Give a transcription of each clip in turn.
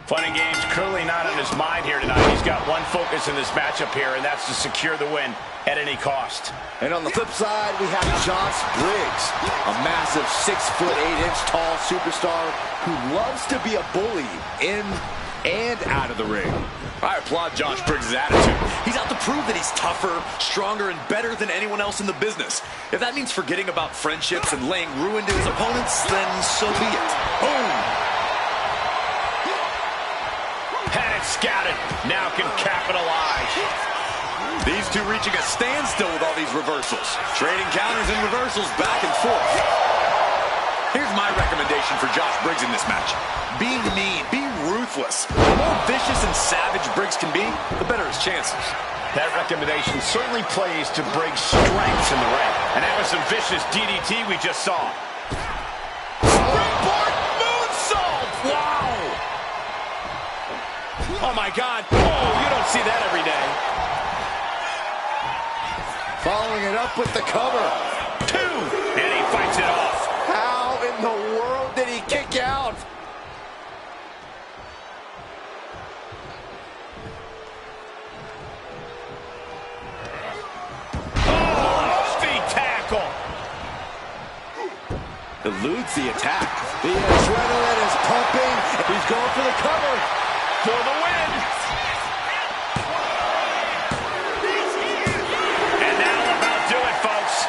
Fun and games clearly not on his mind here tonight. He's got one focus in this matchup here, and that's to secure the win at any cost. And on the flip side, we have Josh Briggs, a massive 6'8" tall superstar who loves to be a bully in and out of the ring. I applaud Josh Briggs' attitude. He's out to prove that he's tougher, stronger, and better than anyone else in the business. If that means forgetting about friendships and laying ruin to his opponents, then so be it. Boom! Had it scouted. Now can capitalize. These two reaching a standstill with all these reversals. Trading counters and reversals back and forth. Here's my recommendation for Josh Briggs in this match. Be mean, be ruthless. The more vicious and savage Briggs can be, the better his chances. That recommendation certainly plays to Briggs' strengths in the ring. And that was some vicious DDT we just saw. Springboard moonsault! Wow! Oh, my God. Oh, you don't see that every day. Following it up with the cover. 2, and he fights it off. How in the world did he kick out? Oh, feet tackle. Eludes the attack. The adrenaline is pumping. He's going for the cover. For the win. And that'll about do it, folks.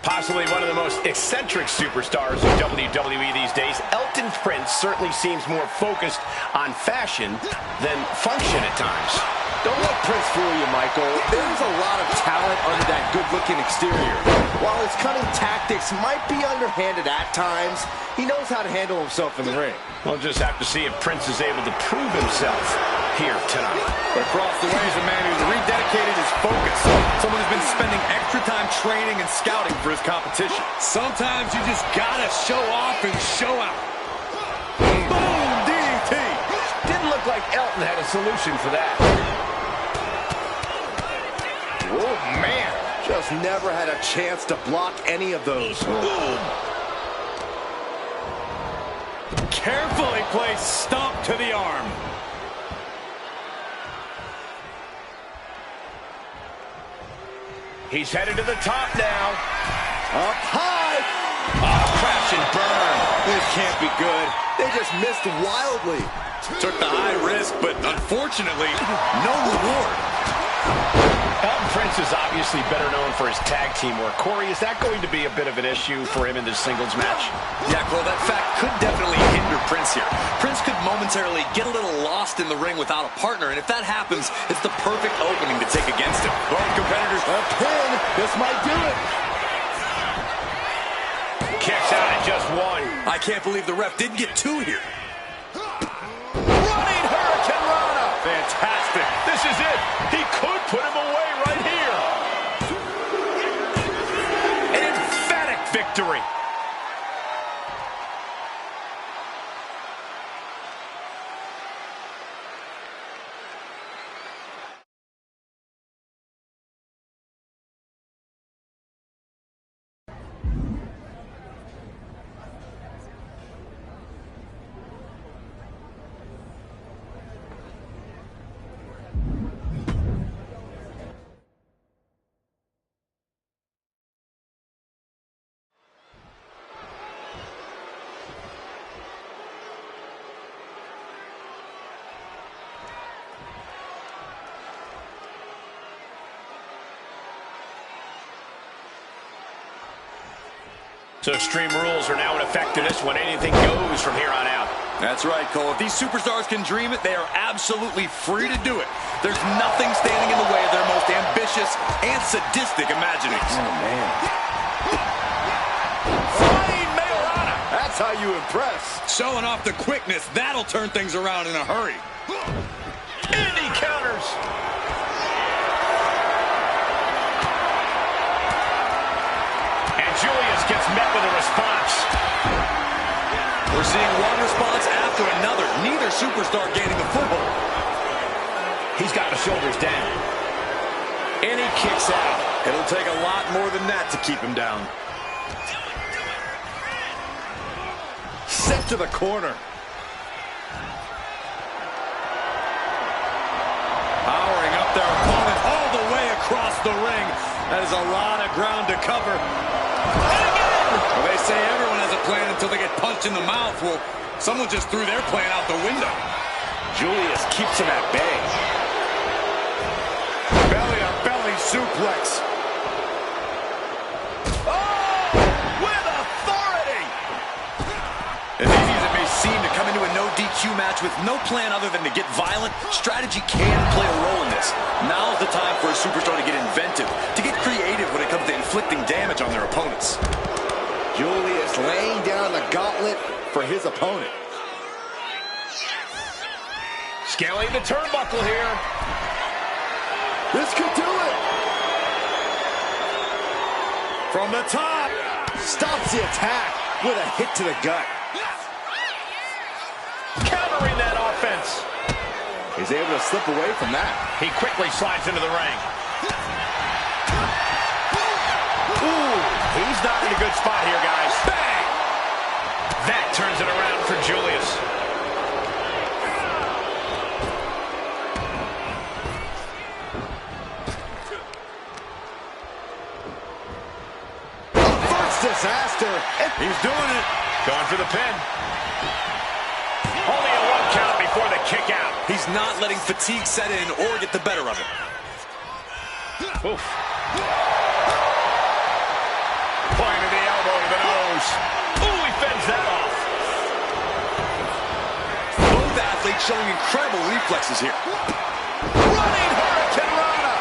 Possibly one of the most eccentric superstars in WWE these days, Elton Prince certainly seems more focused on fashion than function at times. Don't let Prince fool you, Michael. There's a lot of talent under that good-looking exterior. While his cunning tactics might be underhanded at times, he knows how to handle himself in the ring. We'll just have to see if Prince is able to prove himself here tonight. But across the way is a man who's rededicated his focus. Someone who's been spending extra time training and scouting for his competition. Sometimes you just gotta show off and show out. Boom! DDT! Didn't look like Elton had a solution for that. Oh, man. Just never had a chance to block any of those. Carefully placed stomp to the arm. He's headed to the top now. Up high. Oh, crash and burn. This can't be good. They just missed wildly. Took the high risk, but unfortunately, no reward. Elton Prince is obviously better known for his tag team work. Corey, is that going to be a bit of an issue for him in this singles match? Yeah, Cole, that fact could definitely hinder Prince here. Prince could momentarily get a little lost in the ring without a partner, and if that happens, it's the perfect opening to take against him. Both competitors. A pin. This might do it. Kicks out at just 1. I can't believe the ref didn't get 2 here. Running Hurricane Rana. Fantastic. This is it. He could put him away right here. An emphatic victory. So Extreme Rules are now in effect in this one. Anything goes from here on out. That's right, Cole. If these superstars can dream it, they are absolutely free to do it. There's nothing standing in the way of their most ambitious and sadistic imaginings. Oh, man. Flying Mayorana. That's how you impress. Showing off the quickness. That'll turn things around in a hurry. And he counters. And Julius gets met with a response. We're seeing one response after another. Neither superstar gaining the foothold. He's got the shoulders down. And he kicks out. It'll take a lot more than that to keep him down. Sent to the corner. Powering up their opponent all the way across the ring. That is a lot of ground to cover. And again! Well, they say everyone has a plan until they get punched in the mouth. Well, someone just threw their plan out the window. Julius keeps him at bay. Belly-to-belly suplex. Oh! With authority! As easy as it may seem to come into a no DQ match with no plan other than to get violent, strategy can play a role in this. Now's the time for a superstar to get inventive, to get creative when it comes to inflicting damage on their opponents. Julius laying down the gauntlet for his opponent. Scaling the turnbuckle here. This could do it. From the top. Stops the attack with a hit to the gut. Countering that offense. He's able to slip away from that. He quickly slides into the ring. Ooh, he's not in a good spot here, guys. Bang! That turns it around for Julius. Disaster. He's doing it. Going for the pin. Only a one count before the kick out. He's not letting fatigue set in or get the better of him. Oof. Point of the elbow to the nose. Ooh, he fends that off. Both athletes showing incredible reflexes here. Running Hurricane Rana.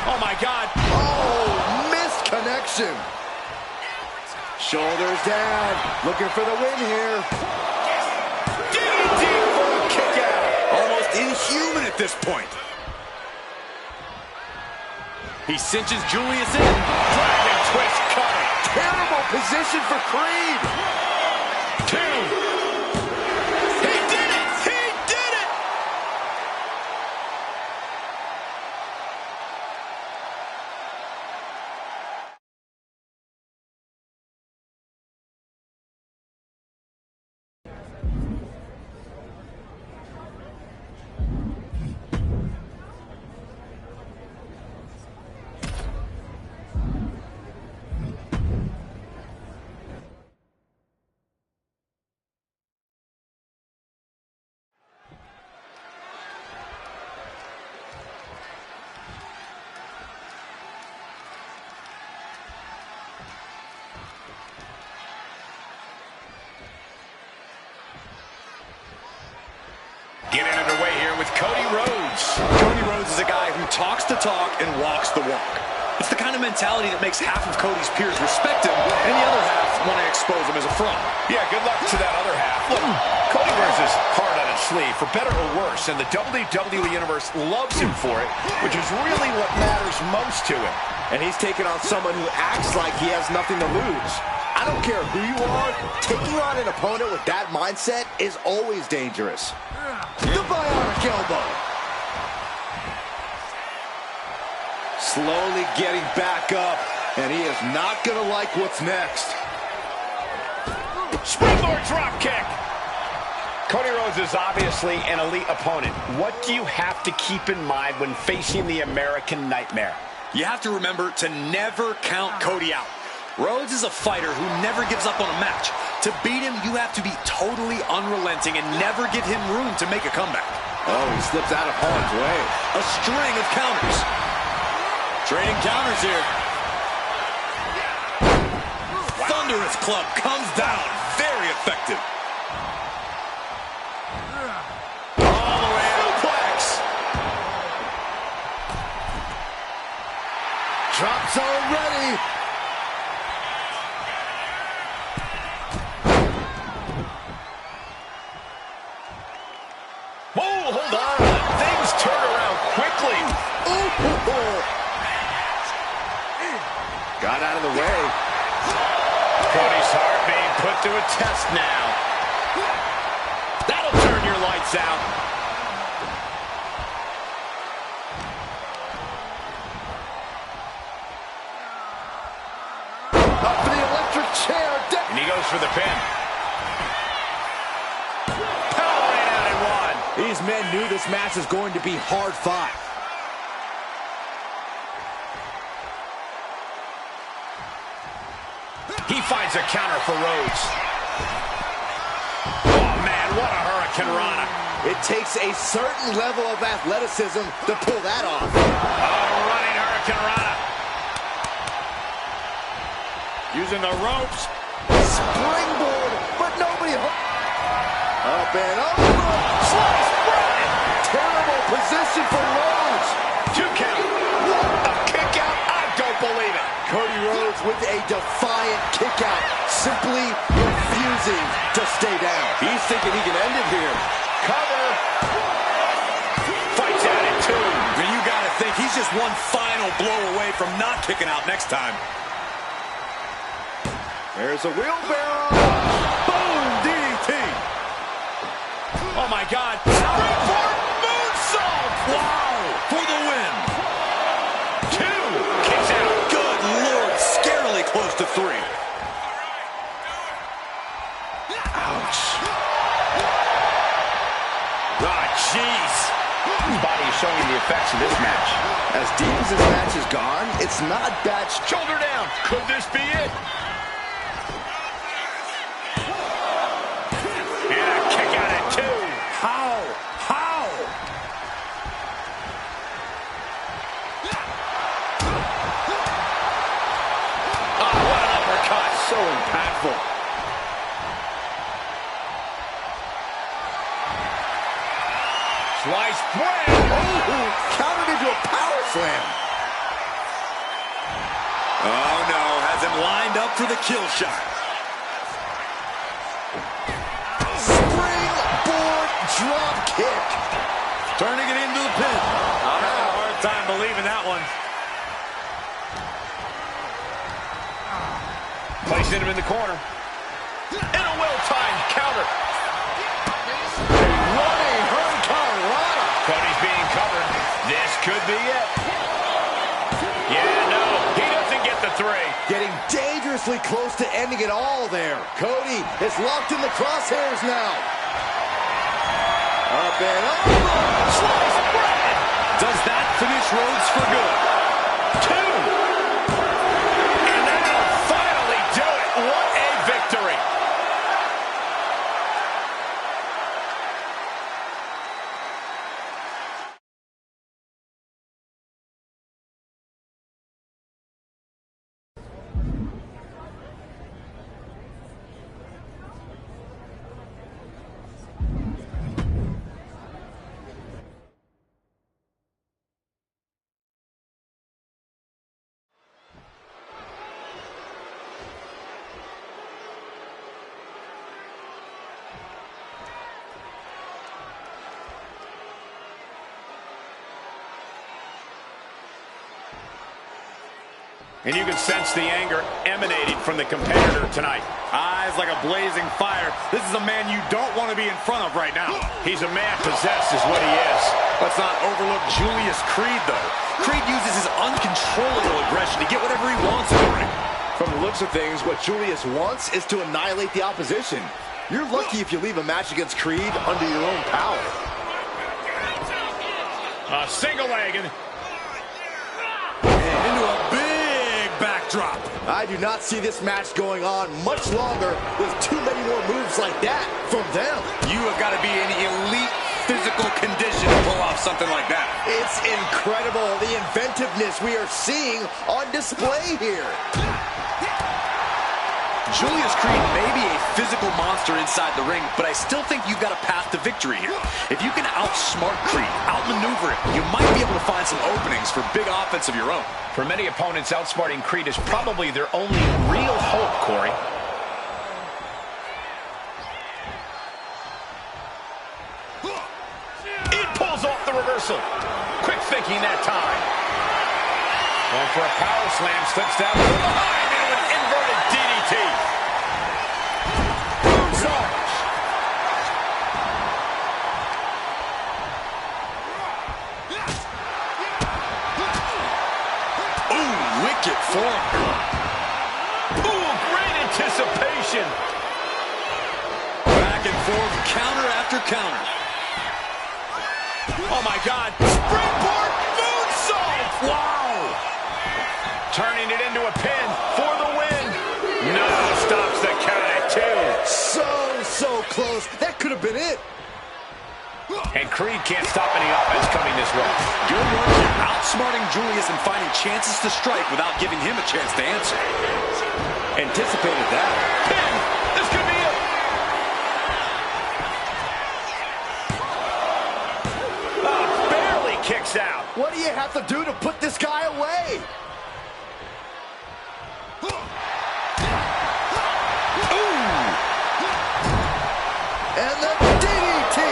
Oh, my God. Oh, missed connection. Shoulders down. Looking for the win here. DDT for a kick out. Almost inhuman at this point. He cinches Julius in. Dragon twist cutter. Terrible position for Creed. 2. He did it! He did it! Getting underway here with Cody Rhodes. Cody Rhodes is a guy who talks the talk and walks the walk. It's the kind of mentality that makes half of Cody's peers respect him, and the other half want to expose him as a fraud. Yeah, good luck to that other half. Look, Cody wears his heart on his sleeve, for better or worse, and the WWE Universe loves him for it, which is really what matters most to him. And he's taking on someone who acts like he has nothing to lose. I don't care who you are, taking on an opponent with that mindset is always dangerous. The bionic elbow. Slowly getting back up, and he is not going to like what's next. Springboard drop kick. Cody Rhodes is obviously an elite opponent. What do you have to keep in mind when facing the American Nightmare? You have to remember to never count Cody out. Rhodes is a fighter who never gives up on a match. To beat him, you have to be totally unrelenting and never give him room to make a comeback. Oh, he slips out of harm's way. A string of counters. Trading counters here. thunderous club comes down. Very effective. All the way to Plex. Drop zone ready. Oh, hold on. Things turn around quickly. Ooh. Got out of the way. Cody's heart being put to a test now. That'll turn your lights out. Up for the electric chair. And he goes for the pin. Powering out in one. These men knew this match was going to be hard fought. He finds a counter for Rhodes. Oh, man, what a Hurricane Rana. It takes a certain level of athleticism to pull that off. Oh, running Hurricane Rana. Using the ropes. Springboard, but nobody... Up and over. Slice bread. Terrible position for Rhodes. 2 count. A kick out. I don't believe it. Cody Rhodes with a defiant kick out, simply refusing to stay down. He's thinking he can end it here. Cover. Fights out at 2. And you got to think he's just one final blow away from not kicking out next time. There's a wheelbarrow. Boom, DDT. Oh, my God. Springboard moonsault. Wow, for the win. 2. Kicks out. Good Lord, scarily close to 3. Ouch. Ah, jeez. His body is showing the effects of this match. As deep as this match is gone, it's not bad. Shoulder down. Could this be it? And a kick out at 2. How? Oh, what an uppercut. So impactful. Sliced bread. Oh, countered into a power slam. Oh, no, has him lined up for the kill shot. Springboard drop kick. Turning it into the pin. I'm having a hard time believing that one. Placing him in the corner. And a well-timed counter. Running Hurricane Rana. Cody's being covered. This could be it. Yeah, no, he doesn't get the 3. Getting dangerously close to ending it all there. Cody is locked in the crosshairs now. Up and over. Slice bread. Does that finish Rhodes for good? 2. And that'll finally do it. What a victory. And you can sense the anger emanating from the competitor tonight. Eyes like a blazing fire. This is a man you don't want to be in front of right now. He's a man possessed is what he is. Let's not overlook Julius Creed, though. Creed uses his uncontrollable aggression to get whatever he wants in the ring. From the looks of things, what Julius wants is to annihilate the opposition. You're lucky if you leave a match against Creed under your own power. A single leg. And into a big backdrop. I do not see this match going on much longer with too many more moves like that from them. You have got to be in elite physical condition to pull off something like that. It's incredible, the inventiveness we are seeing on display here. Julius Creed may be a physical monster inside the ring, but I still think you've got a path to victory here. If you can outsmart Creed, outmaneuver him, you might be able to find some openings for big offense of your own. For many opponents, outsmarting Creed is probably their only real hope, Corey. It pulls off the reversal. Quick thinking that time. Going for a power slam, slips down from behind into an inverted DDT. Ooh, wicked form. Ooh, great anticipation. Back and forth, counter after counter. Oh my God, springboard moonsault! Wow! Turning it into a pin for the win. No, stops the count at 2. So close. That could have been it. And Creed can't stop any offense coming this way. Good work here, outsmarting Julius and finding chances to strike without giving him a chance to answer. Anticipated that. Pin! This could be it! Barely kicks out. What do you have to do to put this guy away? And the DDT!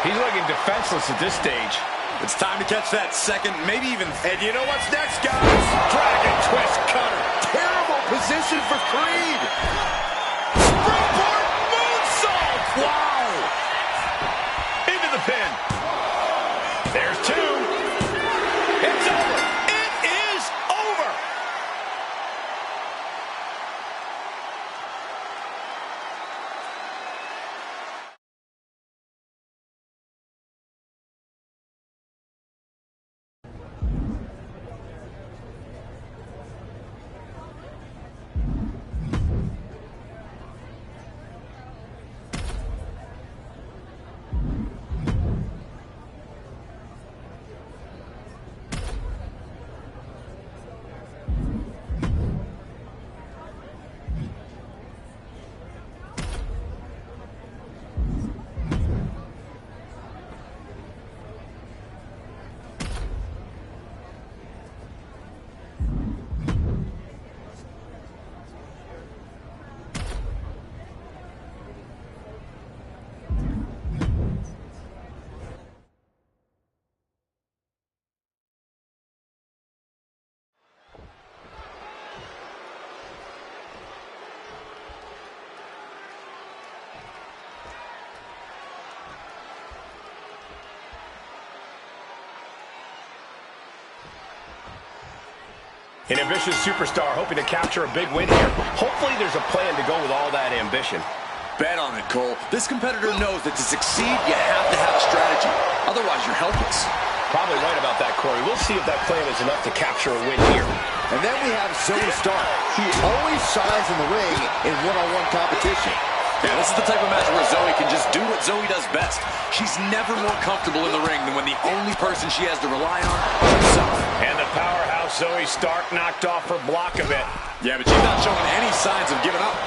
He's looking defenseless at this stage. It's time to catch that second, maybe even... And you know what's next, guys? Dragon twist cutter. Terrible position for Creed! Springboard moonsault! Wow! Into the pin. There's 2. It's over. It is over. An ambitious superstar hoping to capture a big win here. Hopefully there's a plan to go with all that ambition. Bet on it, Cole. This competitor knows that to succeed, you have to have a strategy. Otherwise, you're helpless. Probably right about that, Corey. We'll see if that plan is enough to capture a win here. And then we have Zoe Stark, who always shines in the ring in one-on-one competition. Yeah, this is the type of match where Zoe can just do what Zoe does best. She's never more comfortable in the ring than when the only person she has to rely on is herself. And the powerhouse Zoe Stark knocked off her block a bit. Yeah, but she's not showing any signs of giving up.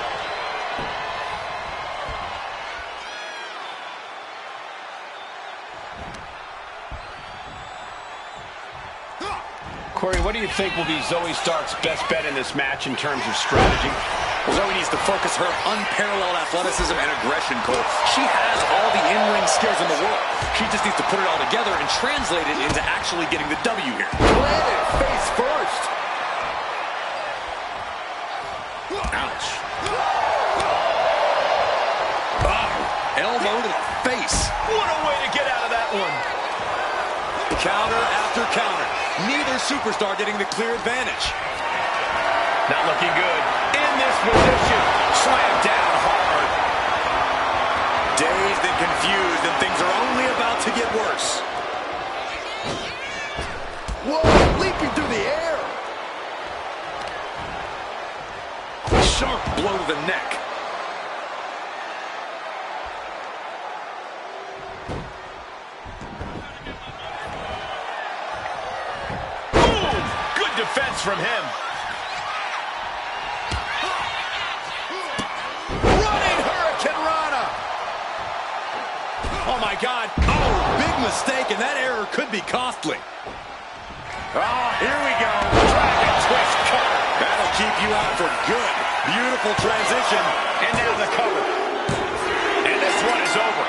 Corey, what do you think will be Zoe Stark's best bet in this match in terms of strategy? Well, Zoe needs to focus her unparalleled athleticism and aggression, Cole. She has all the in-ring skills in the world. She just needs to put it all together and translate it into actually getting the W here. Planted face first. Ouch. Oh, elbow to the face. What a way to get out of that one. Counter after counter. Neither superstar getting the clear advantage. Not looking good. In this position. Slammed down hard. Dazed and confused, and things are only about to get worse. Whoa, leaping through the air. Sharp blow to the neck. Boom! Good defense from him. Oh, my God. Oh, big mistake, and that error could be costly. Oh, here we go. Dragon twist cover. That'll keep you out for good. Beautiful transition. And now the cover. And this one is over.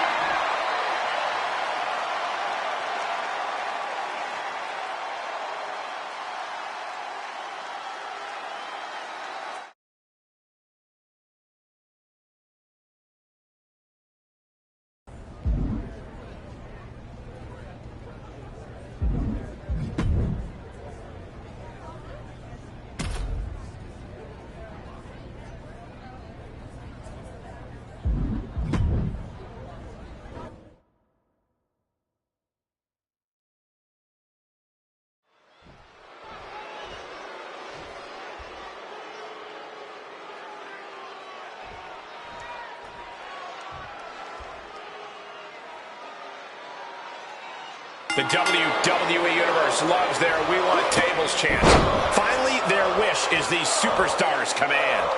The WWE Universe loves their "We Want Tables" chants. Finally, their wish is these superstars' command.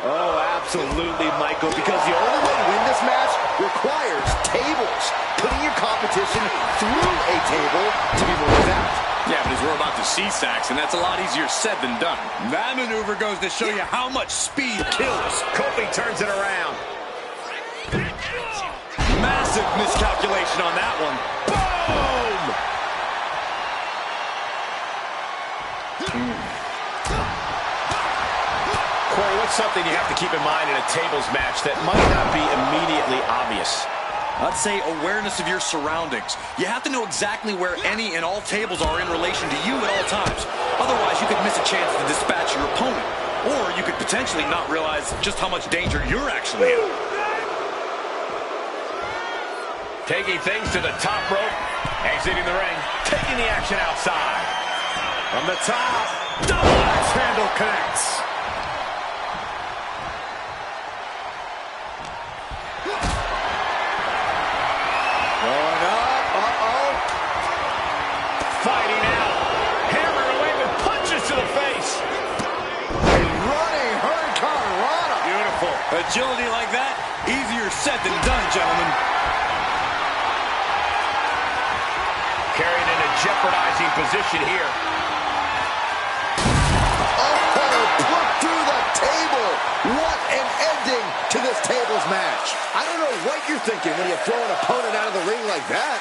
Oh, absolutely, Michael, because the only way to win this match requires tables. Putting your competition through a table to be more exact. Yeah, but as we're about to see, Saxon, that's a lot easier said than done. That maneuver goes to show you how much speed kills. Kofi turns it around. Massive miscalculation on that one. Boom! Corey, what's something you have to keep in mind in a tables match that might not be immediately obvious? I'd say awareness of your surroundings. You have to know exactly where any and all tables are in relation to you at all times. Otherwise, you could miss a chance to dispatch your opponent. Or you could potentially not realize just how much danger you're actually in. Taking things to the top rope, exiting the ring, taking the action outside. From the top, double axe handle connects. Going up, Fighting out, hammered away with punches to the face. running hurricane rana. Beautiful. Agility like that, easier said than done, gentlemen. Carried in a jeopardizing position here. Put through the table. What an ending to this tables match. I don't know what you're thinking when you throw an opponent out of the ring like that.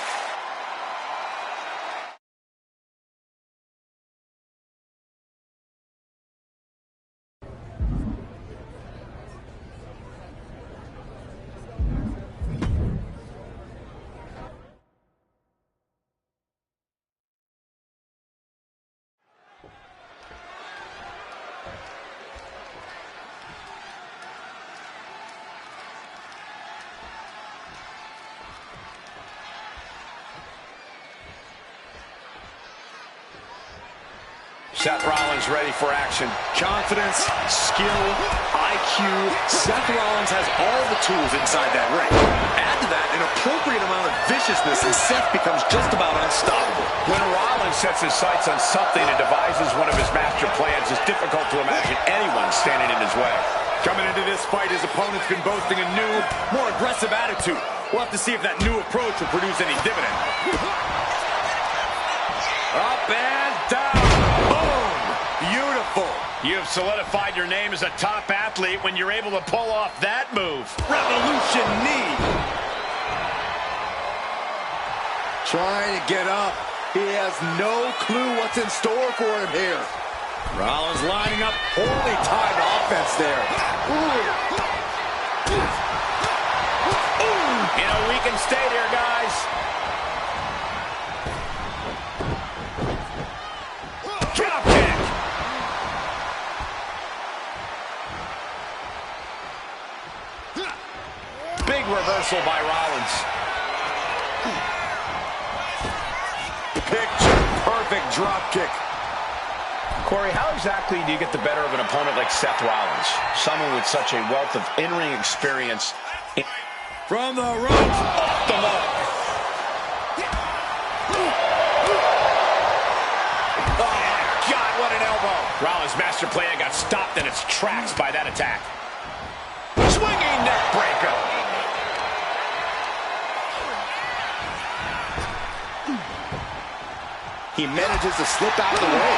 Seth Rollins ready for action. Confidence, skill, IQ. Seth Rollins has all the tools inside that ring. Add to that an appropriate amount of viciousness, and Seth becomes just about unstoppable. When Rollins sets his sights on something and devises one of his master plans, it's difficult to imagine anyone standing in his way. Coming into this fight, his opponent's been boasting a new, more aggressive attitude. We'll have to see if that new approach will produce any dividend. Up and down. Beautiful. You have solidified your name as a top athlete when you're able to pull off that move. Revolution knee. Trying to get up. He has no clue what's in store for him here. Rollins lining up. Poorly timed offense there. You know, we can stay there, guys. Drop kick. Big reversal by Rollins. Picture-perfect drop kick. Corey, how exactly do you get the better of an opponent like Seth Rollins? Someone with such a wealth of in-ring experience. From the ropes, off the mark. Oh, my God, what an elbow. Rollins' master plan got stopped in its tracks by that attack. Swinging neck breaker. he manages to slip out of the way.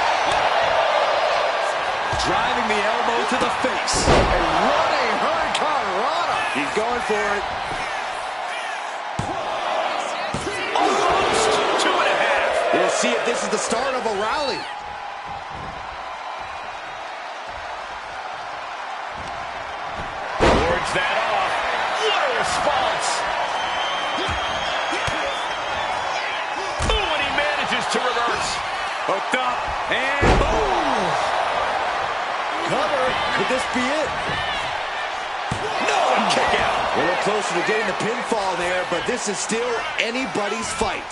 Driving the elbow to the face. A running hurricanrana. He's going for it. Almost 2.5. We'll see if this is the start of a rally. Wards that off. What a response. Ooh, and he manages to reverse. Hooked up, and boom! Cover. Could this be it? No, and kick out. A little closer to getting the pinfall there, but this is still anybody's fight.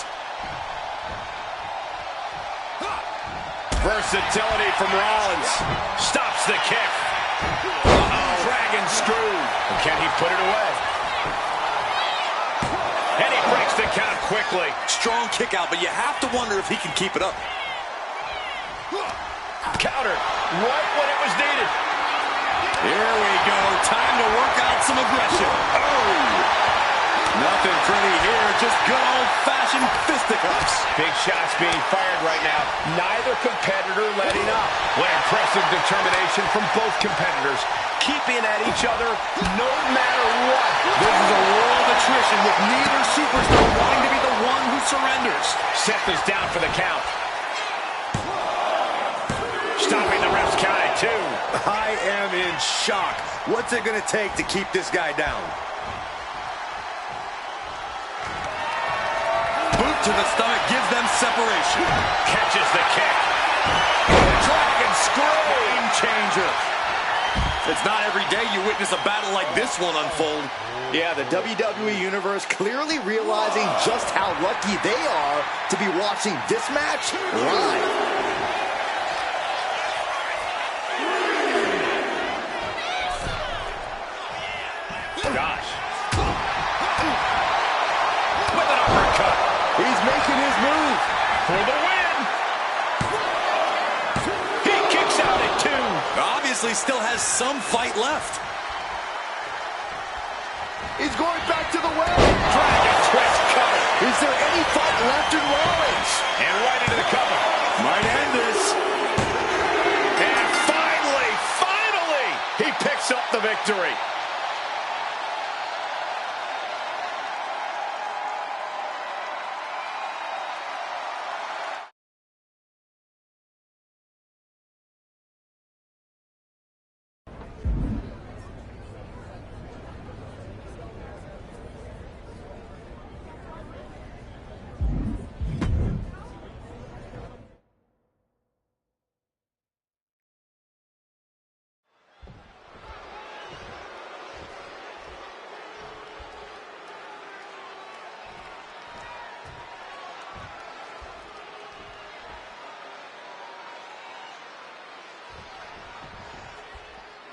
Versatility from Rollins. Stops the kick. Dragon screw. Can he put it away? And he breaks the count quickly. Strong kick out, but you have to wonder if he can keep it up. Countered right when it was needed. Here we go. Time to work out some aggression. Oh! Nothing pretty here. Just good old-fashioned fisticuffs. Big shots being fired right now. Neither competitor letting up. What impressive determination from both competitors. Keeping at each other no matter what. This is a war of attrition with neither superstar wanting to be the one who surrenders. Seth is down for the count. Stopping the ref's count at 2. I am in shock. What's it going to take to keep this guy down? Boot to the stomach gives them separation. Catches the kick. Dragon screw. Game changer. It's not every day you witness a battle like this one unfold. Yeah, the WWE Universe clearly realizing just how lucky they are to be watching this match live. Gosh. With an uppercut. He's making his move. For the win. He kicks out at 2. Obviously still has some fight left. He's going back to the well. Dragon twist cover. Is there any fight left in Rollins? And right into the cover. Might end this. And finally, he picks up the victory.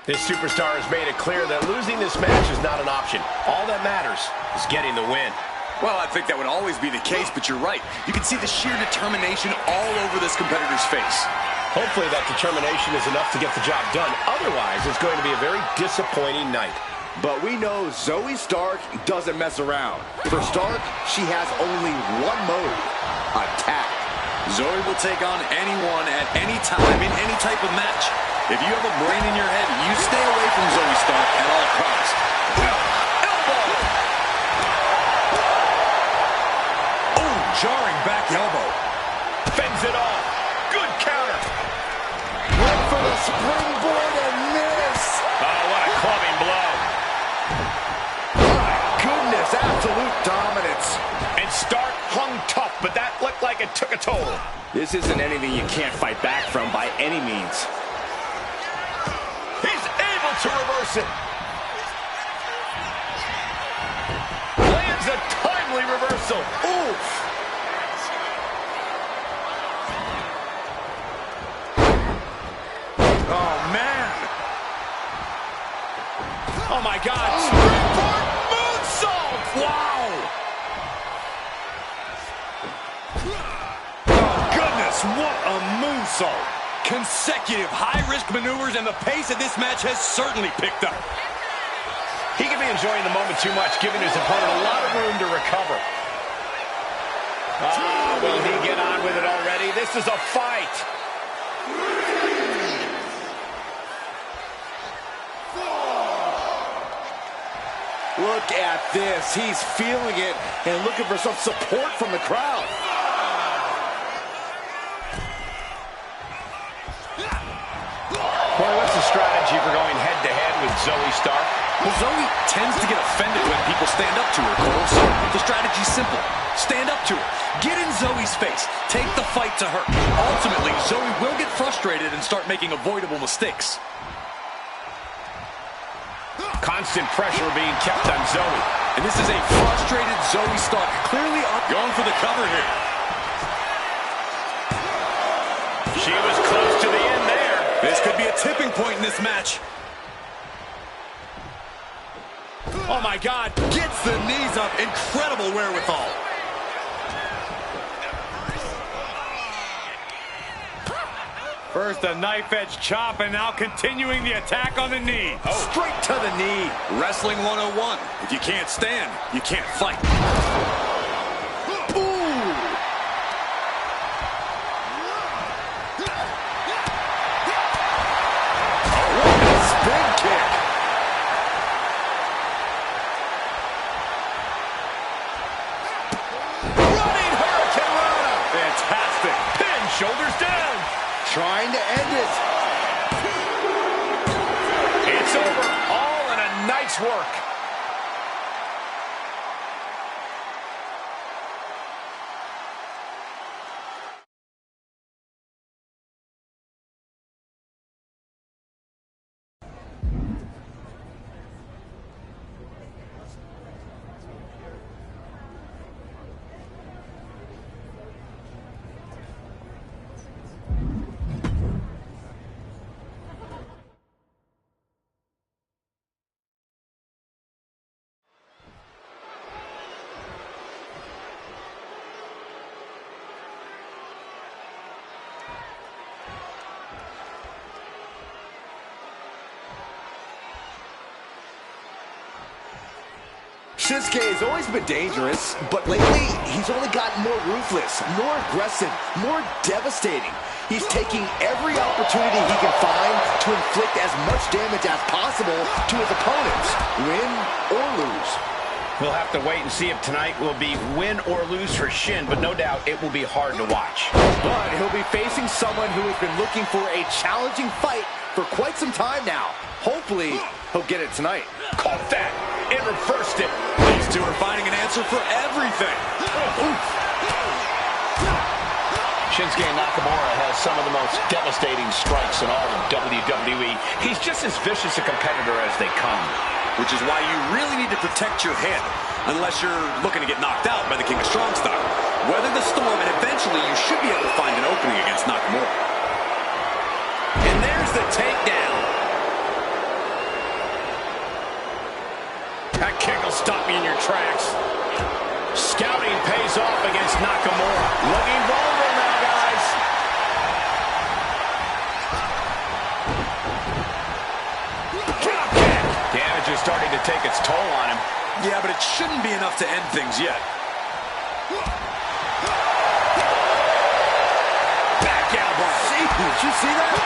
This superstar has made it clear that losing this match is not an option. All that matters is getting the win. Well, I think that would always be the case, but you're right. You can see the sheer determination all over this competitor's face. Hopefully that determination is enough to get the job done. Otherwise, it's going to be a very disappointing night. But we know Zoe Stark doesn't mess around. For Stark, she has only one mode: attack. Zoe will take on anyone at any time in any type of match. If you have a brain in your head, you stay away from Zoe Stark at all costs. Elbow! Oh, jarring back elbow. Fends it off. Good counter. Went for the springboard and miss. Oh, what a clubbing blow. My goodness, absolute dominance. And Stark hung tough, but that looked like it took a toll. This isn't anything you can't fight back from by any means. He's able to reverse it. Lands a timely reversal. Oof. Oh, man. Oh, my God. Springboard moonsault. Wow. Oh, goodness, what a moonsault. Consecutive high-risk maneuvers, and the pace of this match has certainly picked up. He could be enjoying the moment too much, giving his opponent a lot of room to recover. Will he get on with it already? This is a fight. Look at this. He's feeling it and looking for some support from the crowd. Corey, what's the strategy for going head-to-head with Zoe Stark? Well, Zoe tends to get offended when people stand up to her, Cole, so the strategy's simple. Stand up to her. Get in Zoe's face. Take the fight to her. Ultimately, Zoe will get frustrated and start making avoidable mistakes. Constant pressure being kept on Zoe. And this is a frustrated Zoe Stark, clearly going for the cover here. She was close to the end there. This could be a tipping point in this match. Oh my God, gets the knees up, incredible wherewithal. First a knife-edge chop, and now continuing the attack on the knee. Straight to the knee. Wrestling 101. If you can't stand, you can't fight. Ooh. What a spin kick. Running Hurricane Rana. Fantastic. Pin, shoulders down. Trying to end it. It's over. All in a night's work. Shinsuke has always been dangerous, but lately he's only gotten more ruthless, more aggressive, more devastating. He's taking every opportunity he can find to inflict as much damage as possible to his opponents, win or lose. We'll have to wait and see if tonight will be win or lose for Shin, but no doubt it will be hard to watch. But he'll be facing someone who has been looking for a challenging fight for quite some time now. Hopefully, he'll get it tonight. Caught that and reversed it. These two are finding an answer for everything. Shinsuke Nakamura has some of the most devastating strikes in all of WWE. He's just as vicious a competitor as they come. Which is why you really need to protect your head, unless you're looking to get knocked out by the King of Strong Style. Weather the storm, and eventually you should be able to find an opening against Nakamura. And there's the takedown. That kick will stop you in your tracks. Scouting pays off against Nakamura. Looking vulnerable now, guys. Drop kick. Damage is starting to take its toll on him. Yeah, but it shouldn't be enough to end things yet. Back elbow. See, did you see that?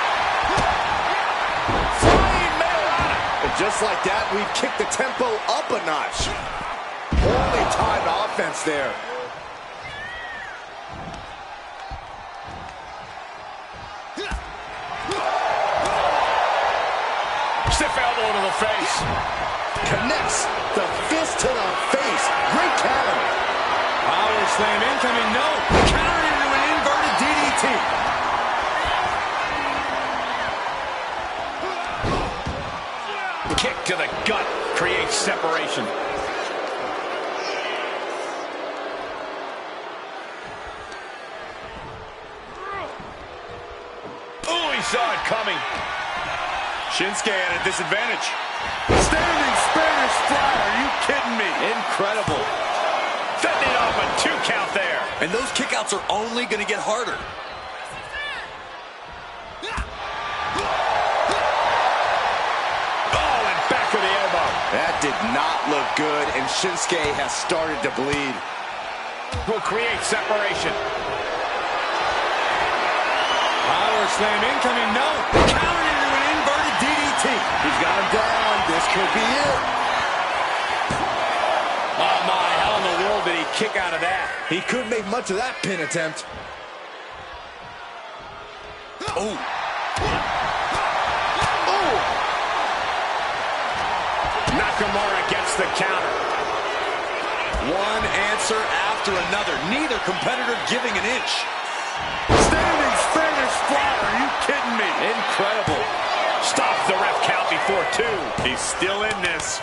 Flying Mariana. And just like that, we've kicked the tempo up a notch. Holy timed offense there. Stiff elbow to the face. Connects the fist to the face. Great counter. Power slam incoming, no. Countered into an inverted DDT. Kick to the gut creates separation. Oh, he saw it coming. Shinsuke at a disadvantage. Standing Spanish fly, are you kidding me? Incredible. Fending off a 2 count there. And those kickouts are only going to get harder. Oh, and back to the elbow. That did not look good, and Shinsuke has started to bleed. will create separation. Power slam incoming, no. Countered into an inverted DDT. He's got him down. This could be it. Oh my, how in the world did he kick out of that? He couldn't make much of that pin attempt. Oh. Oh! Nakamura gets the counter. One answer after another. Neither competitor giving an inch. Standing Spanish fly, are you kidding me? Incredible. Stops the ref count before 2. He's still in this.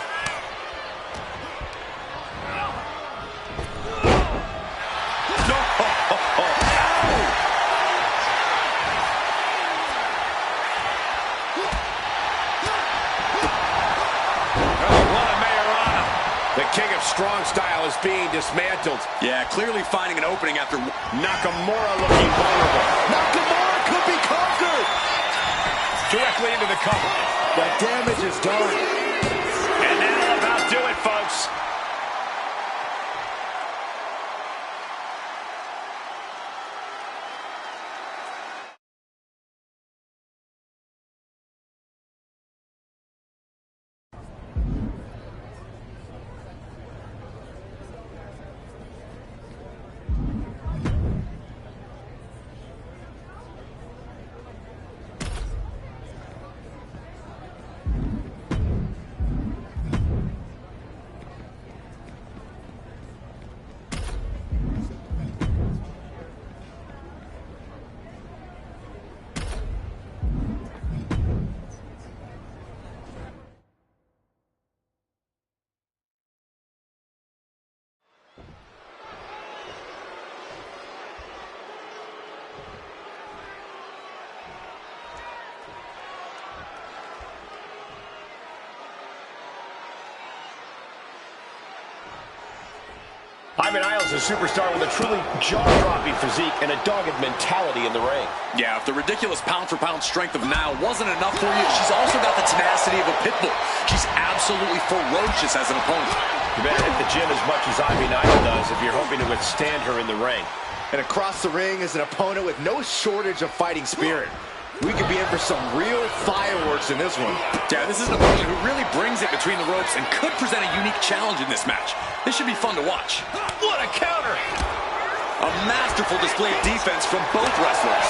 The king of strong style is being dismantled. Yeah, clearly finding an opening after Nakamura looking vulnerable. Nakamura could be conquered. Directly into the cover. The damage is done. And that'll about do it, folks. Malice is a superstar with a truly jaw-dropping physique and a dogged mentality in the ring. Yeah, if the ridiculous pound-for-pound strength of Nile wasn't enough for you, she's also got the tenacity of a pit bull. She's absolutely ferocious as an opponent. You better hit the gym as much as Ivy Nile does if you're hoping to withstand her in the ring. And across the ring is an opponent with no shortage of fighting spirit. We could be in for some real fireworks in this one. Yeah, this is an opponent who really brings it between the ropes and could present a unique challenge in this match. This should be fun to watch. What a counter! A masterful display of defense from both wrestlers.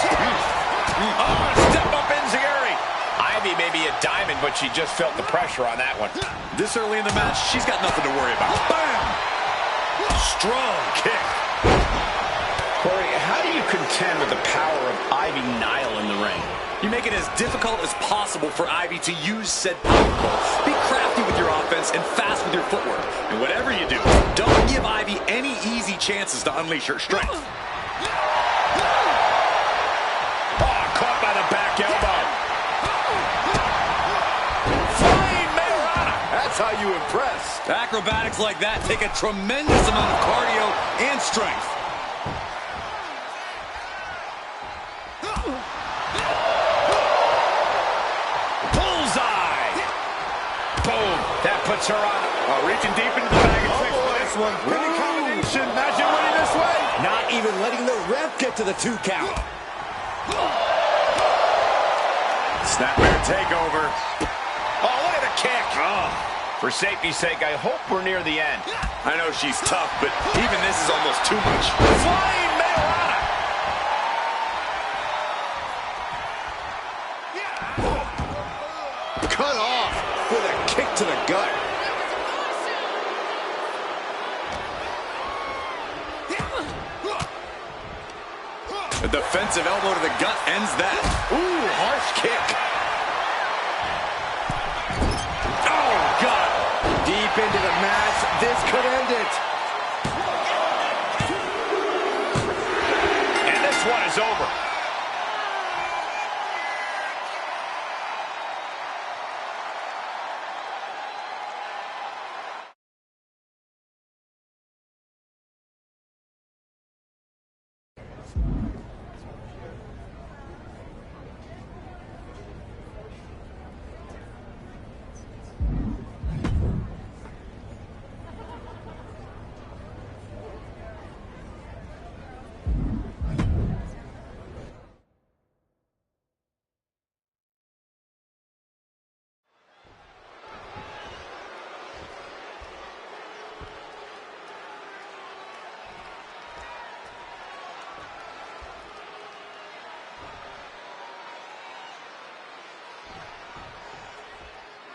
Step up enziguri. Ivy may be a diamond, but she just felt the pressure on that one. This early in the match, she's got nothing to worry about. Bam! Strong kick. Corey, how do you contend with the power of Ivy Nile in the ring? You make it as difficult as possible for Ivy to use said power. Be crafty with your offense and fast with your footwork. And whatever you do, don't give Ivy any easy chances to unleash her strength. Caught by the back elbow. Flying Mayorana. That's how you impress. Acrobatics like that take a tremendous amount of cardio and strength. Puts her on. Reaching deep into the bag of tricks for this one. Winning combination. Imagine winning this way. Not even letting the ref get to the 2 count. Snapmare takeover. Oh, look at the kick. For safety's sake, I hope we're near the end. I know she's tough, but even this is almost too much. Flying Mayorana. Cut off with a kick to the gut. A defensive elbow to the gut ends that. Ooh, harsh kick. Oh, God. Deep into the match. This could end it. And this one is over.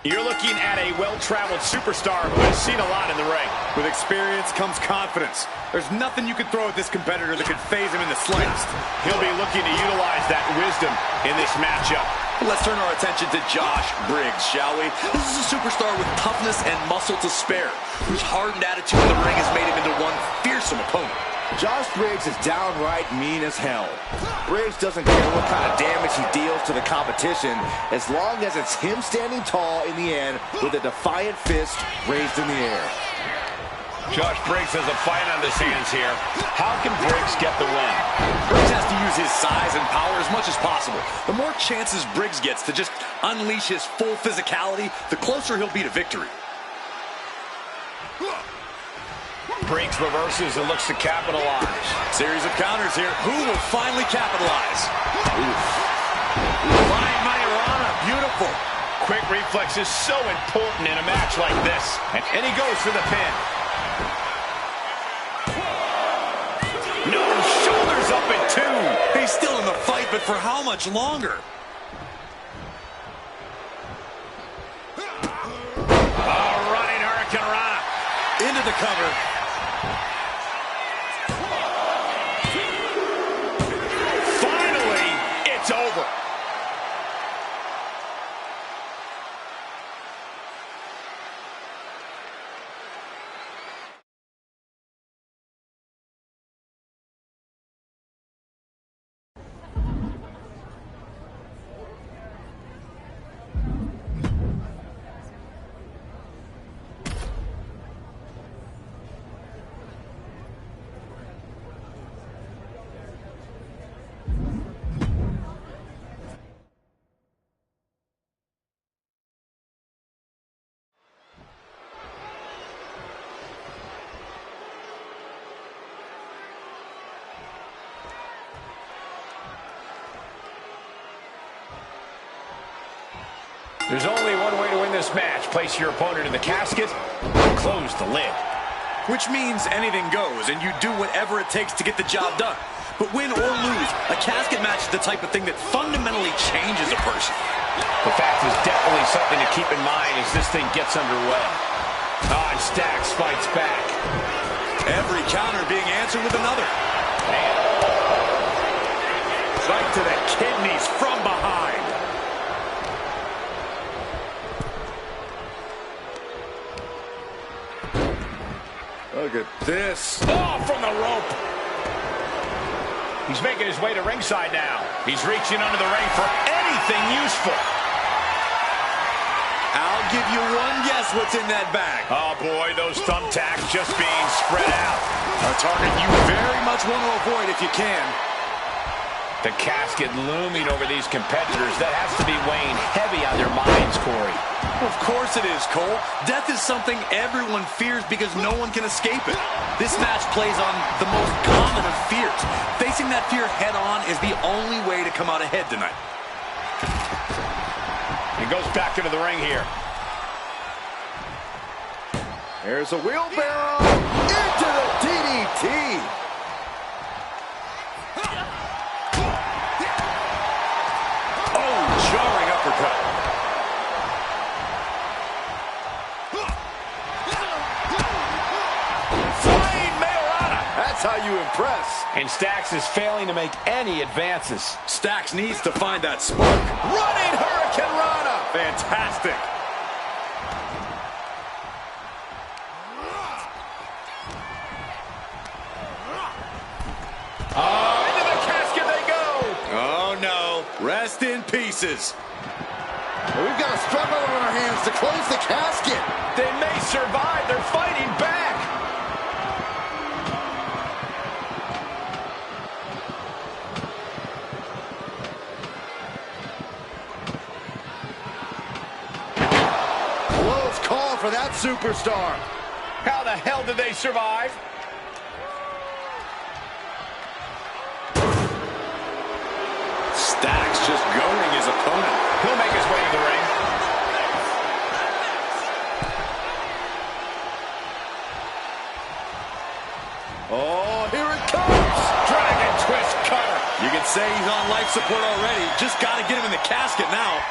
You're looking at a well-traveled superstar who has seen a lot in the ring. With experience comes confidence. There's nothing you can throw at this competitor that could phase him in the slightest. He'll be looking to utilize that wisdom in this matchup. Let's turn our attention to Josh Briggs, shall we? This is a superstar with toughness and muscle to spare, whose hardened attitude in the ring has made him into one fearsome opponent. Josh Briggs is downright mean as hell. Briggs doesn't care what kind of damage he deals to the competition, as long as it's him standing tall in the end with a defiant fist raised in the air. Josh Briggs has a fight on his hands here. How can Briggs get the win? Briggs has to use his size and power as much as possible. The more chances Briggs gets to just unleash his full physicality, the closer he'll be to victory. Briggs reverses and looks to capitalize. Series of counters here. Who will finally capitalize? Flying Mayorana, beautiful. Quick reflex is so important in a match like this. And he goes for the pin. No, shoulders up at 2. He's still in the fight, but for how much longer? Running Hurricane Rana. Into the cover. Finally, it's over. There's only one way to win this match. Place your opponent in the casket and close the lid. Which means anything goes, and you do whatever it takes to get the job done. But win or lose, a casket match is the type of thing that fundamentally changes a person. The fact is definitely something to keep in mind as this thing gets underway. And Stacks fights back. Every counter being answered with another. Man. Right to the kidneys from behind. Look at this. Oh, from the rope. He's making his way to ringside now. He's reaching under the ring for anything useful. I'll give you one guess what's in that bag. Oh, boy, those thumbtacks just being spread out. A target you very much want to avoid if you can. The casket looming over these competitors. That has to be weighing heavy on their minds, Corey. Of course it is, Cole. Death is something everyone fears because no one can escape it. This match plays on the most common of fears. Facing that fear head-on is the only way to come out ahead tonight. He goes back into the ring here. There's a wheelbarrow into the DDT. Oh, jarring uppercut. Flying Mayorana. That's how you impress. And Stacks is failing to make any advances. Stacks needs to find that spark. Running Hurricane Rana. Fantastic. Into the casket they go. Oh, no. Rest in pieces. We've got a struggle on our hands to close the casket. They may survive. They're fighting back. Close call for that superstar. How the hell did they survive? Stacks just goading his opponent. He'll make his way to the ring. Oh, here it comes. Dragon twist cutter. You can say he's on life support already. Just got to get him in the casket now.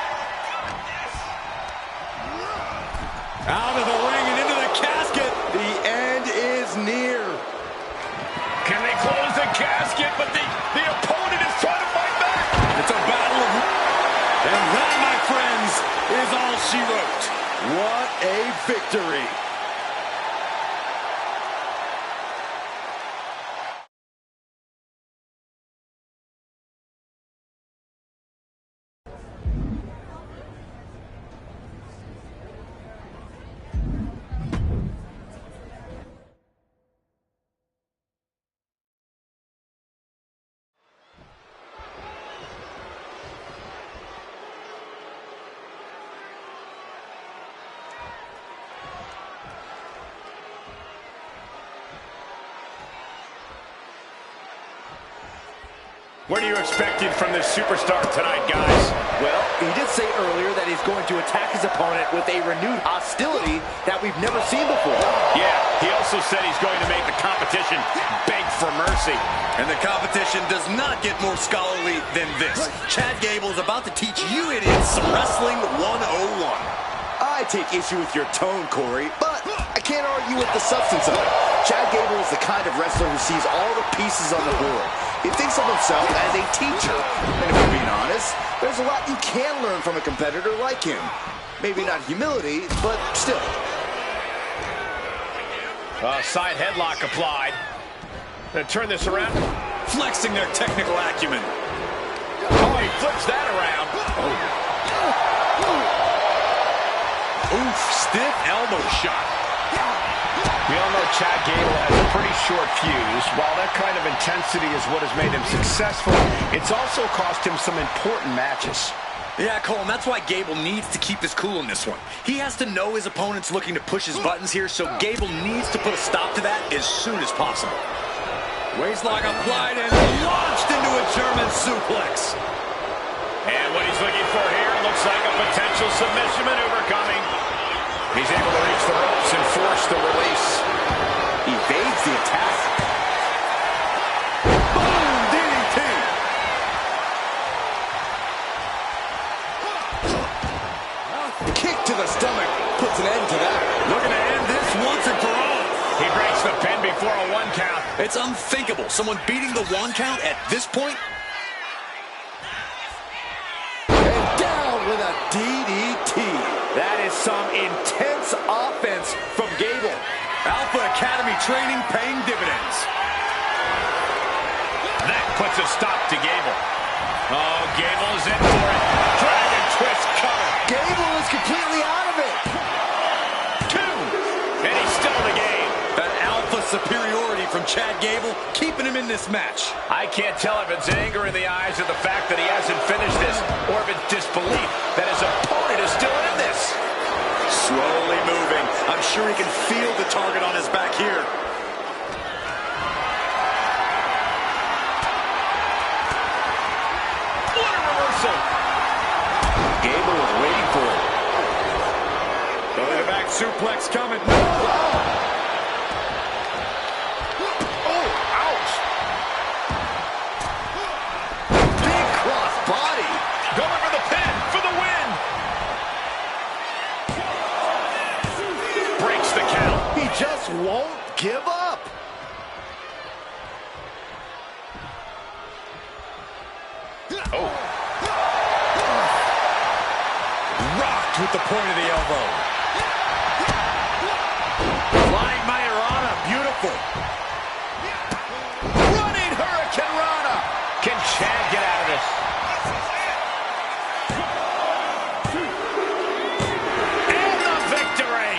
Out of the ring and into the casket. The end is near. Can they close the casket? But the opponent is trying to fight back. It's a battle of... And that, my friends, is all she wrote. What a victory. What are you expecting from this superstar tonight, guys? Well, he did say earlier that he's going to attack his opponent with a renewed hostility that we've never seen before. Yeah, he also said he's going to make the competition beg for mercy. And the competition does not get more scholarly than this. Chad Gable is about to teach you idiots some Wrestling 101. I take issue with your tone, Corey, but I can't argue with the substance of it. Chad Gable is the kind of wrestler who sees all the pieces on the board. He thinks of himself as a teacher. And if we're being honest, there's a lot you can learn from a competitor like him. Maybe not humility, but still. Side headlock applied. Gonna turn this around. Flexing their technical acumen. Oh, he flips that around. Oof, stiff elbow shot. We all know Chad Gable has a pretty short fuse. While that kind of intensity is what has made him successful, it's also cost him some important matches. Yeah, Cole, and that's why Gable needs to keep his cool in this one. He has to know his opponent's looking to push his buttons here, so Gable needs to put a stop to that as soon as possible. Waistlock applied and launched into a German suplex. And what he's looking for here looks like a potential submission maneuver coming. He's able to reach the ropes and force the release. Evades the attack. Boom! DDT! Kick to the stomach puts an end to that. Looking to end this once and for all. He breaks the pin before a 1 count. It's unthinkable. Someone beating the 1 count at this point. And down with a DDT. That is some intense offense from Gable. Alpha Academy training paying dividends. That puts a stop to Gable. Oh, Gable is in for it. Dragon twist cover. Gable is completely out of it. 2. And he's still in the game. That alpha superiority from Chad Gable keeping him in this match. I can't tell if it's anger in the eyes of the fact that he hasn't finished this, or if it's disbelief that his opponent is still in this. Slowly moving. I'm sure he can feel the target on his back here. What a reversal. Gable was waiting for it. Belly to back suplex coming. Oh, ouch. Big cross body. Going for the pin for the win. Breaks the count. He just won't give up. Oh. Rocked with the point of the elbow. Flying Mayorana, beautiful. Running Hurricane Rana. Can Chad get out of this? And the victory.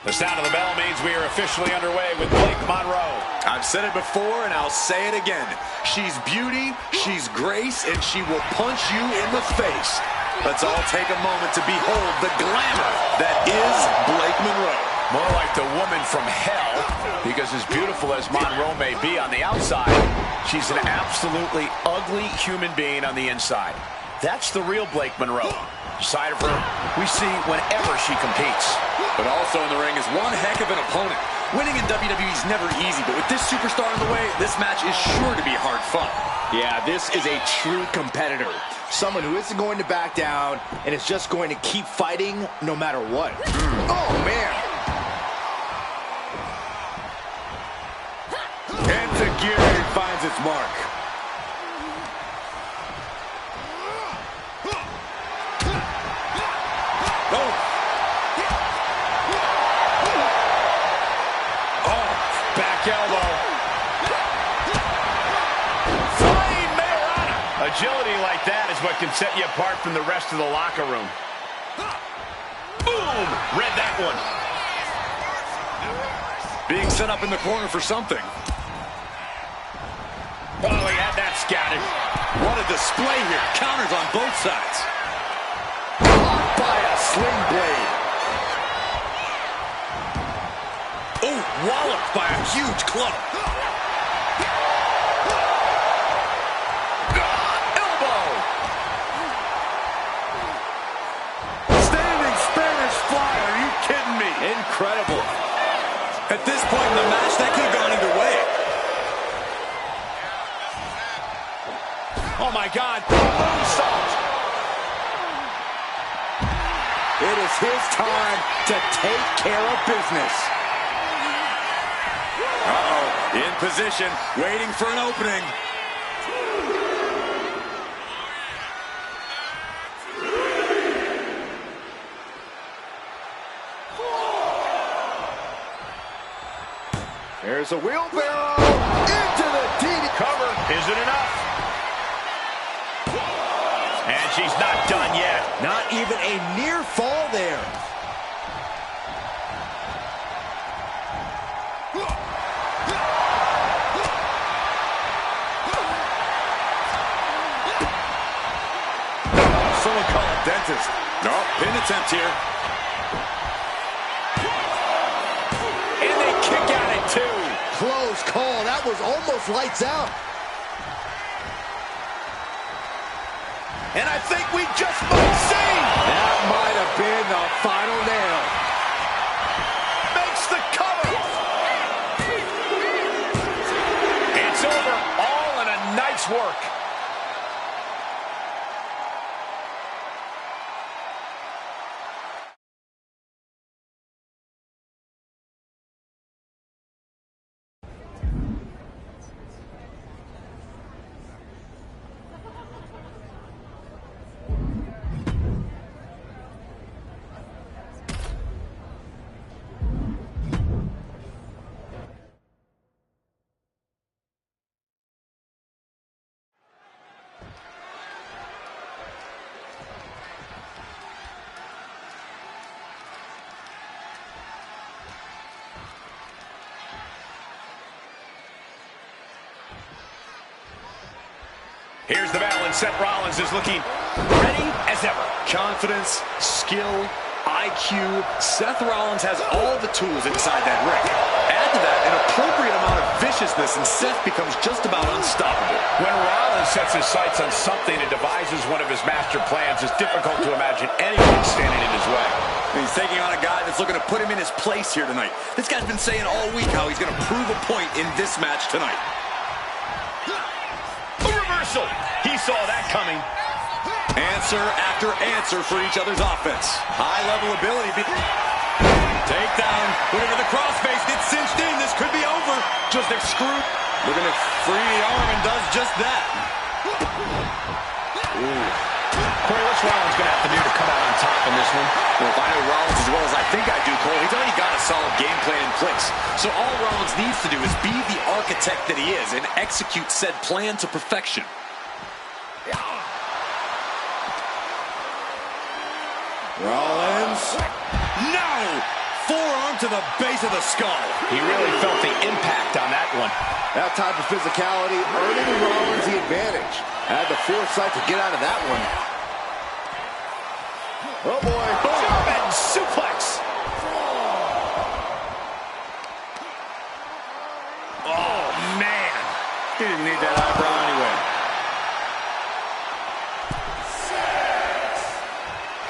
The sound of the bell means we are officially underway with Blake Monroe. I've said it before, and I'll say it again. She's beauty, she's grace, and she will punch you in the face. Let's all take a moment to behold the glamour that is Blake Monroe. More like the woman from hell, because as beautiful as Monroe may be on the outside, she's an absolutely ugly human being on the inside. That's the real Blake Monroe. The side of her we see whenever she competes. But also in the ring is one heck of an opponent. Winning in WWE is never easy, but with this superstar in the way, this match is sure to be hard fun. Yeah, this is a true competitor. Someone who isn't going to back down and is just going to keep fighting no matter what. Oh, man. Enzuigiri finds its mark. Elbow. Flying Mayorana. Agility like that is what can set you apart from the rest of the locker room. Boom! Read that one. Being set up in the corner for something. Oh, he had that scouted. What a display here. Counters on both sides. Blocked by a sling blade. Oh, walloped by a huge club. Elbow. Standing Spanish fly. Are you kidding me? Incredible. At this point in the match, that could have gone either way. Oh, my God. Moonsault. It is his time to take care of business. Uh-oh, in position, waiting for an opening. There's a wheelbarrow into the DD. Cover. Is it enough? And she's not done yet. Not even a near fall there. Someone call a dentist. No, pin attempt here. And they kick out at two. Close call. That was almost lights out. And I think we just might see. That might have been the final nail. Makes the cover. It's over. All in a nice work. Here's the bell, and Seth Rollins is looking ready as ever. Confidence, skill, IQ. Seth Rollins has all the tools inside that ring. Add to that an appropriate amount of viciousness, and Seth becomes just about unstoppable. When Rollins sets his sights on something and devises one of his master plans, it's difficult to imagine anyone standing in his way. He's taking on a guy that's looking to put him in his place here tonight. This guy's been saying all week how he's going to prove a point in this match tonight. He saw that coming. Answer after answer for each other's offense. High-level ability. Takedown. Looking for the crossface. It's cinched in. This could be over. Just screwed. Looking to free the arm and does just that. Ooh. Corey, what's Rollins going to have to do to come out on top in this one? Well, if I know Rollins as well as I think I do, Cole, he's already got a solid game plan in place. So all Rollins needs to do is be the architect that he is and execute said plan to perfection. Rollins. No! Forearm to the base of the skull. He really felt the impact on that one. That type of physicality earning Rollins the advantage. Had the foresight to get out of that one. Oh boy. German suplex. Oh, man. He didn't need that eyebrow anyway.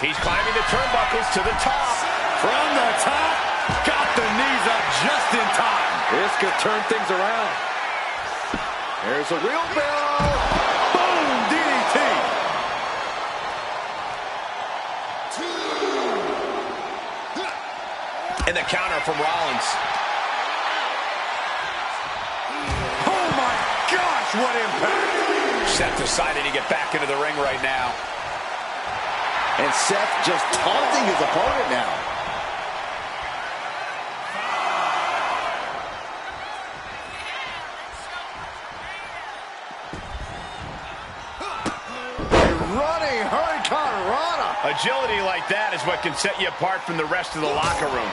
He's climbing the turnbuckles to the top. From the top, got the knees up just in time. This could turn things around. There's a wheelbarrow. Boom, DDT. And the counter from Rollins. Oh my gosh, what impact. Seth decided to get back into the ring right now. And Seth just taunting his opponent now. Agility like that is what can set you apart from the rest of the locker room.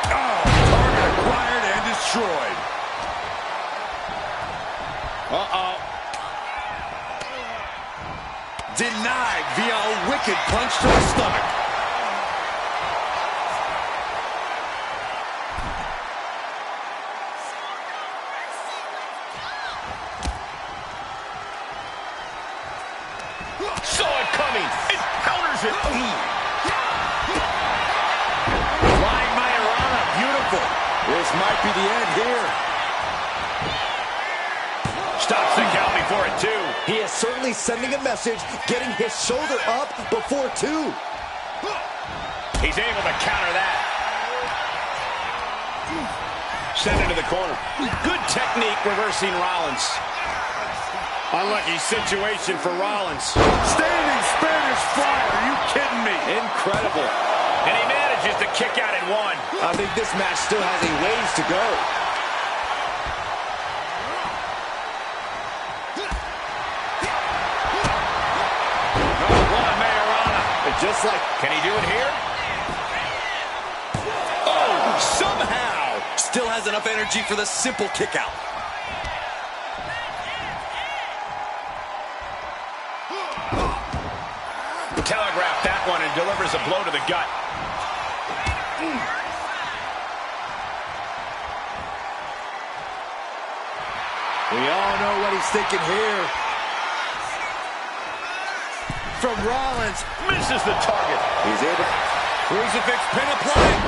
Oh, target acquired and destroyed. Uh-oh. Denied via a wicked punch to the stomach. Saw it coming. It counters it. Flying Majorana, beautiful. This might be the end here. Stops the count before it, too. He is certainly sending a message, getting his shoulder up before two. He's able to counter that. Send it to the corner. Good technique reversing Rollins. Unlucky situation for Rollins. Standing Spanish fly, are you kidding me? Incredible. And he manages to kick out at one. I think this match still has a ways to go. One Majorana. Just like, can he do it here? Oh, somehow. Still has enough energy for the simple kick out. Telegraph that one and delivers a blow to the gut. we all know what he's thinking here. From Rollins. Misses the target. He's able. Crucifix pin applied.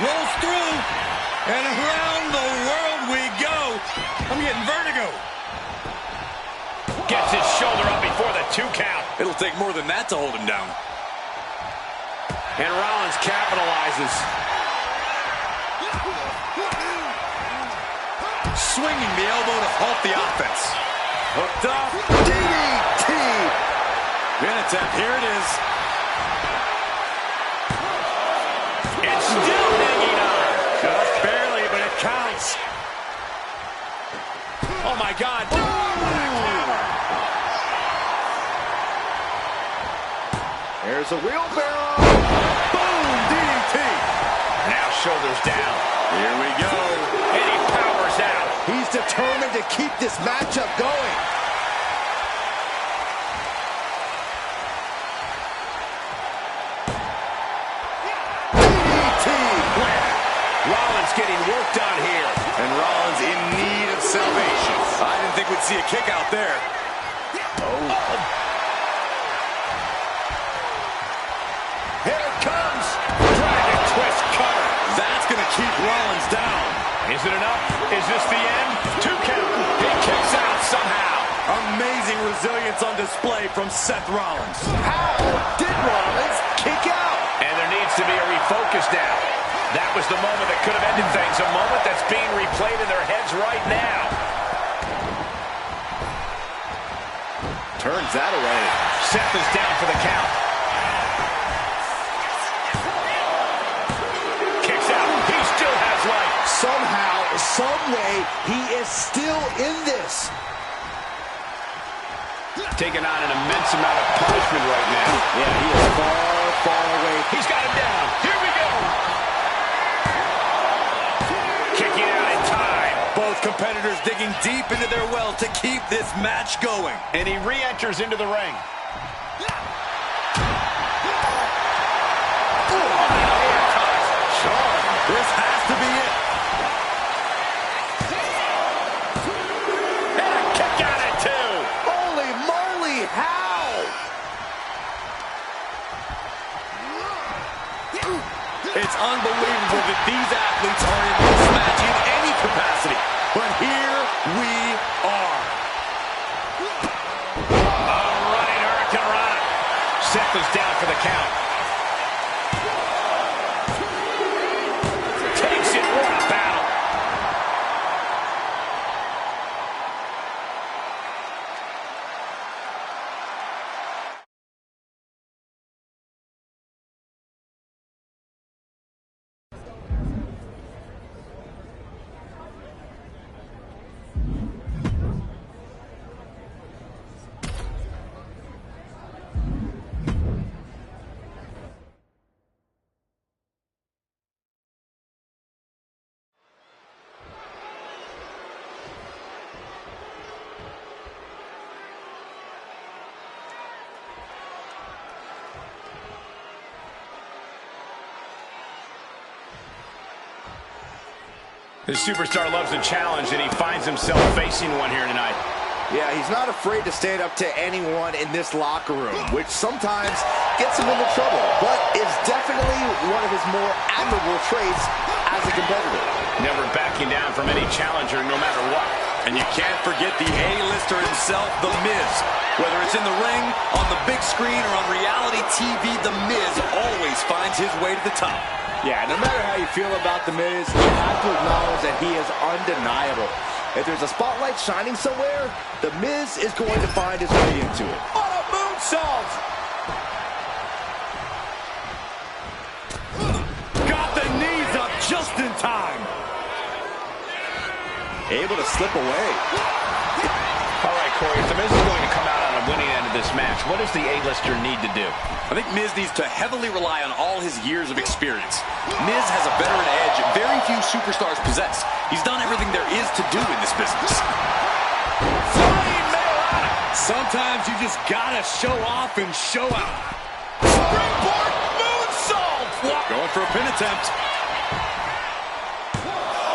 Rolls through. And around the world we go. I'm getting vertigo. Gets his shoulder up before the 2 count. It'll take more than that to hold him down. And Rollins capitalizes. Swinging the elbow to halt the offense. Hooked up. DDT. Pin attempt. Here it is. It's still hanging on. Just barely, but it counts. Oh, my God. There's a wheelbarrow. Boom! DDT. Now shoulders down. Here we go. And he powers out. He's determined to keep this matchup going. DDT. Rollins getting worked on here. And Rollins in need of salvation. I didn't think we'd see a kick out there. Here it comes. Dragon twist cover. That's going to keep Rollins down. Is it enough? Is this the end? 2 count. He kicks out somehow. Amazing resilience on display from Seth Rollins. How did Rollins kick out? And there needs to be a refocus now. That was the moment that could have ended things. A moment that's being replayed in their heads right now. Turns that away. Seth is down for the count. Kicks out. He still has life. Somehow, some way, he is still in this. Taking on an immense amount of punishment right now. Yeah, he is far, far away. He's got him down. Here competitors digging deep into their wells to keep this match going. And he re-enters into the ring. This has to be it. And a kick out at two. Holy moly, how? It's unbelievable that these athletes are in this match in any capacity. But here we are. A running Hurricane Rana. Seth is down for the count. Takes it. What a battle. The superstar loves a challenge, and he finds himself facing one here tonight. Yeah, he's not afraid to stand up to anyone in this locker room, which sometimes gets him into trouble, but is definitely one of his more admirable traits as a competitor. Never backing down from any challenger, no matter what. And you can't forget the A-lister himself, The Miz. Whether it's in the ring, on the big screen, or on reality TV, The Miz always finds his way to the top. Yeah, no matter how you feel about The Miz, you have to acknowledge that he is undeniable. If there's a spotlight shining somewhere, The Miz is going to find his way into it. On a moonsault! Got the knees up just in time. Able to slip away. All right, Corey, if The Miz is going to come out on the winning end of this match, what does the A-lister need to do? I think Miz needs to heavily rely on all his years of experience. Miz has a veteran edge very few superstars possess. He's done everything there is to do in this business. Sometimes you just gotta show off and show out. Springboard moonsault! Going for a pin attempt.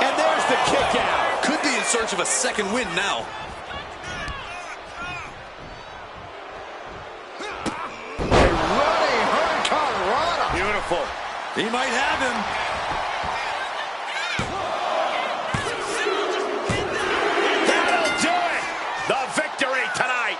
And there's the kick out. Could be in search of a second win now. Beautiful. He might have him. That'll do it. The victory tonight.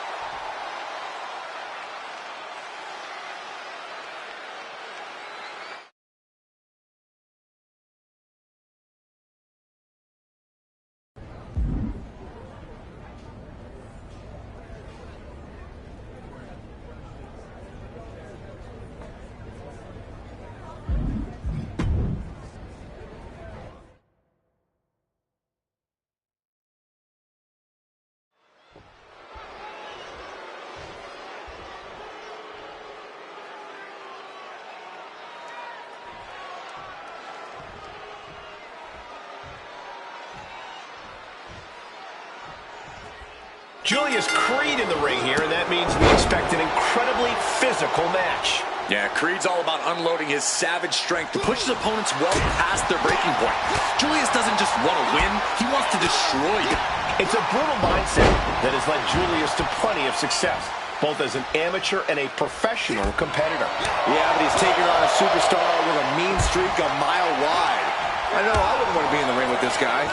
Julius Creed in the ring here, and that means we expect an incredibly physical match. Yeah, Creed's all about unloading his savage strength to push his opponents well past their breaking point. Julius doesn't just want to win, he wants to destroy you. It's a brutal mindset that has led Julius to plenty of success, both as an amateur and a professional competitor. Yeah, but he's taking on a superstar with a mean streak a mile wide. I know, I wouldn't want to be in the ring with this guy.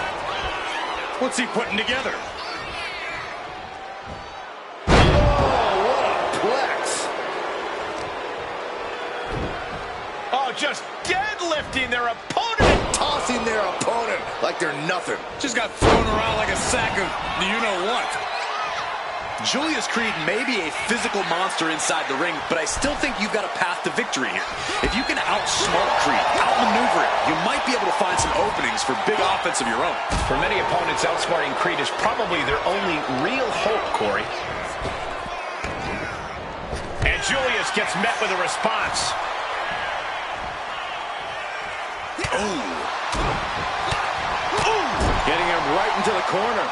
What's he putting together? Just deadlifting their opponent. Tossing their opponent like they're nothing. Just got thrown around like a sack of you-know-what. Julius Creed may be a physical monster inside the ring, but I still think you've got a path to victory here. If you can outsmart Creed, outmaneuver him, you might be able to find some openings for big offense of your own. For many opponents, outsmarting Creed is probably their only real hope, Corey. And Julius gets met with a response. Getting him right into the corner.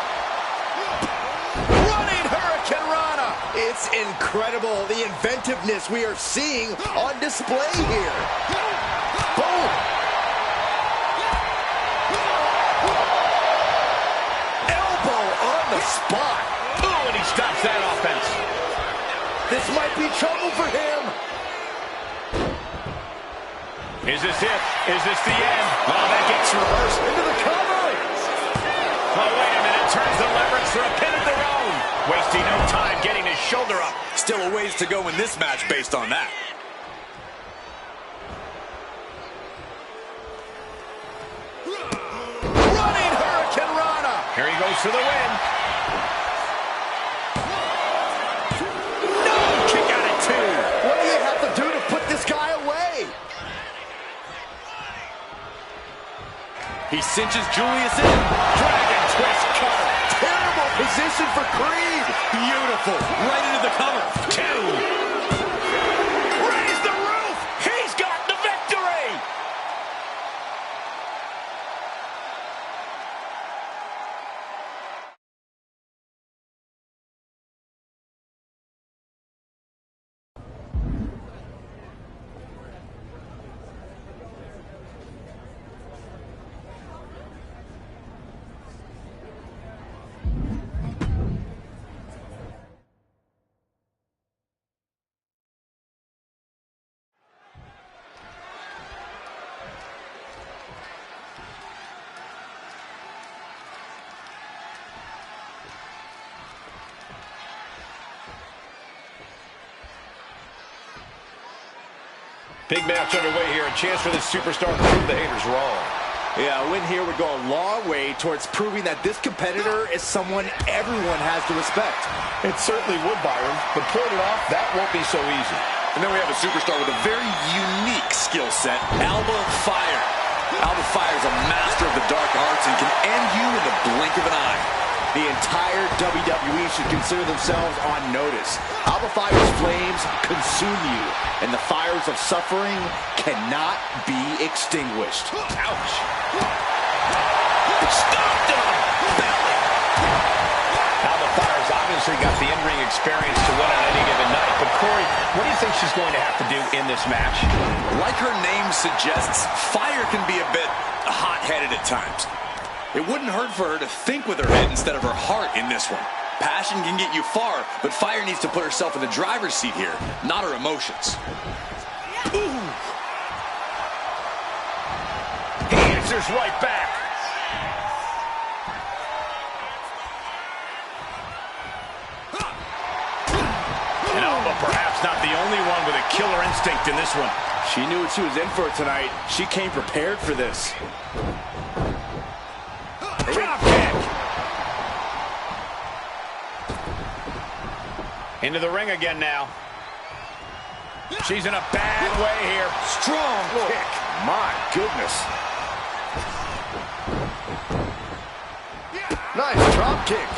Running Hurricane Rana. It's incredible, the inventiveness we are seeing on display here. Boom. Elbow on the spot. Ooh, and he stops that offense. This might be trouble for him. Is this it? Is this the end? Oh, that gets reversed into the cover. Oh, wait a minute. Turns the leverage for a pin of their own. Wasting no time getting his shoulder up. Still a ways to go in this match based on that. Running Hurricane Rana. Here he goes for the win. No! Kick out at 2. What do you have to do to put this guy away? He cinches Julius in. Dragon twist cover. Terrible position for Creed. Beautiful. Right into the cover. 2. Raise the roof. He's got the victory. Big match underway here. A chance for this superstar to prove the haters wrong. Yeah, a win here would go a long way towards proving that this competitor is someone everyone has to respect. It certainly would, Byron, but pulling it off, that won't be so easy. And then we have a superstar with a very unique skill set, Alba Fire. Alba Fire is a master of the dark arts and can end you in the blink of an eye. The entire WWE should consider themselves on notice. Alba Fire's flames consume you, and the fires of suffering cannot be extinguished. Ouch. Stopped him. Belly. Alba Fire's obviously got the in-ring experience to win on any given night. But Corey, what do you think she's going to have to do in this match? Like her name suggests, Fire can be a bit hot-headed at times. It wouldn't hurt for her to think with her head instead of her heart in this one. Passion can get you far, but Fire needs to put herself in the driver's seat here, not her emotions. Ooh. He answers right back. And Alba perhaps not the only one with a killer instinct in this one. She knew what she was in for tonight. She came prepared for this. Drop kick. Into the ring again now. She's in a bad way here. Strong kick. My goodness. Nice drop kick.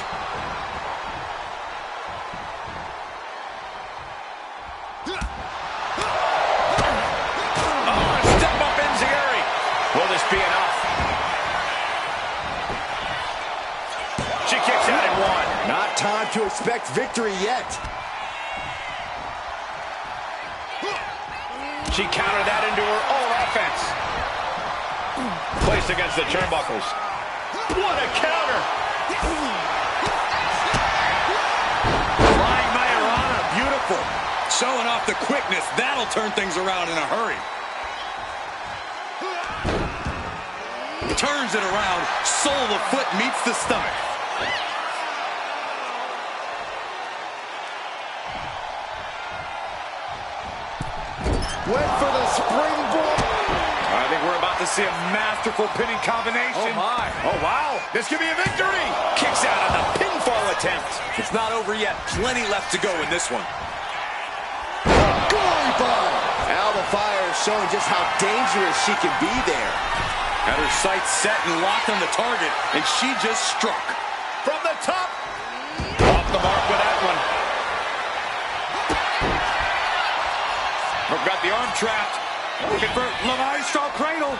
Oh, step up Enziguri. Will this be enough? She kicks out in 1. Not time to expect victory yet. She countered that into her own offense. Placed against the turnbuckles. What a counter! Flying Mayorana, beautiful. Showing off the quickness, that'll turn things around in a hurry. Turns it around, sole of the foot meets the stomach. Went for the springboard. I think we're about to see a masterful pinning combination. Oh, my. Oh, wow. This could be a victory. Kicks out on the pinfall attempt. It's not over yet. Plenty left to go in this one. Glory bomb. Alba Fire showing just how dangerous she can be there. Had her sights set and locked on the target, and she just struck. From the top. Off the mark with that one. We've got the arm trapped. Looking for La Maestro cradle.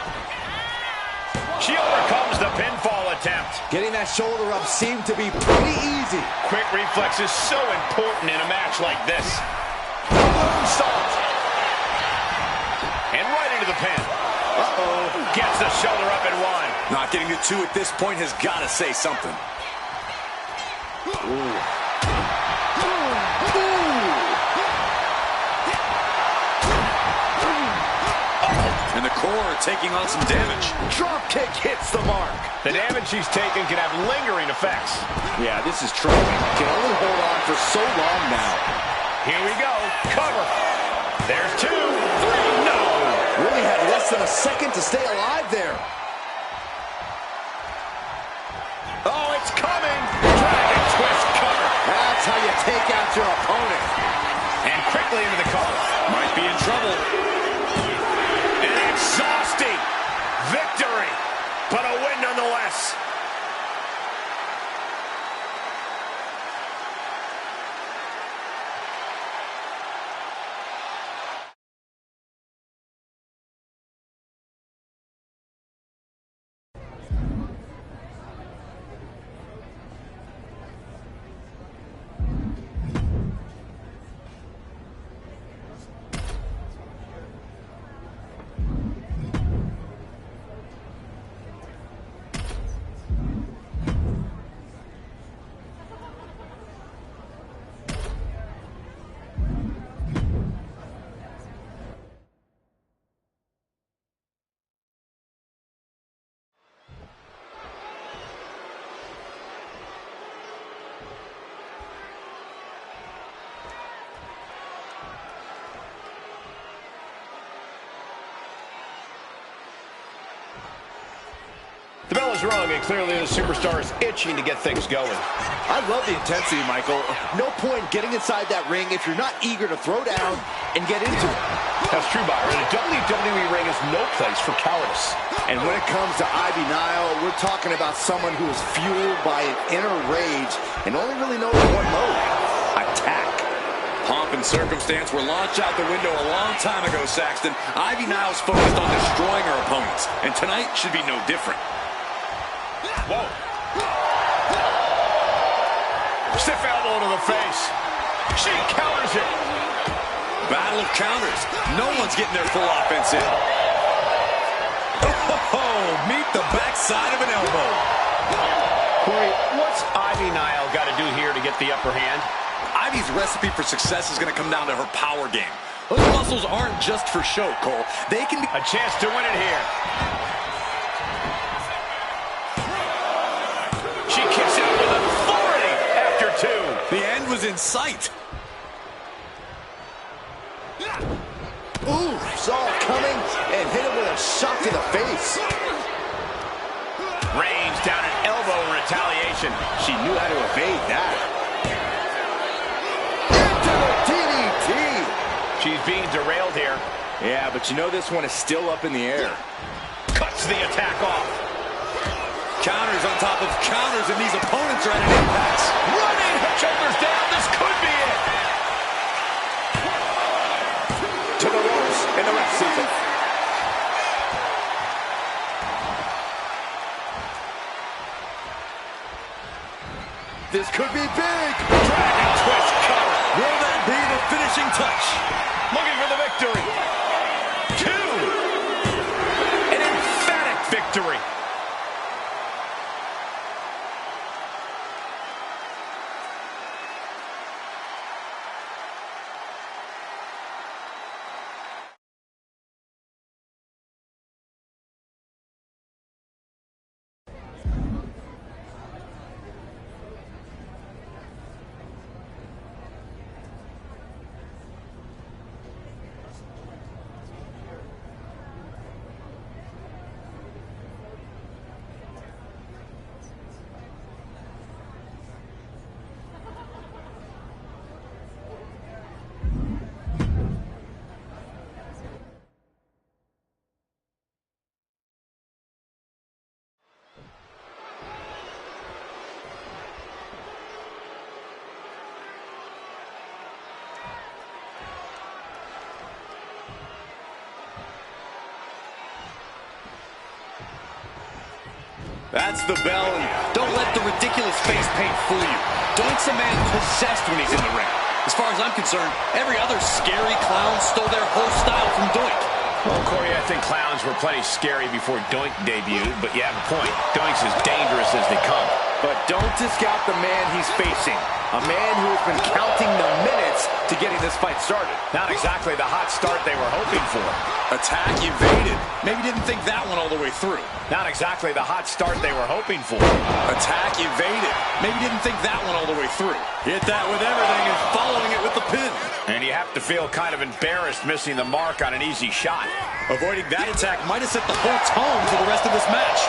She overcomes the pinfall attempt. Getting that shoulder up seemed to be pretty easy. Quick reflex is so important in a match like this. Moonsault. And right into the pin. Uh-oh. Gets the shoulder up and one. Not getting to two at this point has got to say something. Ooh. And the core taking on some damage. Drop kick hits the mark. The damage she's taken can have lingering effects. Yeah, this is troubling. Can only hold on for so long now. Here we go. Cover. There's 2, 3. No. Really had less than a second to stay alive there. Oh, it's coming. Dragon twist cover. That's how you take out your opponent. And quickly into the cover. Might be in trouble. An exhausting victory, but a win nonetheless. The bell is rung, and clearly the superstar is itching to get things going. I love the intensity, Michael. No point getting inside that ring if you're not eager to throw down and get into it. That's true, Byron. A WWE ring is no place for cowardice. And when it comes to Ivy Nile, we're talking about someone who is fueled by an inner rage and only really knows one mode: attack. Pomp and circumstance were launched out the window a long time ago, Saxton. Ivy Nile's focused on destroying her opponents, and tonight should be no different. Whoa. Stiff elbow to the face. She counters it. Battle of counters. No one's getting their full offense in. Oh, meet the backside of an elbow. Corey, what's Ivy Nile got to do here to get the upper hand? Ivy's recipe for success is going to come down to her power game. Those muscles aren't just for show, Cole. They can be a chance to win it here. She kicks out with authority after 2. The end was in sight. Ooh, saw it coming and hit him with a shot to the face. Range down an elbow in retaliation. She knew how to evade that. Into the DDT. She's being derailed here. Yeah, but you know this one is still up in the air. Cuts the attack off. Counters on top of counters, and these opponents are at an impasse. Running, shoulders down, this could be it. To the ropes, and the ref sees it. This could be big. Dragon twist cover. Will that be the finishing touch? Looking for the victory. 2. An emphatic victory. That's the bell, and don't let the ridiculous face paint fool you. Doink's a man possessed when he's in the ring. As far as I'm concerned, every other scary clown stole their whole style from Doink. Well, Corey, I think clowns were plenty scary before Doink debuted, but you have a point. Doink's as dangerous as they come. But don't discount the man he's facing. A man who has been counting the minutes to getting this fight started. Not exactly the hot start they were hoping for. Attack evaded. Maybe didn't think that one all the way through. Not exactly the hot start they were hoping for. Attack evaded. Maybe didn't think that one all the way through. Hit that with everything and following it with the pin. And you have to feel kind of embarrassed missing the mark on an easy shot. Avoiding that attack might have set the whole tone for the rest of this match.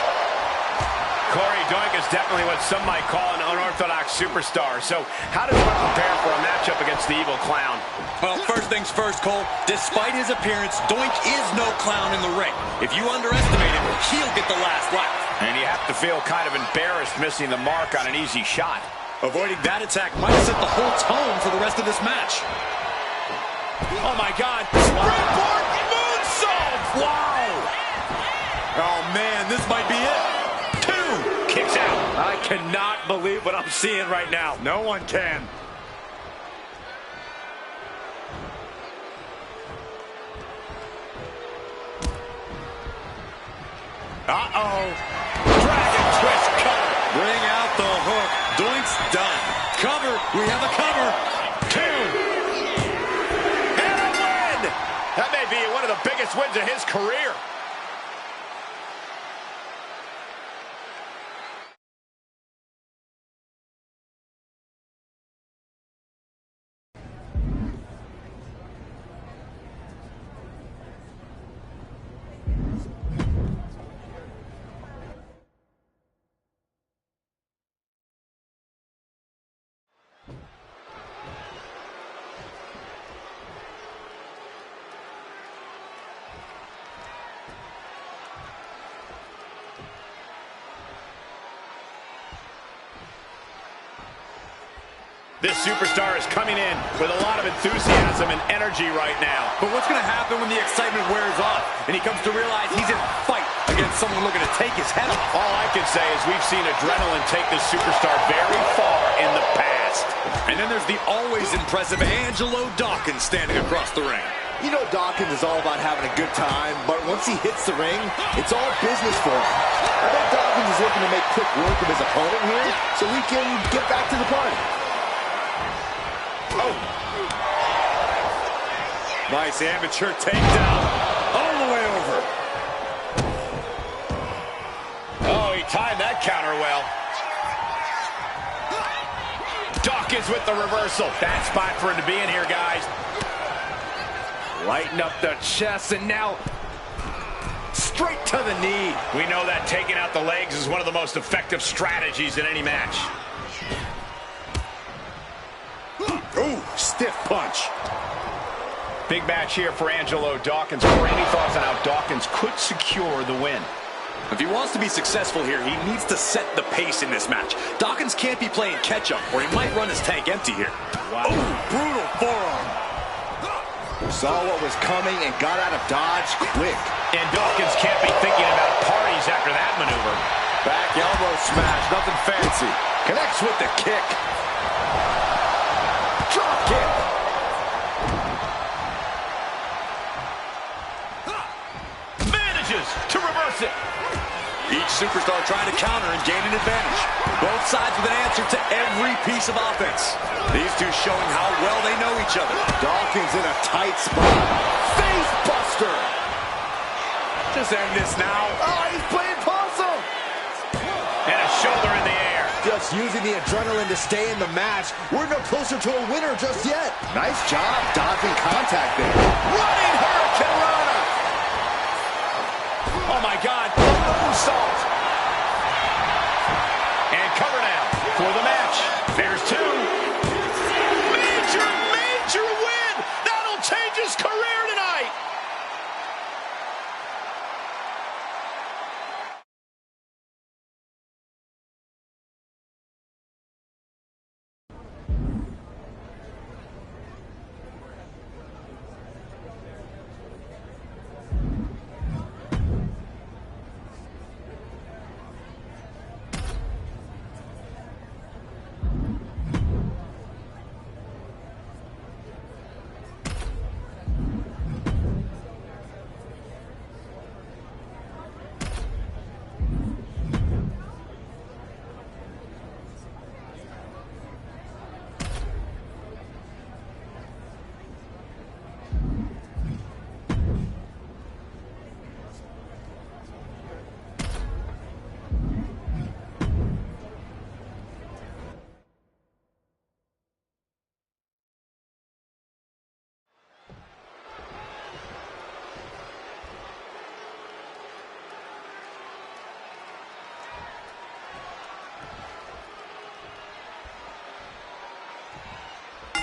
Corey, Doink is definitely what some might call an unorthodox superstar. So how does one prepare for a matchup against the evil clown? Well, first things first, Cole. Despite his appearance, Doink is no clown in the ring. If you underestimate him, he'll get the last laugh. And you have to feel kind of embarrassed missing the mark on an easy shot. Avoiding that attack might have set the whole tone for the rest of this match. Oh, my God. Springboard moonsault! Wow! Oh, man, this might be it. Kicks out. I cannot believe what I'm seeing right now. No one can. Uh-oh. Dragon twist cover. Bring out the hook. Doink's done. Cover. We have a cover. 2. And a win. That may be one of the biggest wins of his career. This superstar is coming in with a lot of enthusiasm and energy right now. But what's going to happen when the excitement wears off and he comes to realize he's in a fight against someone looking to take his head off? All I can say is we've seen adrenaline take this superstar very far in the past. And then there's the always impressive Angelo Dawkins standing across the ring. You know Dawkins is all about having a good time, but once he hits the ring, it's all business for him. I bet Dawkins is looking to make quick work of his opponent here so he can get back to the party. Oh. Nice amateur takedown. All the way over. Oh, he timed that counter well. Dawkins with the reversal. Bad spot for him to be in here, guys. Lighten up the chest, and now straight to the knee. We know that taking out the legs is one of the most effective strategies in any match. Ooh, stiff punch. Big match here for Angelo Dawkins. For any thoughts on how Dawkins could secure the win? If he wants to be successful here, he needs to set the pace in this match. Dawkins can't be playing catch-up, or he might run his tank empty here. Wow. Ooh, brutal forearm. Saw what was coming and got out of dodge quick. And Dawkins can't be thinking about parties after that maneuver. Back elbow smash, nothing fancy. Connects with the kick. Drop kick. Manages to reverse it. Each superstar trying to counter and gain an advantage. Both sides with an answer to every piece of offense. These two showing how well they know each other. Dawkins in a tight spot. Face buster. Just end this now. Oh, he's playing possum. And a shoulder in the air. Just using the adrenaline to stay in the match. We're no closer to a winner just yet. Nice job dodging contact there. Running Hurricane Rana. Oh, my God. Moonsault. And cover now for the match. There's 2. Major win. That'll change his career tonight.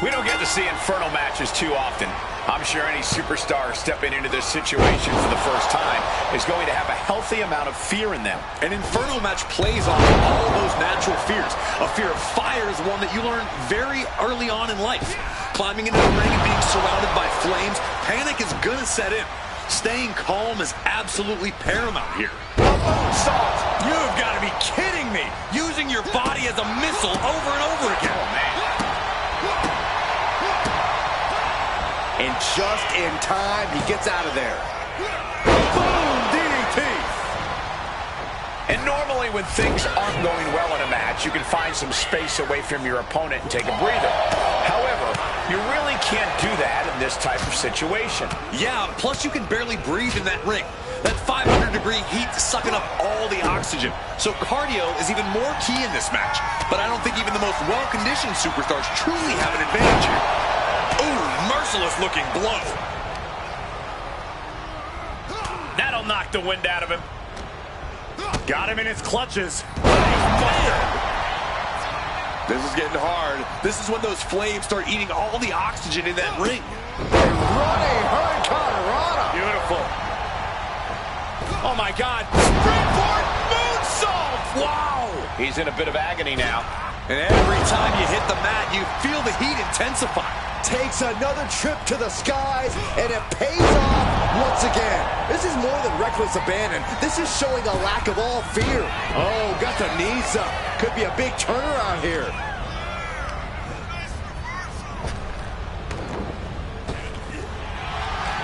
We don't get to see Inferno matches too often. I'm sure any superstar stepping into this situation for the first time is going to have a healthy amount of fear in them. An Inferno match plays on all of those natural fears. A fear of fire is one that you learn very early on in life. Climbing into the ring and being surrounded by flames, panic is going to set in. Staying calm is absolutely paramount here. Salt, you've got to be kidding me. Using your body as a missile over and over again. Oh, man. And just in time, he gets out of there. Boom, DDT. And normally when things aren't going well in a match, you can find some space away from your opponent and take a breather. However, you really can't do that in this type of situation. Yeah, plus you can barely breathe in that ring. That 500-degree heat sucking up all the oxygen. So cardio is even more key in this match. But I don't think even the most well-conditioned superstars truly have an advantage here. Ooh, merciless looking blow. That'll knock the wind out of him. Got him in his clutches. This is getting hard. This is when those flames start eating all the oxygen in that ring. Running Hurricanrana. Beautiful. Oh my God. Springboard moonsault. Wow. He's in a bit of agony now. And every time you hit the mat, you feel the heat intensify. Takes another trip to the skies, and it pays off once again. This is more than reckless abandon. This is showing a lack of all fear. Oh, got the knees up. Could be a big turnaround here.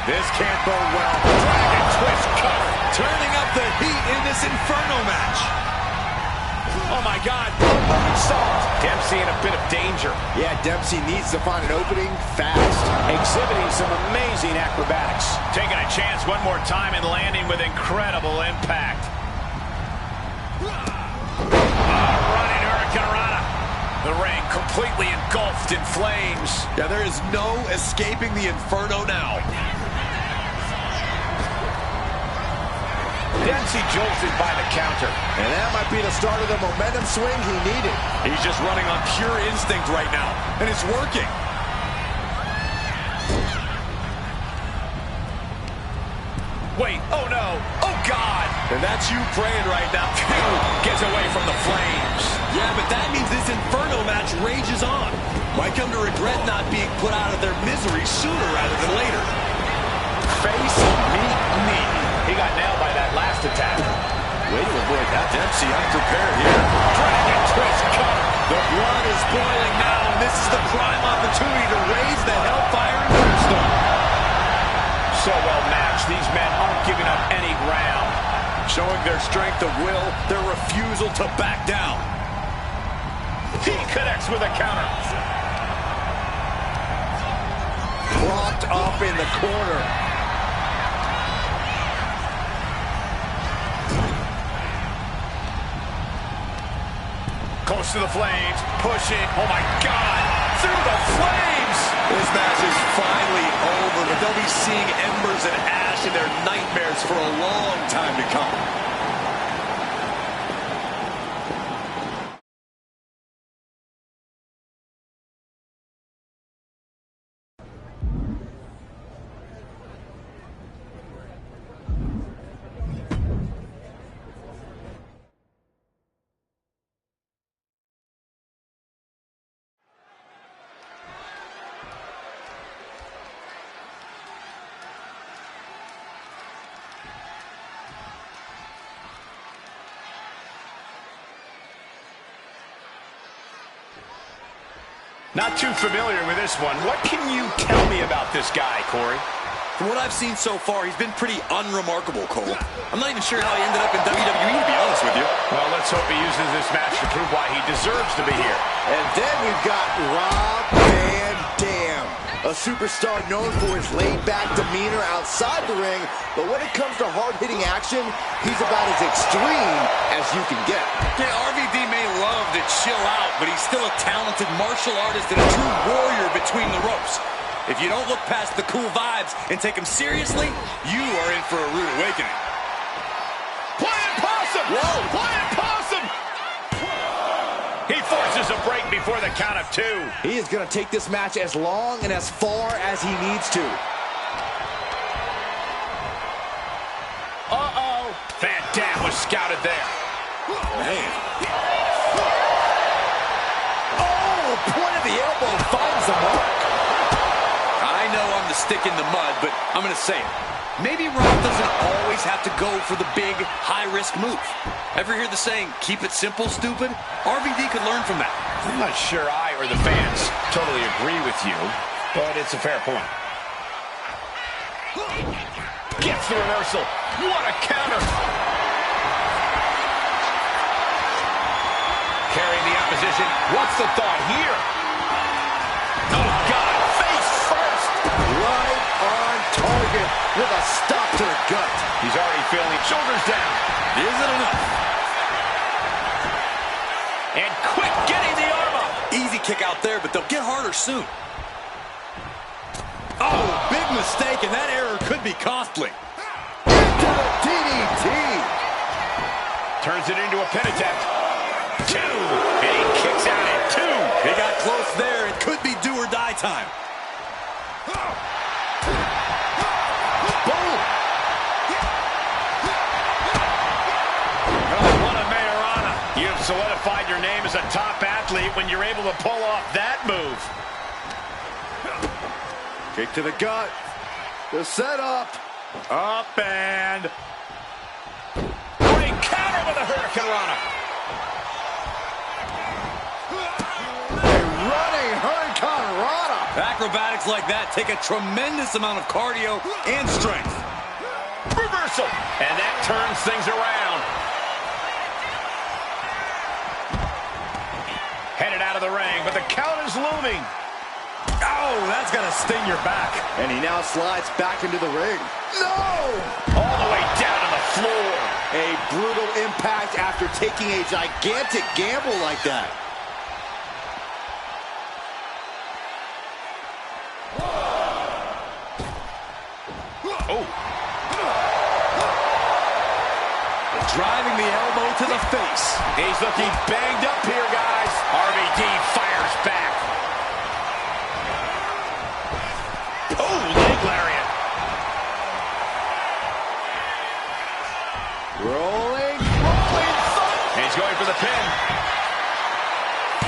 This can't go well. Dragon twist cover. Turning up the heat in this Inferno match. Oh my God. Salt. Dempsey in a bit of danger. Yeah, Dempsey needs to find an opening fast. Exhibiting some amazing acrobatics. Taking a chance one more time and landing with incredible impact. Running Hurricanrana. The ring completely engulfed in flames. Yeah, there is no escaping the Inferno now. Dempsey jolted by the counter. And that might be the start of the momentum swing he needed. He's just running on pure instinct right now, and it's working. Wait, oh no, oh God! And that's you praying right now. Gets away from the flames. Yeah, but that means this Inferno match rages on. Might come to regret not being put out of their misery sooner rather than later. Face, meet, knee. He got nailed by that last attack. Way to avoid that. Dempsey unprepared here. Dragon twist cover. The blood is boiling now, and this is the prime opportunity to raise the hellfire and brimstone. So well matched. These men aren't giving up any ground. Showing their strength of will, their refusal to back down. He connects with a counter. Propped up in the corner. Close to the flames, pushing, oh my God, through the flames! This match is finally over, but they'll be seeing embers and ash in their nightmares for a long time to come. Not too familiar with this one. What can you tell me about this guy, Corey? From what I've seen so far, he's been pretty unremarkable, Cole. I'm not even sure how he ended up in WWE, to be honest with you. Well, let's hope he uses this match to prove why he deserves to be here. And then we've got Rob Van Dam, a superstar known for his laid-back demeanor outside the ring, but when it comes to hard-hitting action, he's about as extreme as you can get. Yeah, RVD may love to chill out, but he's still a talented martial artist and a true warrior between the ropes. If you don't look past the cool vibes and take him seriously, you are in for a rude awakening. Flying possum! Whoa! Flying possum! He forces a break before the count of 2. He is going to take this match as long and as far as he needs to. Uh-oh. Van Dam was scouted there. Man. Oh, point of the elbow finds the mark. I know I'm the stick in the mud, but I'm going to say it. Maybe Rob doesn't always have to go for the big, high-risk move. Ever hear the saying, keep it simple, stupid? RVD could learn from that. I'm not sure I or the fans totally agree with you, but it's a fair point. Gets the reversal. What a counter. Carrying the opposition. What's the thought here? Oh, God. Face first. Right on target with a stop to the gut. He's already feeling shoulders down. Is it enough? And quick getting the arm up. Easy kick out there, but they'll get harder soon. Oh, big mistake, and that error could be costly. Into the DDT. Turns it into a pin attempt. 2. And he kicks out at 2. He got close there. It could be do or die time. Boom. Oh, what a Mayorana. You have solidified your name as a top athlete when you're able to pull off that move. Kick to the gut. The setup. Up and... Great counter with a Hurricane Rana. Running Hurricane Rana. Acrobatics like that take a tremendous amount of cardio and strength. Reversal. And that turns things around. Headed out of the ring, but the count is looming. Oh, that's gonna sting your back. And he now slides back into the ring. No! All the way down to the floor. A brutal impact after taking a gigantic gamble like that. Oh. Driving the elbow to the face. He's looking banged up here, guys. RVD fires back. Oh, leg lariat. Rolling. And he's going for the pin.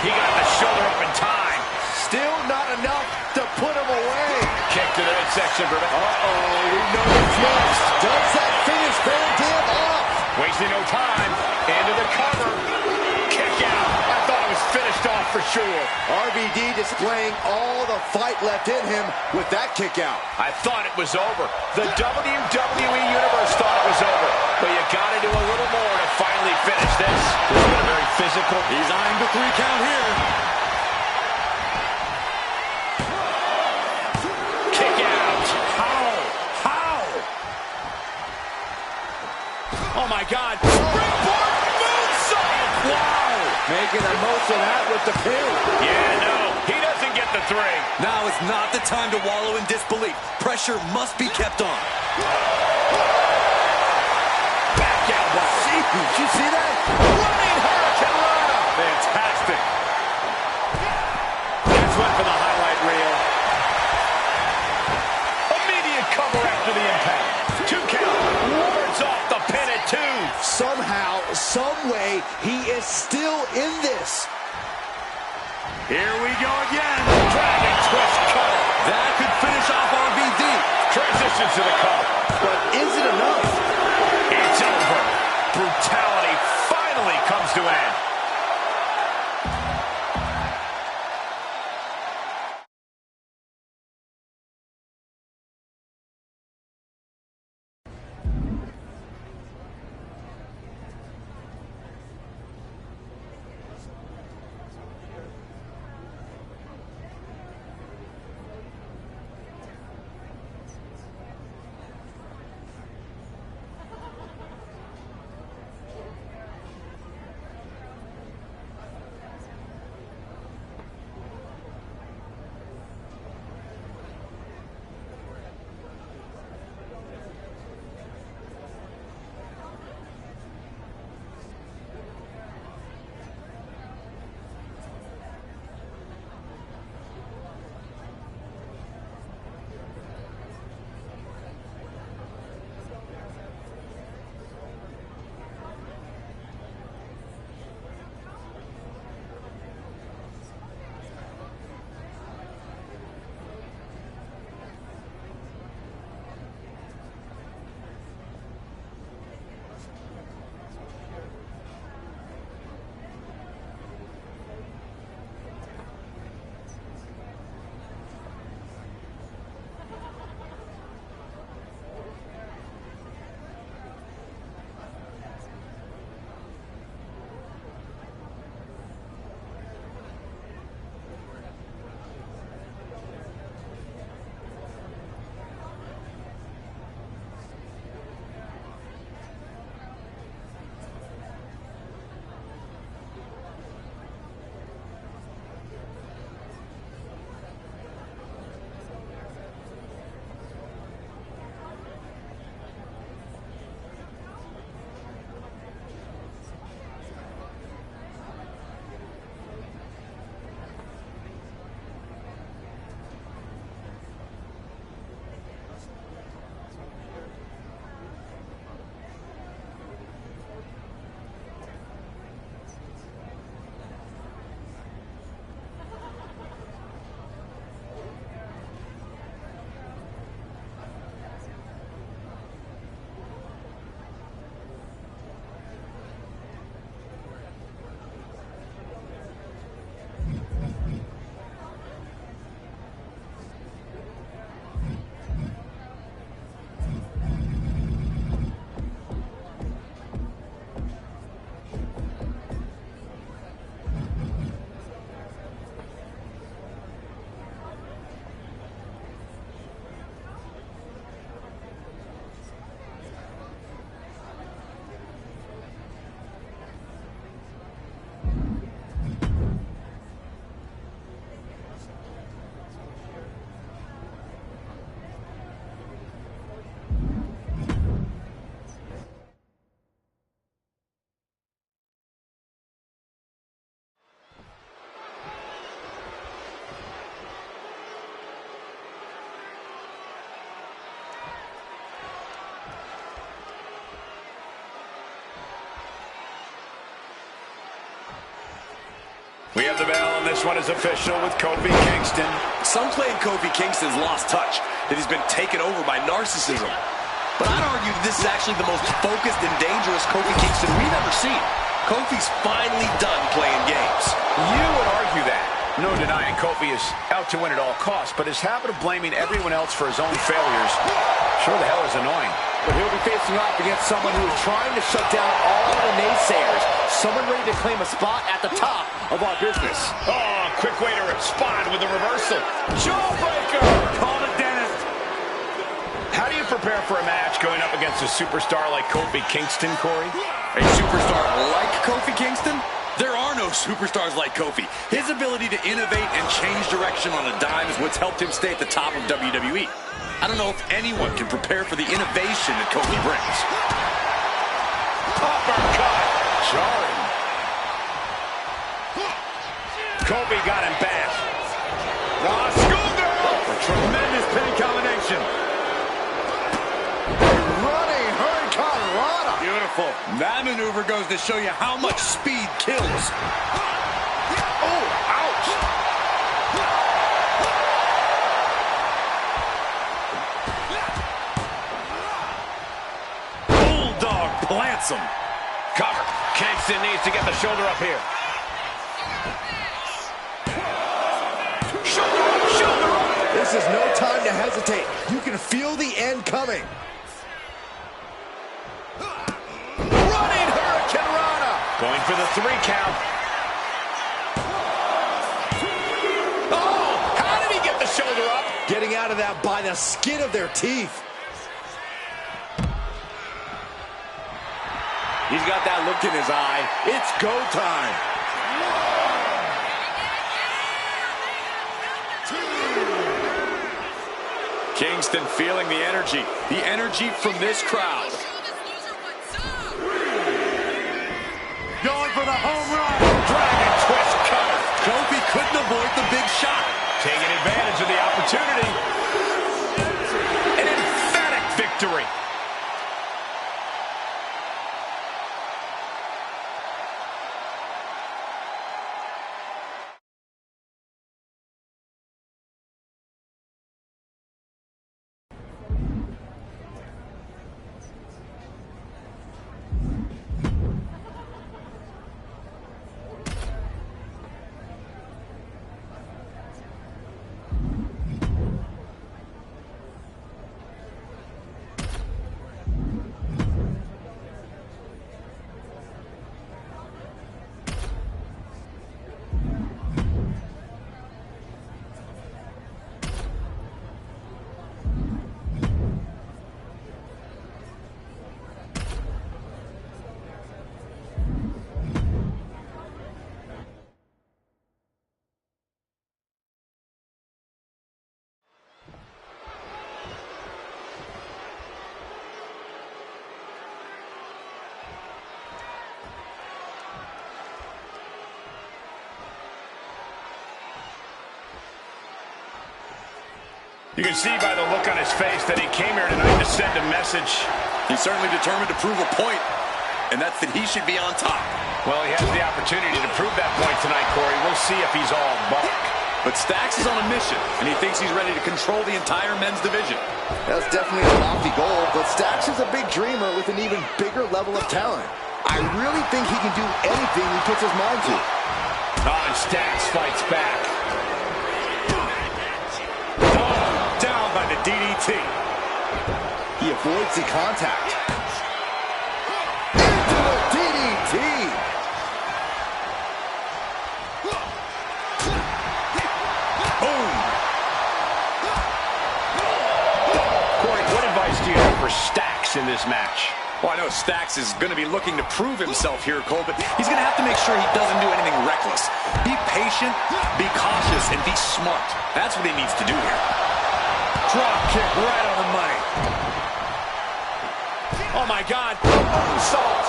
He got the shoulder up in time. Still not enough to put him away. Kick to the midsection. Uh-oh, we know what's next. Does that finish Van Dam off? Wasting no time. Into the cover. Kick out. I thought it was finished off for sure. RVD displaying all the fight left in him with that kick out. I thought it was over. The WWE Universe thought it was over. But you got to do a little more to finally finish this. This has been very physical. He's eyeing the 3 count here. Kick out. How? Oh, my God. Springboard moonsault. Wow! Making the most of that with the pin. Yeah, no. He doesn't get the 3. Now is not the time to wallow in disbelief. Pressure must be kept on. Back elbow. Did you see that? Running Hurricane Rana. Fantastic. That's one for the highlight reel. Immediate cover after the impact. 2 count. Wards off the pin at 2. Somehow, some way, he is still in this. Here we go again. Dragon twist cover. That could finish off RVD. Transitions to the cover. But is it enough? It's over. Brutality finally comes to an end. of the bell, and this one is official with Kofi Kingston. Some claim Kofi Kingston's lost touch, that he's been taken over by narcissism. But I'd argue that this is actually the most focused and dangerous Kofi Kingston we've ever seen. Kofi's finally done playing games. You would argue that. No denying Kofi is out to win at all costs, but his habit of blaming everyone else for his own failures sure the hell is annoying. But he'll be facing off against someone who is trying to shut down all the naysayers. Someone ready to claim a spot at the top of our business. Oh, quick way to respond with a reversal. Jawbreaker! Call it, Dennis. How do you prepare for a match going up against a superstar like Kofi Kingston, Corey? A superstar like Kofi Kingston? There are no superstars like Kofi. His ability to innovate and change direction on a dime is what's helped him stay at the top of WWE. I don't know if anyone can prepare for the innovation that Kofi brings. Uppercut! Jarring. Kofi got him back. Schoolgirl! A tremendous pin combination. Running Hurricanrana. Beautiful. That maneuver goes to show you how much speed kills. Oh, ouch. Bulldog plants him. Cover. Kingston needs to get the shoulder up here. Shoulder up, shoulder up. This is no time to hesitate. You can feel the end coming. Running Hurricanrana. Going for the 3 count. Oh, how did he get the shoulder up? Getting out of that by the skin of their teeth. He's got that look in his eye. It's go time. Kingston feeling the energy from this crowd. Going for the home run. Dragon twist cutter. Kofi couldn't avoid the big shot. Taking advantage of the opportunity. An emphatic victory. You can see by the look on his face that he came here tonight to send a message. He's certainly determined to prove a point, and that's that he should be on top. Well, he has the opportunity to prove that point tonight, Corey. We'll see if he's all bark. But Stacks is on a mission, and he thinks he's ready to control the entire men's division. That's definitely a lofty goal, but Stacks is a big dreamer with an even bigger level of talent. I really think he can do anything he puts his mind to. And Stacks fights back. Down by the DDT. He avoids the contact. Into the DDT. Boom. Corey, what advice do you have for Stacks in this match? Well, I know Stacks is going to be looking to prove himself here, Cole, but he's going to have to make sure he doesn't do anything reckless. Be patient, be cautious, and be smart. That's what he needs to do here. Drop kick right on the money. Oh, my God. Moonsault.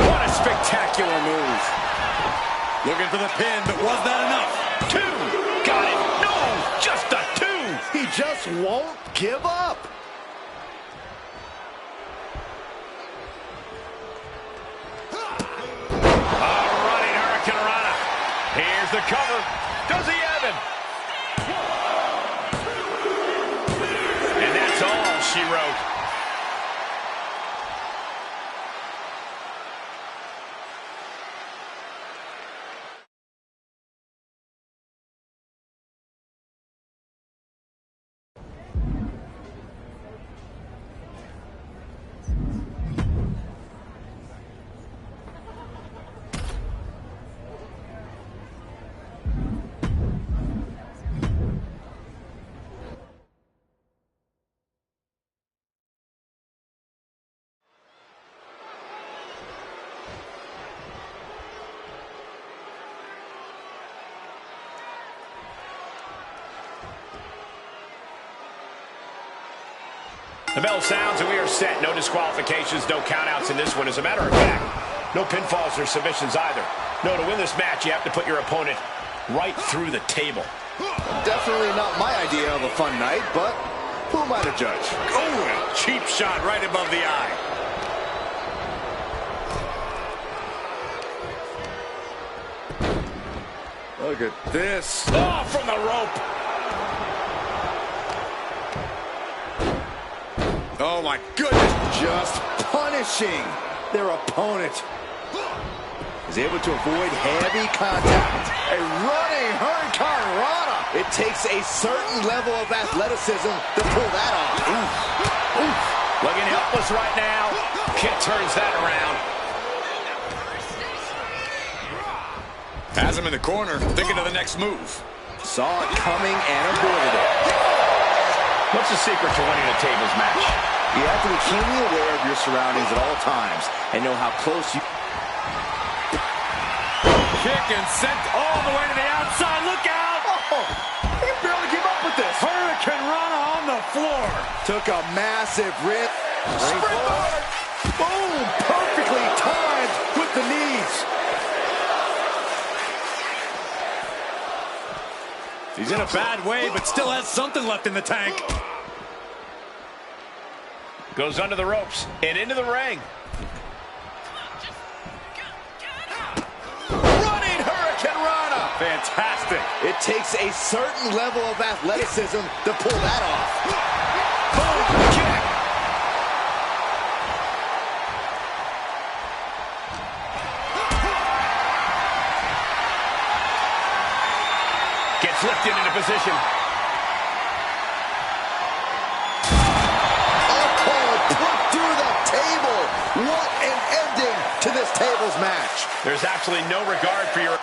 What a spectacular move. Looking for the pin, but was that enough? 2. Got it. No, just a 2. He just won't give up. the cover. Does he have him? And that's all she wrote. The bell sounds and we are set. No disqualifications, no countouts in this one. As a matter of fact, no pinfalls or submissions either. No, to win this match, you have to put your opponent right through the table. Definitely not my idea of a fun night, but who am I to judge? Oh, cheap shot right above the eye. Look at this. Oh, from the rope. Oh, my goodness. Just punishing their opponent. Is able to avoid heavy contact. A running hurricane rana. It takes a certain level of athleticism to pull that off. Oof. Oof. Looking helpless right now. Kid turns that around. Has him in the corner, thinking of the next move. Saw it coming and avoided it. What's the secret to winning a tables match? You have to be keenly aware of your surroundings at all times and know how close you... Kick and sent all the way to the outside. Look out! Oh, he can barely keep up with this. Hurricane Rana on the floor. Took a massive rip. Springboard. Boom! Perfectly timed with the knees. He's in a bad way, but still has something left in the tank. Goes under the ropes and into the ring. Running Hurricane Rana. Fantastic. It takes a certain level of athleticism to pull that off. Boom! Kick. Gets lifted into position. What an ending to this tables match. There's actually no regard for your...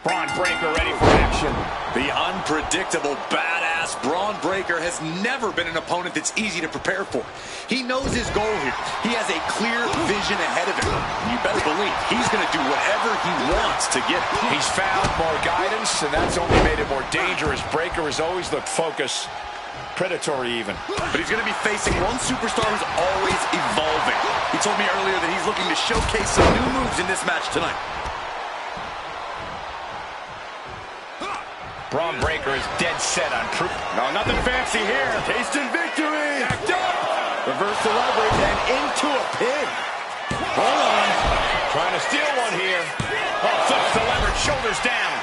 Braun Breaker ready for action. The unpredictable, badass Braun Breaker has never been an opponent that's easy to prepare for. He knows his goal here. He has a clear vision ahead of him. You better believe he's going to do whatever he wants to get it. He's found more guidance, and that's only made it more dangerous. Breaker has always looked focused, predatory even. But he's going to be facing one superstar who's always evolving. He told me earlier that he's looking to showcase some new moves in this match tonight. Braun Breaker is dead set on proof. No, nothing fancy here. Tasting victory. Backed up. Reverse the leverage and into a pin. Hold on. Trying to steal one here. Oh, flips the leverage, shoulders down.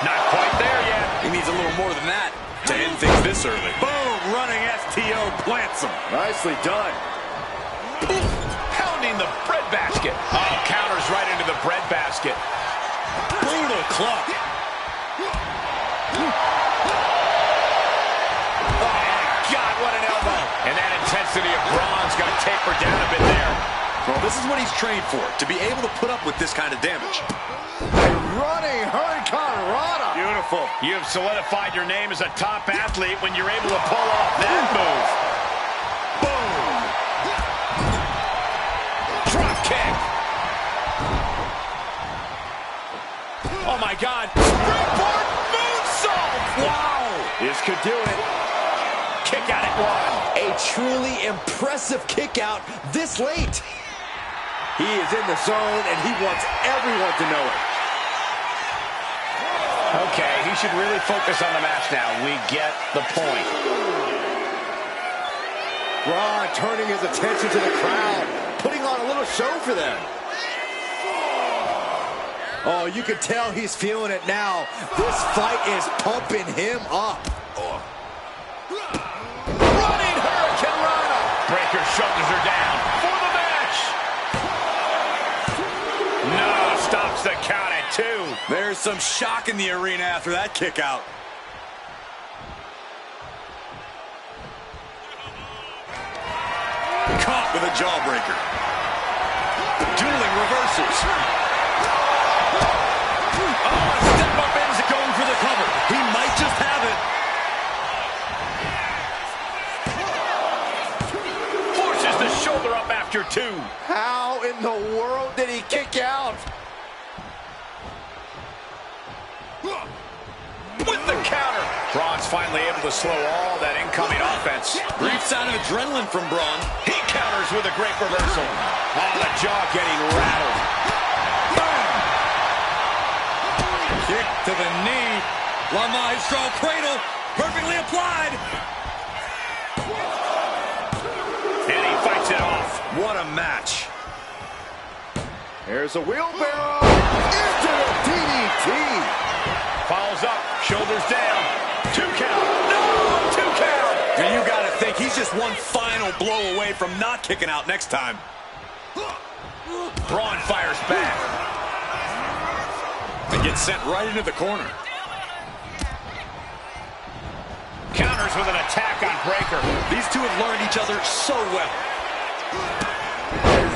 Not quite there yet. He needs a little more than that to end things this early. Boom, running STO plants him. Nicely done. Pounding the bread basket. Oh, counters right into the bread basket. Brutal club. Oh, God, what an elbow. And that intensity of Braun's got to taper down a bit there. Well, this is what he's trained for, to be able to put up with this kind of damage. A running hurricane rana. Beautiful. You have solidified your name as a top athlete when you're able to pull off that move. Boom. Drop kick. Oh, my God. Springboard moonsault. Wow. This could do it. Kick out at one. A truly impressive kick out this late. He is in the zone, and he wants everyone to know it. Okay, he should really focus on the match now. We get the point. Braun turning his attention to the crowd, putting on a little show for them. Oh, you can tell he's feeling it now. This fight is pumping him up. Running Hurricane Rana. Breaker's shoulders are down for the match. No, stops the count at 2. There's some shock in the arena after that kick out. Caught with a jawbreaker. Dueling reversals. Oh, a step up ends it going for the cover. He might just have it. Forces the shoulder up after 2. How in the world did he kick out? With the counter. Braun's finally able to slow all that incoming offense. Brief sign of adrenaline from Braun. He counters with a great reversal. Oh, the jaw getting rattled. Boom! Kick to the knee. La Maestro cradle. Perfectly applied. And he fights it off. What a match. There's a wheelbarrow into the DDT. Follows up, shoulders down. 2 count. No, 2 count. And you got to think he's just one final blow away from not kicking out next time. Braun fires back. And gets sent right into the corner. Counters with an attack on Breaker. These two have learned each other so well.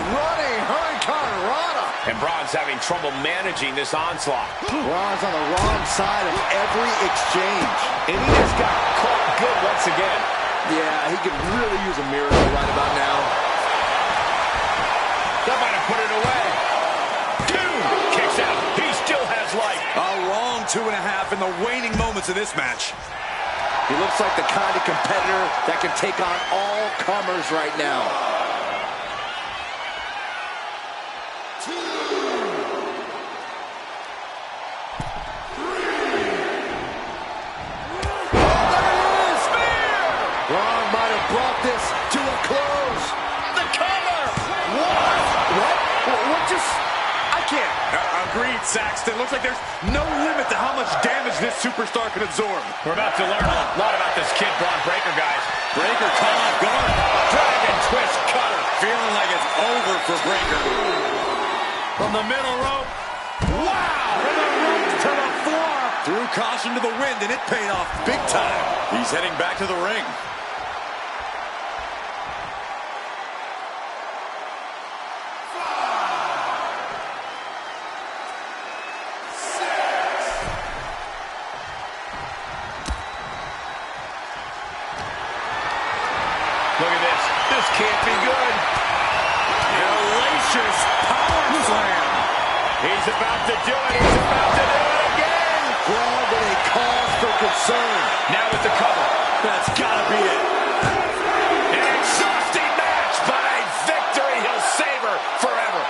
Running Hurricane Rana. And Braun's having trouble managing this onslaught. Braun's on the wrong side of every exchange. And he just got caught good once again. Yeah, he could really use a miracle right about now. That might have put it away. 2 kicks out. He still has life. A long 2.5 in the waning moments of this match. He looks like the kind of competitor that can take on all comers right now. Braun might have brought this to a close. The cover. What just... I can't. Agreed, Saxton. Looks like there's no limit to how much damage this superstar can absorb. We're about to learn a lot about this kid, Braun Breaker, guys. Breaker caught off guard. Dragon twist cutter. Feeling like it's over for Breaker. From the middle rope. Wow! From the ropes to the floor. Threw caution to the wind, and it paid off big time. He's heading back to the ring. Look at this. This can't be good. Hellacious power slam. He's about to do it. He's about to do it again. Braun with a cause for concern. Now with the cover. That's gotta be it. An exhausting match, but a victory he'll savor forever.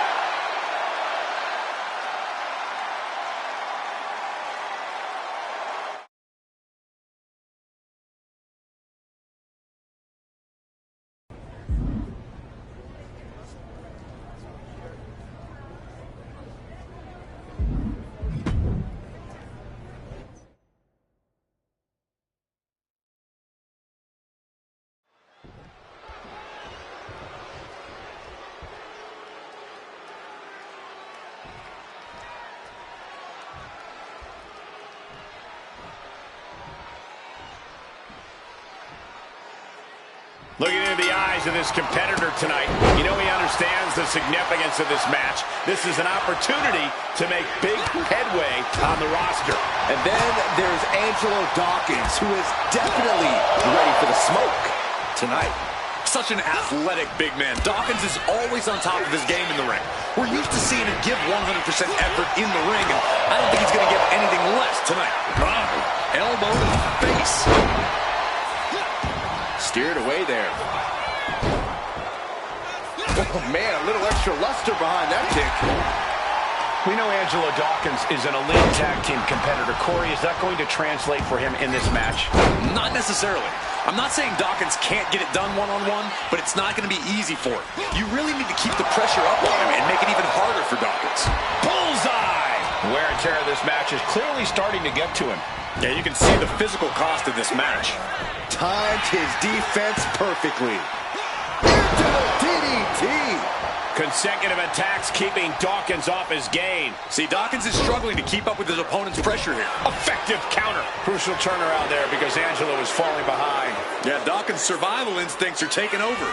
Looking into the eyes of this competitor tonight, you know he understands the significance of this match. This is an opportunity to make big headway on the roster. And then there's Angelo Dawkins, who is definitely ready for the smoke tonight. Such an athletic big man. Dawkins is always on top of his game in the ring. We're used to seeing him give 100% effort in the ring, and I don't think he's going to give anything less tonight. Elbow to the face. Steered away there. Oh, man, a little extra luster behind that kick. We know Angelo Dawkins is an elite tag team competitor. Corey, is that going to translate for him in this match? Not necessarily. I'm not saying Dawkins can't get it done one-on-one, but it's not going to be easy for him. You really need to keep the pressure up on him and make it even harder for Dawkins. Bullseye! Wear and tear of this match is clearly starting to get to him. Yeah, you can see the physical cost of this match. Timed his defense perfectly. Into the DDT. Consecutive attacks keeping Dawkins off his game. See, Dawkins is struggling to keep up with his opponent's pressure here. Effective counter. Crucial turnaround there because Angelo is falling behind. Yeah, Dawkins' survival instincts are taking over.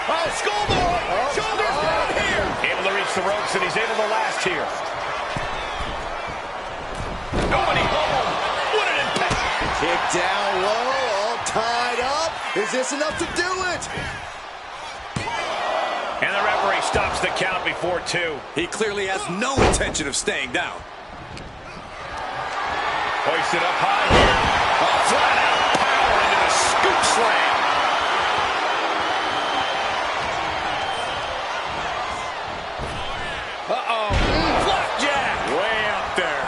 Oh, schoolboy! Shoulders down here! Able to reach the ropes, and he's able to last here. Nobody home. What an impact! Kick down low, all tied up. Is this enough to do it? And the referee stops the count before 2. He clearly has no intention of staying down. Hoisted up high here. Flat out power into the scoop slam. Uh-oh. Flapjack. Way up there.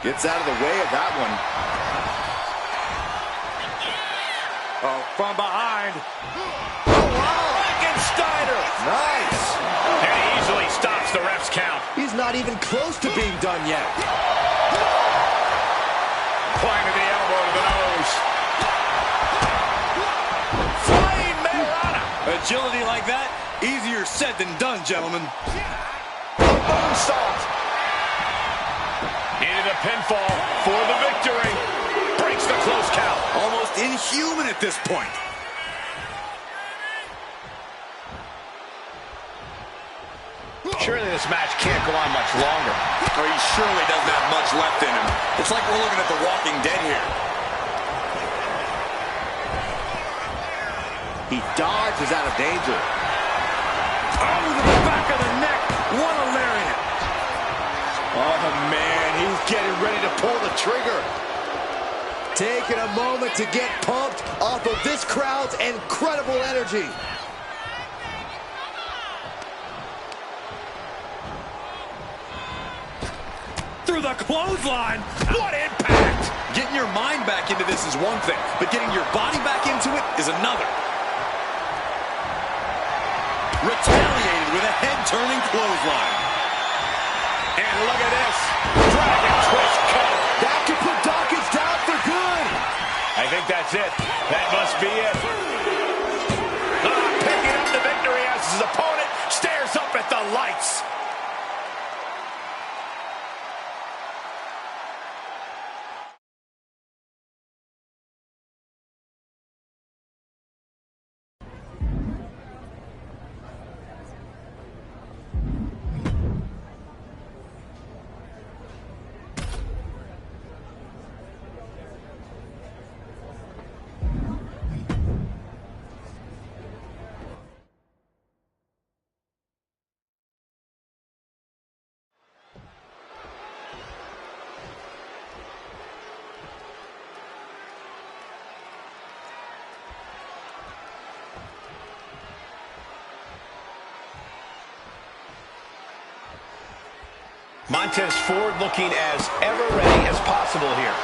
Gets out of the way of that one. Oh, from behind. Oh, wow. Frankensteiner. Nice. And he easily stops the ref's count. He's not even close to being done yet. Climb to the elbow to the nose. Flying Marana. Agility like that, easier said than done, gentlemen. Moonsault. Into the pinfall for the victory. Breaks the close count. Almost inhuman at this point. Surely this match can't go on much longer. Or he surely doesn't have much left in him. It's like we're looking at The Walking Dead here. He dodges out of danger. Oh, to the back of the neck. What a lariat. Oh, man, he's getting ready to pull the trigger. Taking a moment to get pumped off of this crowd's incredible energy. Through the clothesline. What impact! Getting your mind back into this is one thing, but getting your body back into it is another. Retaliated with a head-turning clothesline. And look at this. Dragon twist cover. That could put Dawkins down for good. I think that's it. That must be it. Picking up the victory as his opponent stares up at the lights. Montez Ford looking as ever ready as possible here.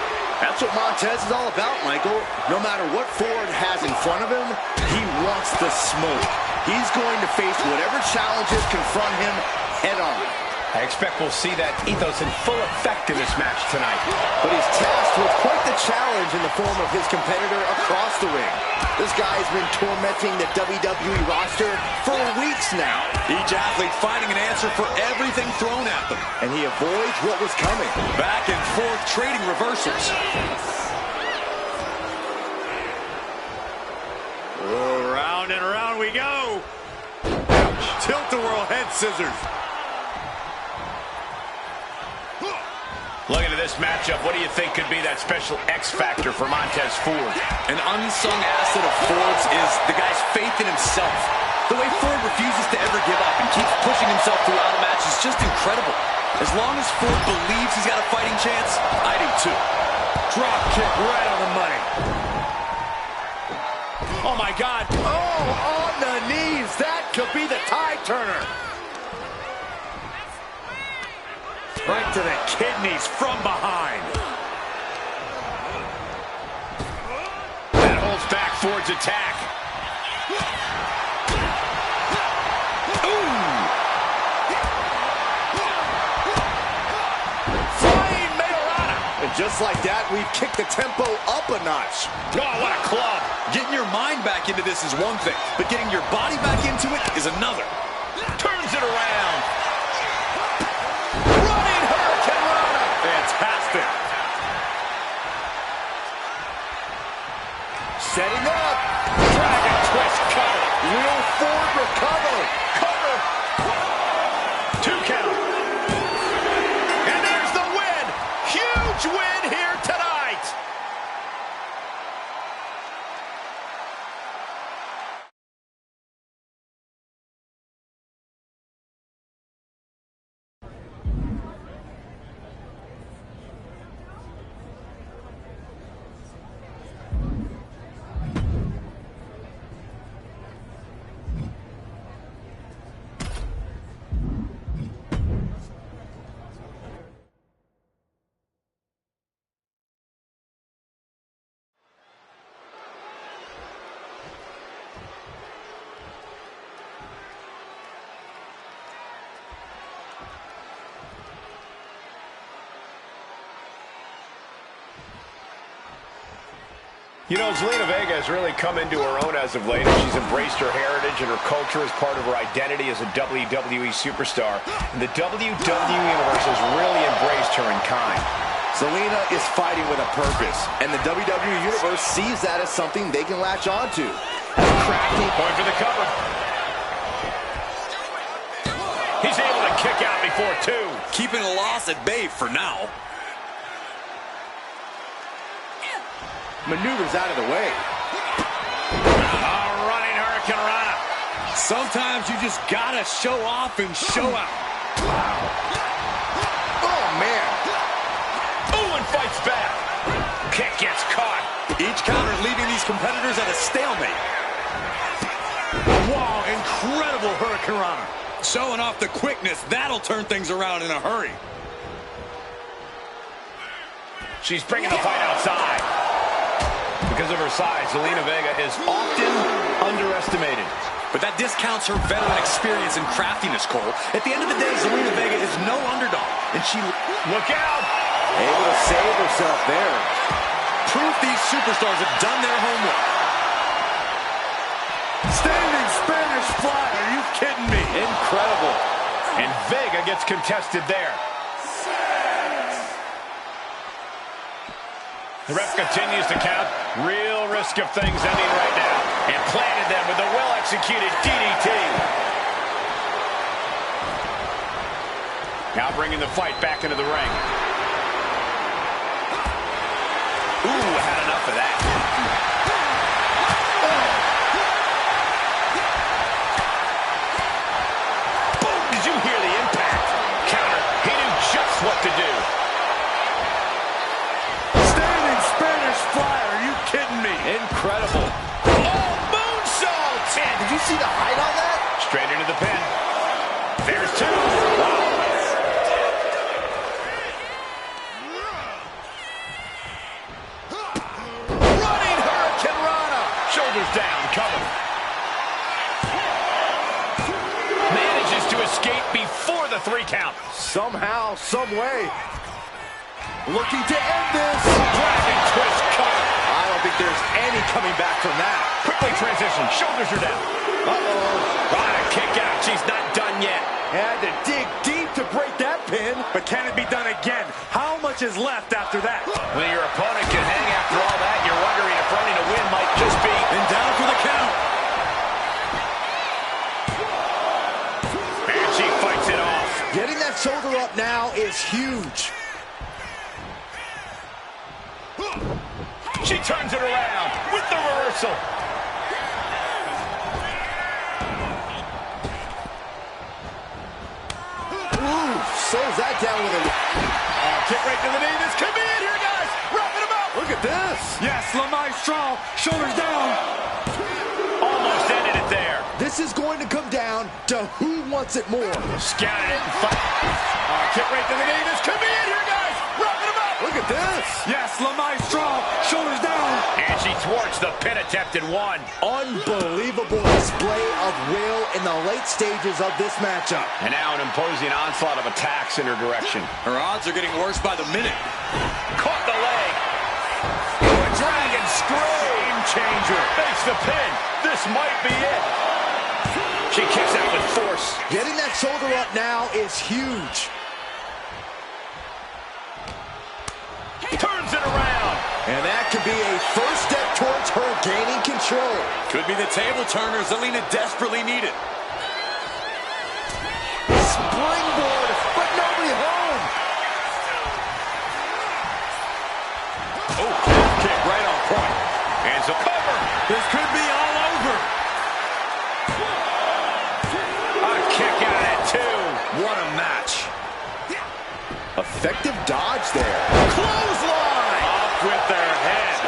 That's what Montez is all about, Michael. No matter what Ford has in front of him, he wants the smoke. He's going to face whatever challenges confront him head on. I expect we'll see that ethos in full effect in this match tonight. But he's tasked with quite the challenge in the form of his competitor across the ring. This guy's been tormenting the WWE roster for weeks now. Each athlete finding an answer for everything thrown at them. And he avoids what was coming. Back and forth, trading reversals. Oh, round and round we go. Tilt-a-whirl head scissors. Looking at this matchup, what do you think could be that special X factor for Montez Ford? An unsung asset of Ford's is the guy's faith in himself. The way Ford refuses to ever give up and keeps pushing himself throughout a match is just incredible. As long as Ford believes he's got a fighting chance, I do too. Drop kick right on the money. Oh my God. Oh, on the knees. That could be the tie turner. Right to the kidneys from behind. That holds back Ford's attack. Ooh. Flying Mayorana. And just like that, we've kicked the tempo up a notch. Oh, what a club. Getting your mind back into this is one thing, but getting your body back into it is another. Turns it around. Fantastic. Setting up. Dragon twist cover. Will Ford recover? Cover. 2 count. And there's the win. Huge win here tonight. You know, Zelina Vega has really come into her own as of late. She's embraced her heritage and her culture as part of her identity as a WWE superstar. And the WWE Universe has really embraced her in kind. Zelina is fighting with a purpose, and the WWE Universe sees that as something they can latch onto. Crafty. Going for the cover. He's able to kick out before 2. Keeping a loss at bay for now. Maneuvers out of the way. Running Hurricane Rana. Sometimes you just gotta show off and show out. Wow. Oh, man. Ooh, and fights back. Kick gets caught. Each counter leaving these competitors at a stalemate. Wow, incredible Hurricane Rana. Showing off the quickness, that'll turn things around in a hurry. She's bringing the fight outside. Because of her size, Zelina Vega is often underestimated. But that discounts her veteran experience and craftiness, Cole. At the end of the day, Zelina Vega is no underdog. And she... Look out! Able to save herself there. Proof these superstars have done their homework. Standing Spanish fly, are you kidding me? Incredible. And Vega gets contested there. The ref continues to count. Real risk of things ending right now. And planted them with a well-executed DDT. Now bringing the fight back into the ring. Ooh, had enough of that. Boom, did you hear the impact? Counter, he knew just what to do. Spanish fly, are you kidding me? Incredible. Oh, moonsault! Man, did you see the height on that? Straight into the pin. There's 2. Wow. Running Hurricane Rana. Shoulders down, cover. Manages to escape before the 3 count. Somehow, some way. Looking to end this. Dragon twist cover. I don't think there's any coming back from that. Quickly transition. Shoulders are down. Uh-oh. Right, kick out. She's not done yet. Had to dig deep to break that pin. But can it be done again? How much is left after that? When your opponent can hang after all that, you're wondering if running a win might just be... And down for the count. And she fights it off. Getting that shoulder up now is huge. She turns it around with the reversal. Ooh, slows that down with a... Kick right to the knee. This could be it here, guys. Wrapping him up. Look at this. Yes, Maestro, shoulders down. Almost ended it there. This is going to come down to who wants it more. Scouted it and kick right to the knee. This could be it here, guys. Wrapping him up. Look at this. Yes, Maestro, shoulders down. And she thwarts the pin attempt in one. Unbelievable display of will in the late stages of this matchup. And now an imposing onslaught of attacks in her direction. Her odds are getting worse by the minute. Caught the leg. A dragon screw. Game changer. Makes the pin. This might be it. She kicks out with force. Getting that shoulder up now is huge. Turns it around. And that could be a first step towards her gaining control. Could be the table turner Zelina desperately needed. Springboard, but nobody home. Oh, calf kick right on point. And so cover. This could be all over. A kick out at two. What a match. Effective dodge there. Clothesline. Off with their head.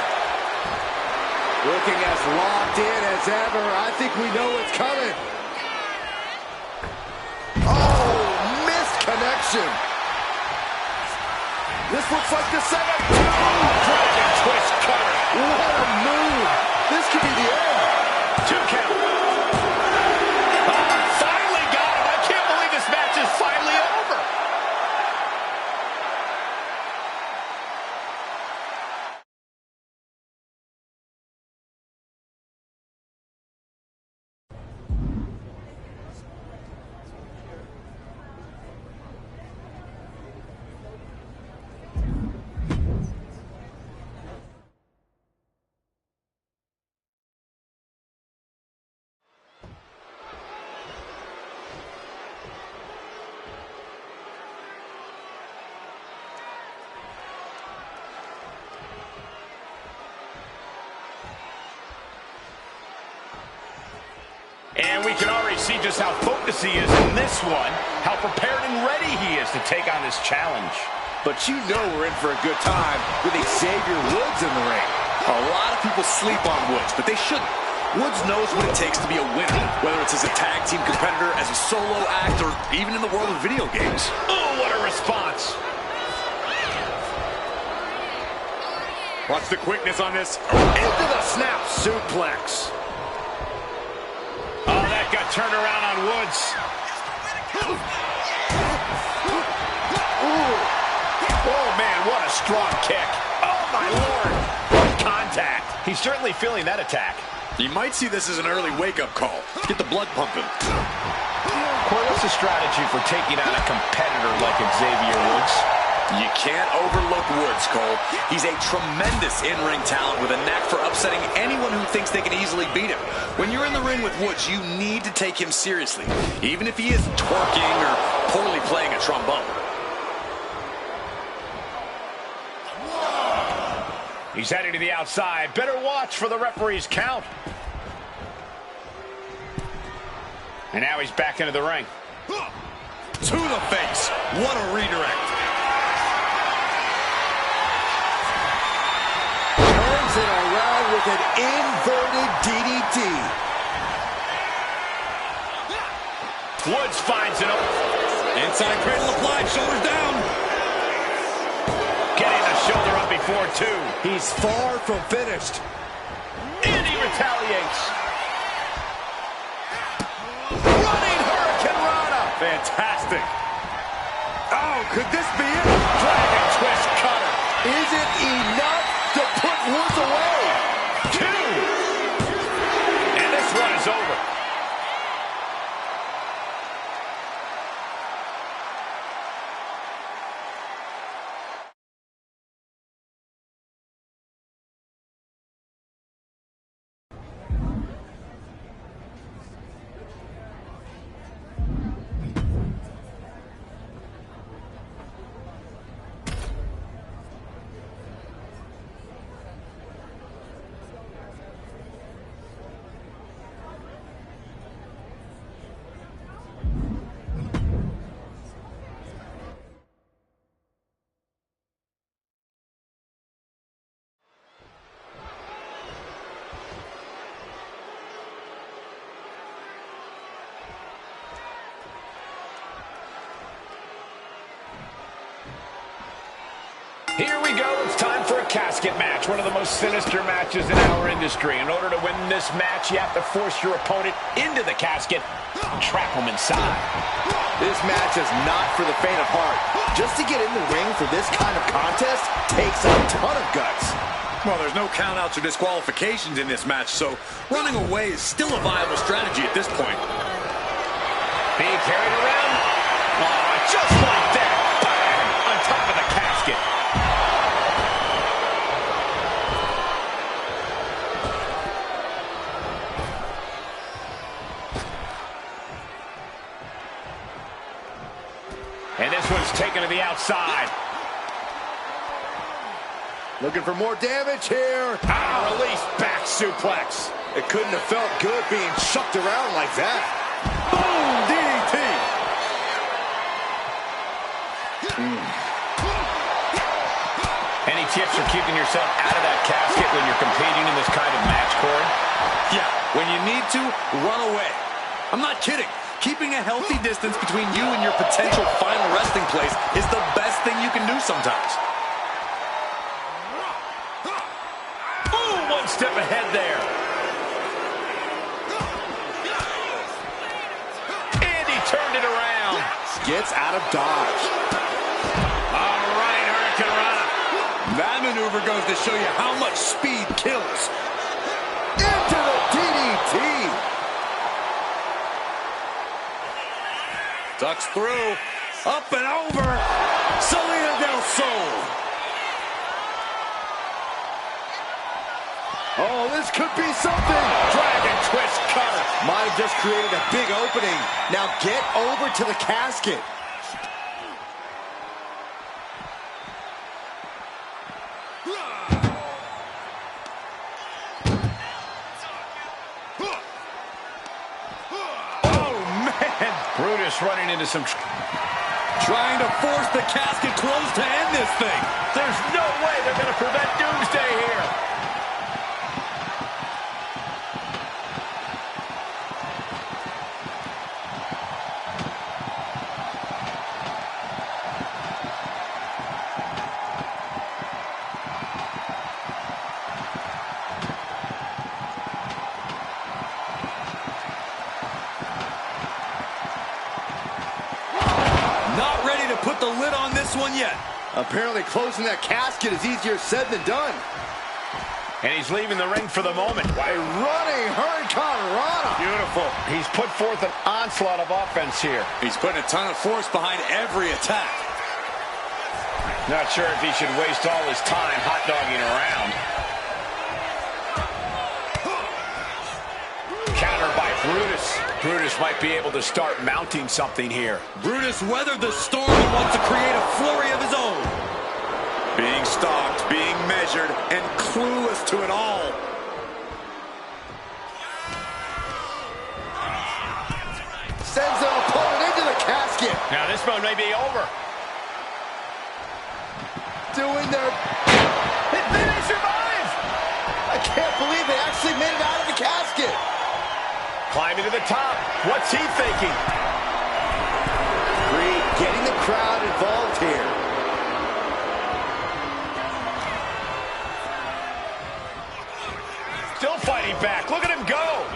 Looking as locked in as ever. I think we know what's coming. Oh, missed connection. This looks like the setup. Dragon twist cutter. What a move. This could be the end. 2 count. Finally got him. I can't believe this match is finally over. And we can already see just how focused he is in this one, how prepared and ready he is to take on this challenge. But you know we're in for a good time with Xavier Woods in the ring. A lot of people sleep on Woods, but they shouldn't. Woods knows what it takes to be a winner, whether it's as a tag team competitor, as a solo act, or even in the world of video games. Oh, what a response. Watch the quickness on this. Into the snap suplex. Oh, that got turned around on Woods. Oh, man, what a strong kick. Oh, my Lord. What contact. He's certainly feeling that attack. You might see this as an early wake-up call. Get the blood pumping. Corey, what's the strategy for taking on a competitor like Xavier Woods? You can't overlook Woods, Cole. He's a tremendous in-ring talent with a knack for upsetting anyone who thinks they can easily beat him. When you're in the ring with Woods, you need to take him seriously, even if he is twerking or poorly playing a trombone. He's heading to the outside. Better watch for the referee's count. And now he's back into the ring. To the face. What a redirect. Turns it around with an inverted DDT. Woods finds it. Inside cradle applied, shoulders down. Getting the shoulder up before two. He's far from finished. And he retaliates. Running Hurricane Rana. Fantastic. Oh, could this be it? Dragon twist cutter. Is it enough to put Woods away? 2. And this one is over. Here we go. It's time for a casket match, one of the most sinister matches in our industry. In order to win this match, you have to force your opponent into the casket and trap them inside. This match is not for the faint of heart. Just to get in the ring for this kind of contest takes a ton of guts. Well, there's no countouts or disqualifications in this match, so running away is still a viable strategy at this point. Being carried around. Oh, just like that. Bang! On top of the casket. And this one's taken to the outside. Looking for more damage here. Release back suplex. It couldn't have felt good being chucked around like that. Boom, DDT. Any tips for keeping yourself out of that casket when you're competing in this kind of match, Corey? Yeah, when you need to, run away. I'm not kidding. Keeping a healthy distance between you and your potential final resting place is the best thing you can do sometimes. One step ahead there. And he turned it around. Gets out of dodge. All right, Hurricane Rana. That maneuver goes to show you how much speed kills. Into the DDT. Ducks through. Up and over. Salida del Sol. Oh, this could be something. Dragon twist cutter. Might have just created a big opening. Now get over to the casket. Oh, man. Brutus running into some... Trying to force the casket closed to end this thing. There's no way they're going to prevent Doomsday here. Not ready to put the lid on this one yet. Apparently closing that casket is easier said than done. And he's leaving the ring for the moment. A running Hurricane Rana. Beautiful. He's put forth an onslaught of offense here. He's putting a ton of force behind every attack. Not sure if he should waste all his time hot-dogging around. Counter by Brutus. Brutus might be able to start mounting something here. Brutus weathered the storm and wants to create a flurry of his own. Being stalked, being measured, and clueless to it all. Sends an opponent into the casket. Now this one may be over. Doing their... They survive! I can't believe they actually made it out of the casket. Climbing to the top. What's he thinking? Creed getting the crowd involved here. Still fighting back. Look at him go.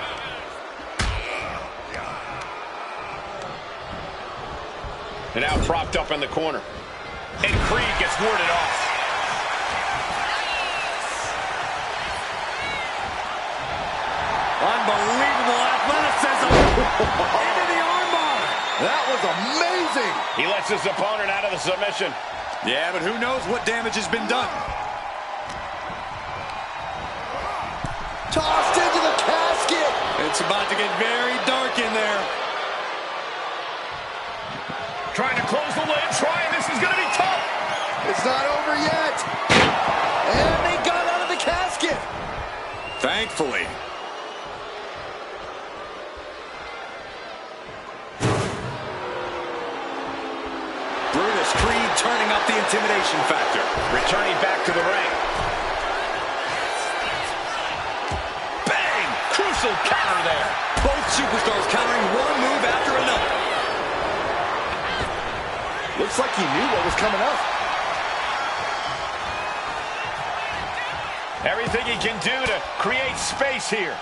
And now propped up in the corner. And Creed gets warded off. Unbelievable athleticism. Into the armbar. That was amazing. He lets his opponent out of the submission. Yeah, but who knows what damage has been done. Tossed into the casket. It's about to get very dark in there. Trying to close the lid. This is going to be tough. It's not over yet. And they got out of the casket. Thankfully. Brutus, Creed turning up the intimidation factor. Returning back to the ring. Bang! Crucial counter there. Both superstars countering one move after another. Looks like he knew what was coming up. Everything he can do to create space here.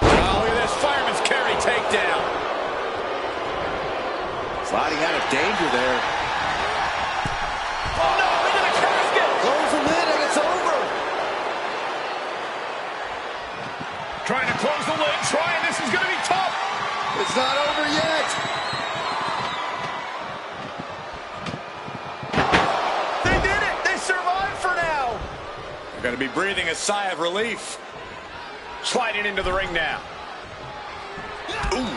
Oh, look at this fireman's carry takedown. Sliding out of danger there. Oh, no, into the casket. Close the lid and it's over. Trying to close the lid, this is going to be tough. It's not over yet. They did it. They survived for now. They're going to be breathing a sigh of relief. Sliding into the ring now. Ooh.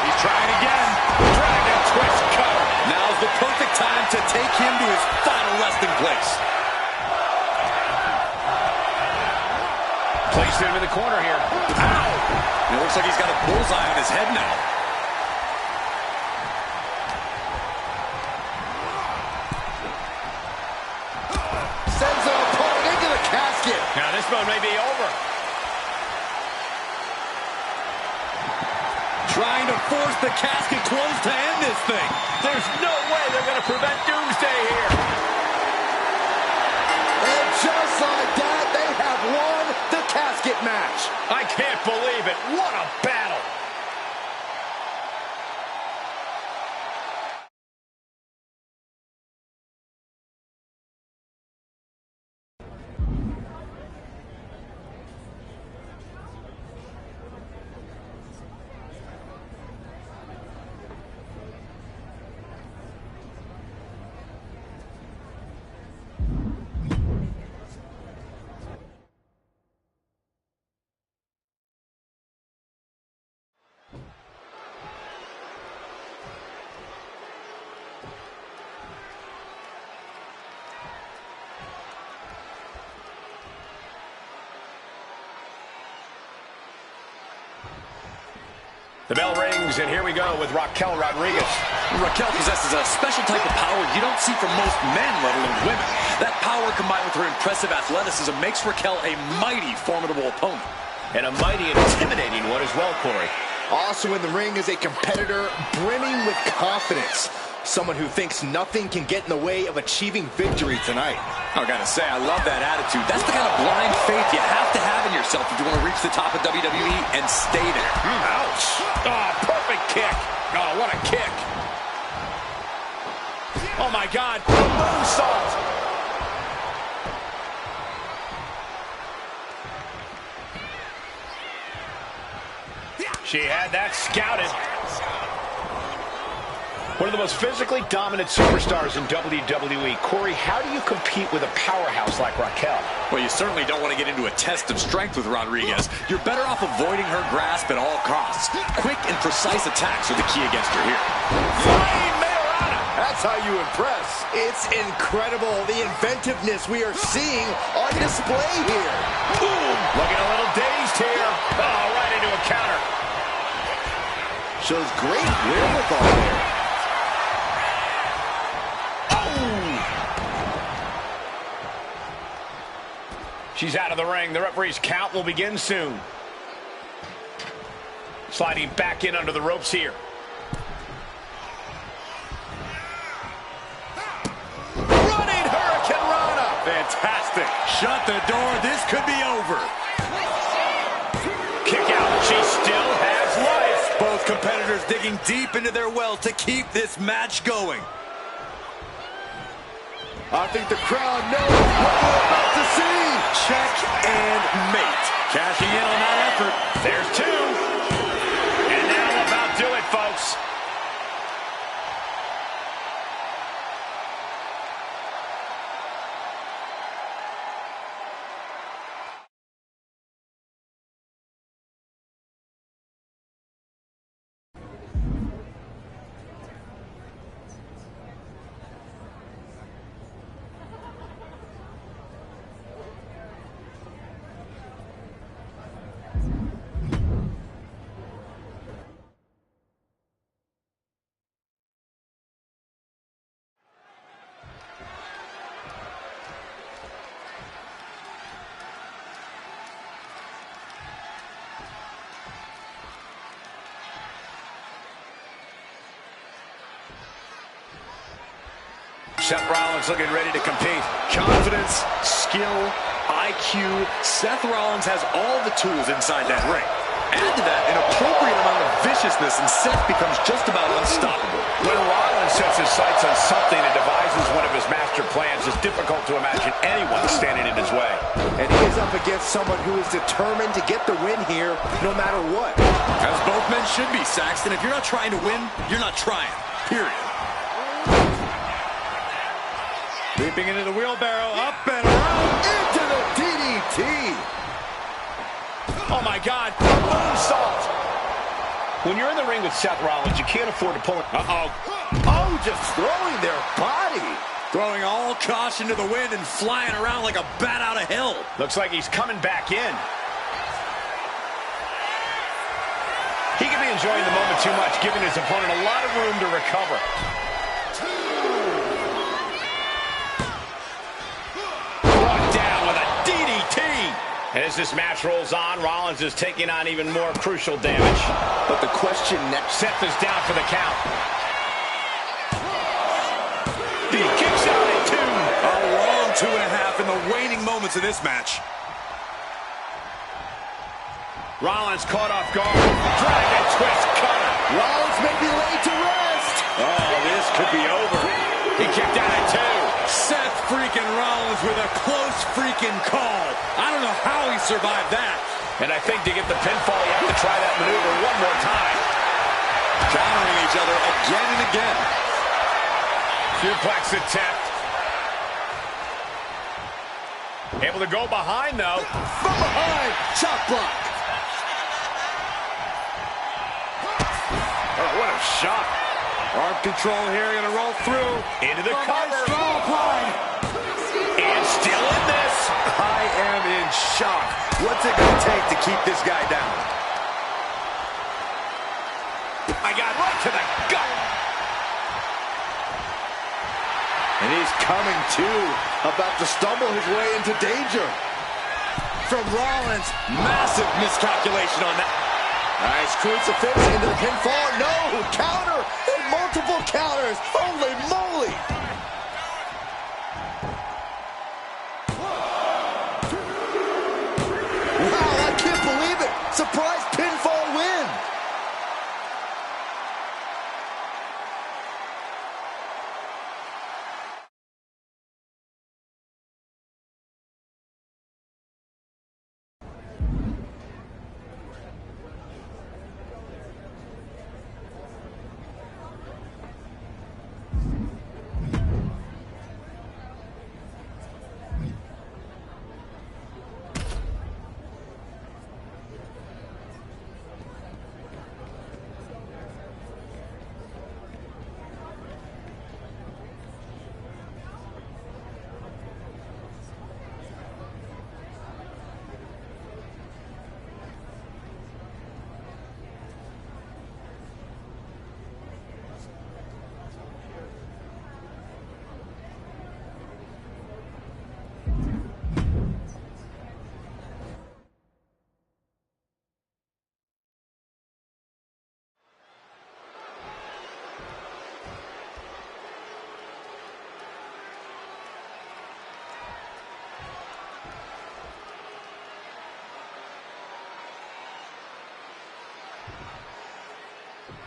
He's trying again. Dragon twist cover. Now's the perfect time to take him to his final resting place. Placed him in the corner here. Ow! It looks like he's got a bullseye on his head now. Sends an opponent into the casket. Now this one may be over. Trying to force the casket closed to end this thing. There's no way they're going to prevent Doomsday here. And just like that, they have won the casket match. I can't believe it. What a battle. The bell rings, and here we go with Raquel Rodriguez. Raquel possesses a special type of power you don't see from most men, let alone women. That power combined with her impressive athleticism makes Raquel a mighty formidable opponent. And a mighty intimidating one as well, Corey. Also in the ring is a competitor brimming with confidence. Someone who thinks nothing can get in the way of achieving victory tonight. I gotta say, I love that attitude. That's the kind of blind faith you have to have in yourself if you want to reach the top of WWE and stay there. Ouch. Oh, perfect kick. Oh, what a kick. Oh, my God. Moonsault. She had that scouted. One of the most physically dominant superstars in WWE. Corey, how do you compete with a powerhouse like Raquel? Well, you certainly don't want to get into a test of strength with Rodriguez. You're better off avoiding her grasp at all costs. Quick and precise attacks are the key against her here. Flying Mayorana. That's how you impress. It's incredible, the inventiveness we are seeing on display here. Boom. Looking a little dazed here. Oh, right into a counter. Shows great wherewithal there. She's out of the ring. The referee's count will begin soon. Sliding back in under the ropes here. Running Hurricane Rana. Fantastic. Shut the door. This could be over. Kick out. She still has life. Both competitors digging deep into their well to keep this match going. I think the crowd knows what we're about to see. Check and mate. Cashing in on that effort. There's two. And that'll about do it, folks. Seth Rollins looking ready to compete. Confidence, skill, IQ. Seth Rollins has all the tools inside that ring. Add to that an appropriate amount of viciousness, and Seth becomes just about unstoppable. When Rollins sets his sights on something and devises one of his master plans, it's difficult to imagine anyone standing in his way. And he is up against someone who is determined to get the win here, no matter what. As both men should be, Saxton. If you're not trying to win, you're not trying. Period. Leaping into the wheelbarrow, up and around. Into the DDT. Oh, my God. A moonsault. When you're in the ring with Seth Rollins, you can't afford to pull it. Oh, just throwing their body. Throwing all caution to the wind and flying around like a bat out of hell. Looks like he's coming back in. He could be enjoying the moment too much, giving his opponent a lot of room to recover. Brought down with a DDT. And as this match rolls on, Rollins is taking on even more crucial damage. But the question next... Seth is down for the count. He kicks out at 2. A long 2.5 in the waning moments of this match. Rollins caught off guard. Dragon twist cutter. Rollins may be laid to rest. Oh, this could be over. He kicked out at 2. Seth freaking Rollins with a close freaking call. I don't know how he survived that. And I think to get the pinfall, you have to try that maneuver one more time. Countering each other again and again. Suplex attempt. Able to go behind, though. From behind, chop block. Oh, what a shot. Arm control here, gonna roll through. Into the cover. Strong applied. And still in this. I am in shock. What's it gonna take to keep this guy down? I got right to the gut. And he's coming to, about to stumble his way into danger. From Rollins, massive miscalculation on that. Nice crucifix into the pinfall. No, counter, and multiple counters. Holy moly. Wow, I can't believe it. Surprise pinfall win.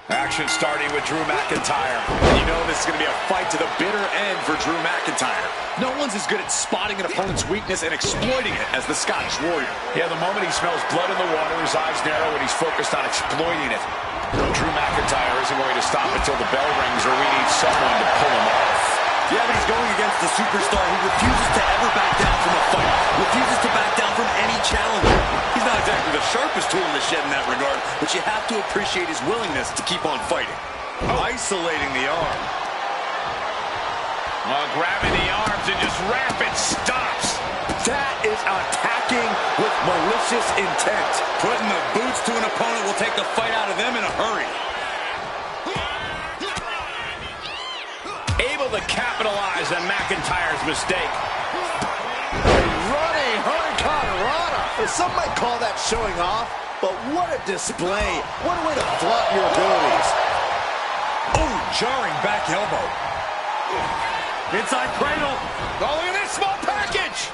Action starting with Drew McIntyre. And you know this is going to be a fight to the bitter end for Drew McIntyre. No one's as good at spotting an opponent's weakness and exploiting it as the Scottish Warrior. Yeah, the moment he smells blood in the water, his eyes narrow and he's focused on exploiting it. Drew McIntyre isn't going to stop until the bell rings or we need someone to pull him off. Yeah, but he's going against the superstar who refuses to ever back down from a fight, refuses to back down from any challenger. He's not exactly the sharpest tool in the shed in that regard, but you have to appreciate his willingness to keep on fighting. Isolating the arm. Grabbing the arms and just rapid stops. That is attacking with malicious intent. Putting the boots to an opponent will take the fight out of them in a hurry. Able to capitalize on McIntyre's mistake. A running hurricanrana. Some might call that showing off, but what a display. What a way to flaunt your abilities. Oh, jarring back elbow. Inside cradle. Oh, look at this small package.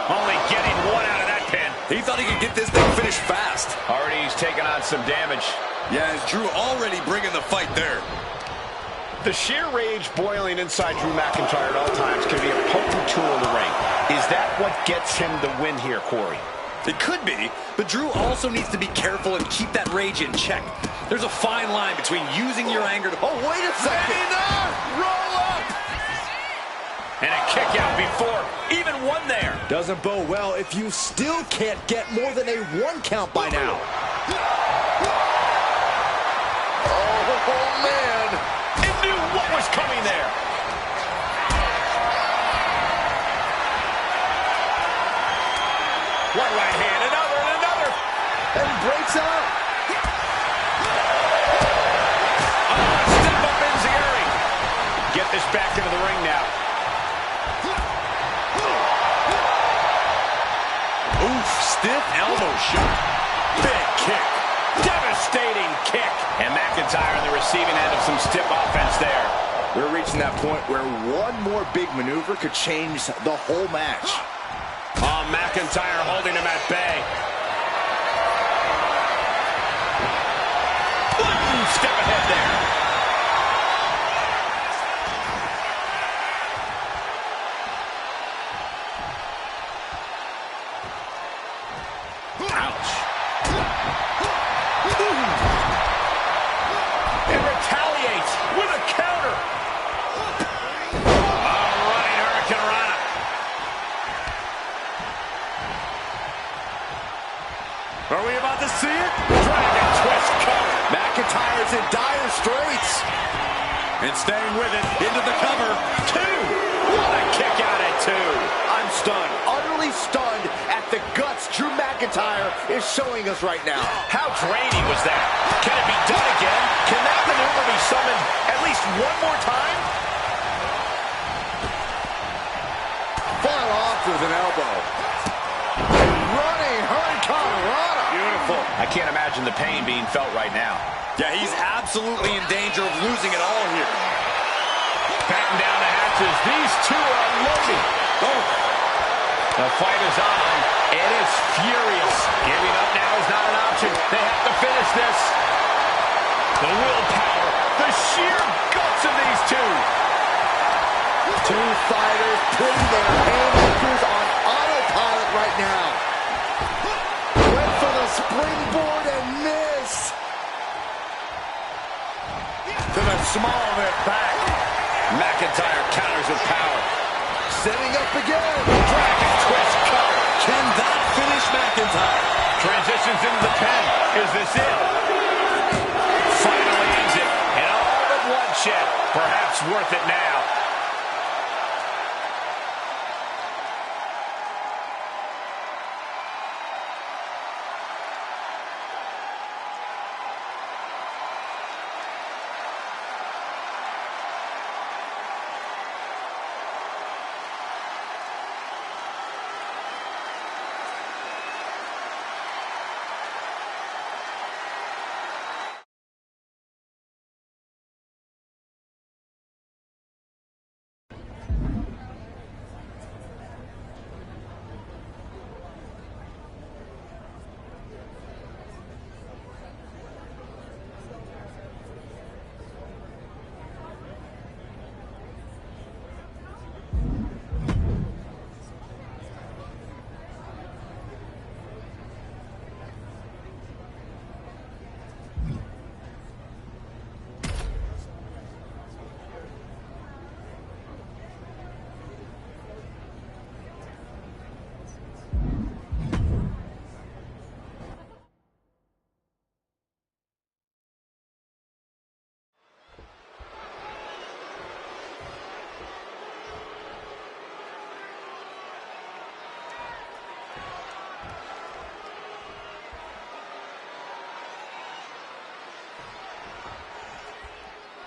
Only getting one out of that pin. He thought he could get this thing finished fast. Already he's taken on some damage. Yeah, is Drew already bringing the fight there. The sheer rage boiling inside Drew McIntyre at all times can be a potent tool in the ring. Is that what gets him the win here, Corey? It could be, but Drew also needs to be careful and keep that rage in check. There's a fine line between using your anger to... Oh, wait a second. Roll up! And a kick out before even one there. Doesn't bode well if you still can't get more than a 1 count by now. Oh, man. He knew what was coming there. One right hand, another, and another. And breaks out. Step up Enziguri. Get this back into the ring now. Oof, stiff elbow shot. Big kick. Devastating kick. And McIntyre on the receiving end of some stiff offense there. We're reaching that point where one more big maneuver could change the whole match. Oh, McIntyre holding him at bay. Step ahead there. Ouch. And retaliates with a counter. Running Hurricane Rana. Are we about to see it? Dragon twist cover. McIntyre's in dire straits. And staying with it, into the cover. 2. What a kick out at 2. I'm stunned, utterly stunned at the guts Drew McIntyre is showing us right now. How draining was that? Can it be done again? Can that maneuver be summoned at least one more time? Fought off with an elbow. Running Hurricane Rana. Beautiful. I can't imagine the pain being felt right now. Yeah, he's absolutely in danger of losing it all here. Batten down the hatches. These two are unloading. Oh. The fight is on. It is furious. Giving up now is not an option. They have to finish this. The willpower, the sheer guts of these two. Two fighters putting their haymakers on autopilot right now. Went for the springboard and missed. To the small of it back. McIntyre counters with power. Setting up again. Dragon twist cover. Can that finish McIntyre? Transitions into the pen. Is this it? Finally ends it. And all the bloodshed. Perhaps worth it now.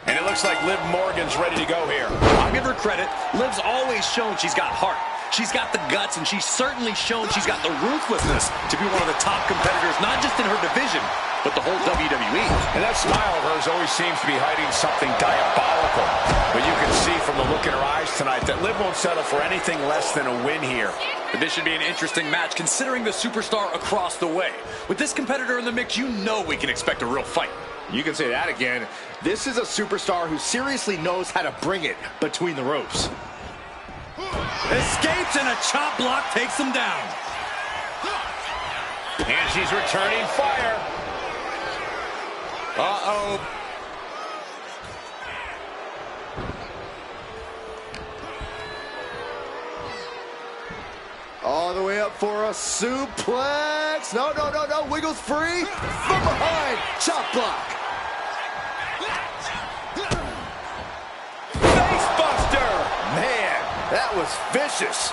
And it looks like Liv Morgan's ready to go here. I'll give her credit. Liv's always shown she's got heart. She's got the guts, and she's certainly shown she's got the ruthlessness to be one of the top competitors, not just in her division, but the whole WWE. And that smile of hers always seems to be hiding something diabolical. But you can see from the look in her eyes tonight that Liv won't settle for anything less than a win here. But this should be an interesting match, considering the superstar across the way. With this competitor in the mix, you know we can expect a real fight. You can say that again. This is a superstar who seriously knows how to bring it between the ropes. Escapes, and a chop block takes him down. And she's returning fire. Uh-oh. All the way up for a suplex. No, no, no, no. Wiggles free. From behind. Chop block. Facebuster. Man, that was vicious.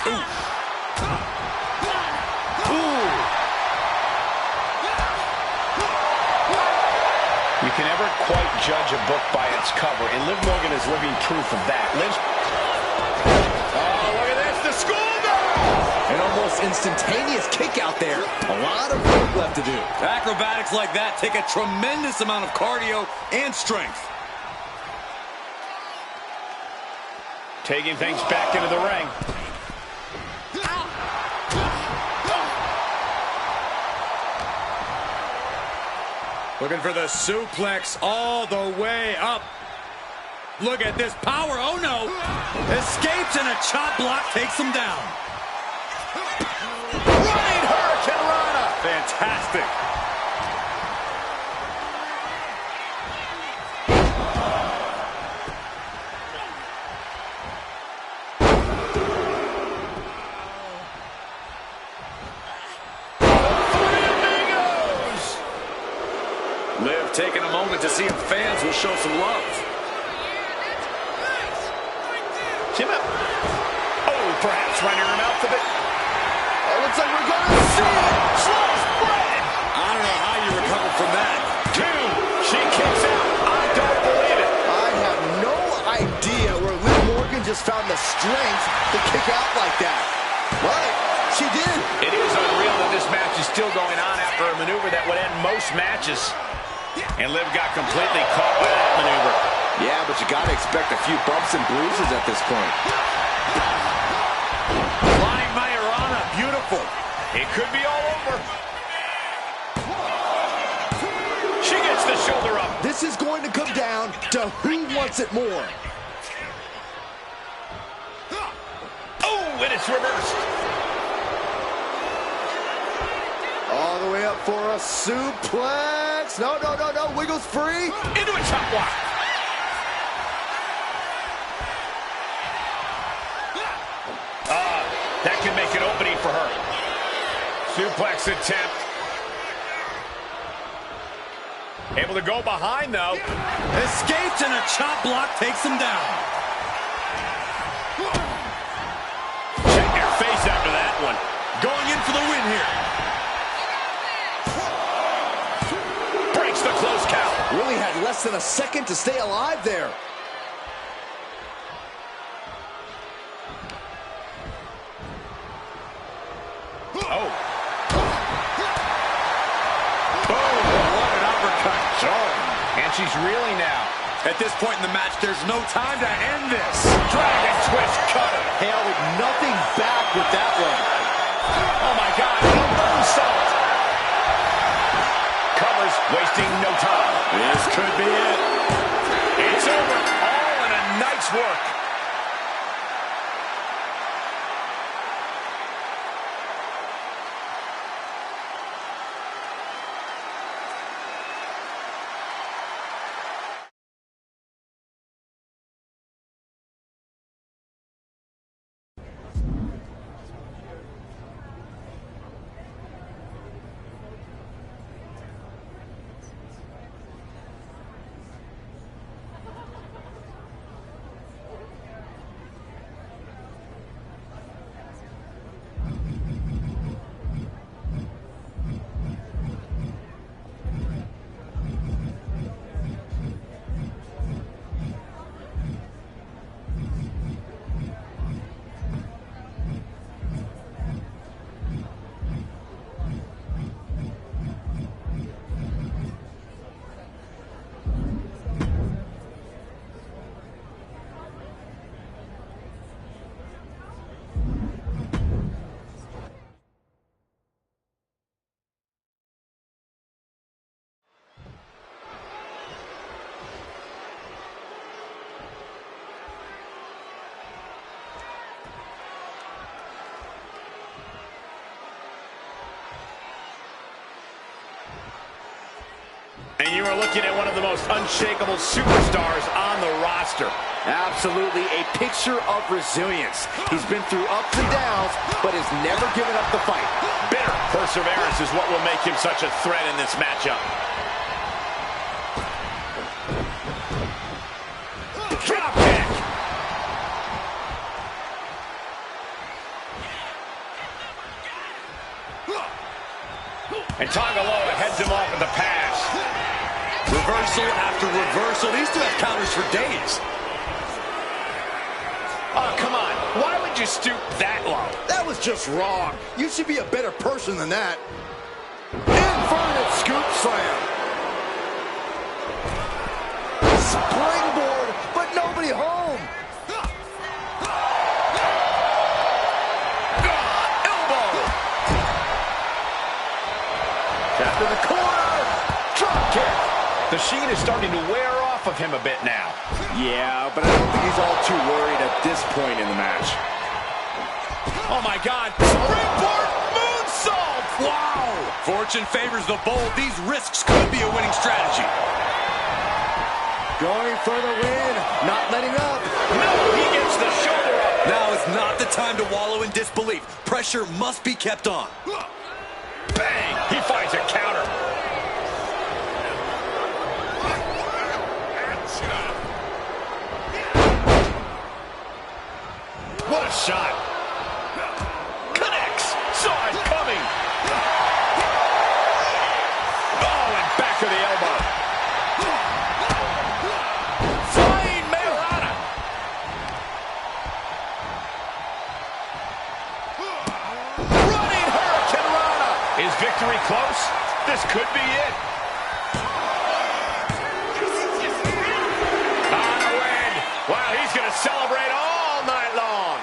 Ooh. Ooh. You can never quite judge a book by its cover, and Liv Morgan is living proof of that. An almost instantaneous kick out there. A lot of work left to do. Acrobatics like that take a tremendous amount of cardio and strength. Taking things back into the ring. Looking for the suplex all the way up. Look at this power. Oh, no. Escapes, and a chop block takes him down. Running Hurricane Rana. Fantastic. Liv taking a moment to see if fans will show some love. Jim up. Oh, perhaps running her mouth a bit. Oh, looks like we're going to see it. Sliced bread. I don't know how you recover from that. 2. She kicks out. I don't believe it. I have no idea where Liv Morgan just found the strength to kick out like that. But she did. It is unreal that this match is still going on after a maneuver that would end most matches. And Liv got completely caught by that maneuver. Yeah, but you got to expect a few bumps and bruises at this point. Flying Majorana, beautiful. It could be all over. She gets the shoulder up. This is going to come down to who wants it more. Oh, and it's reversed. All the way up for a suplex. No, no, no, no. Wiggles free. Into a chop block. That can make an opening for her. Suplex attempt. Able to go behind, though. Escapes, and a chop block takes him down. Check your face after that one. Going in for the win here. Breaks the close count. Really had less than a second to stay alive there. Oh. Boom. What an uppercut. And she's reeling now. At this point in the match, there's no time to end this. Dragon twist cutter. Held nothing back with that one. Oh, my God. Moonsault. Covers, wasting no time. This could be it. It's over. All in a night's work. you are looking at one of the most unshakable superstars on the roster. Absolutely a picture of resilience. He's been through ups and downs, but has never given up the fight. Bitter perseverance is what will make him such a threat in this matchup. Drop kick. And Tangaloa heads him off with the pass. Reversal after reversal. These two have counters for days. Oh, come on. Why would you stoop that low? That was just wrong. You should be a better person than that. Inverted scoop slam. Springboard, but nobody home. Elbow. Trapped in the corner. Drop kick. The Sheen is starting to wear off of him a bit now. Yeah, but I don't think he's all too worried at this point in the match. Oh, my God. Springboard moonsault. Wow! Fortune favors the bold. These risks could be a winning strategy. Going for the win. Not letting up. No, he gets the shoulder up. Now is not the time to wallow in disbelief. Pressure must be kept on. Bang! He finds a counter. What a shot. Connects. Saw it coming. Oh, and back to the elbow. Flying Mayorana. Running Hurricane Rana. Is victory close? This could be it. On a win. Wow, he's going to celebrate all night long.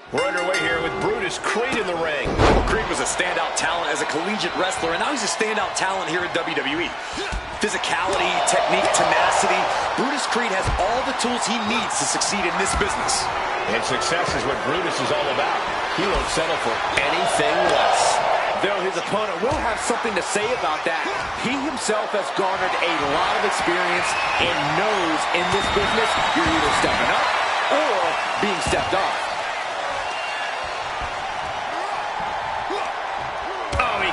We're underway here with Brutus Creed in the ring. Well, Creed was a standout talent as a collegiate wrestler, and now he's a standout talent here at WWE. Physicality, technique, tenacity. Brutus Creed has all the tools he needs to succeed in this business. And success is what Brutus is all about. He won't settle for anything less. Though his opponent will have something to say about that. He himself has garnered a lot of experience and knows in this business you're either stepping up or being stepped off.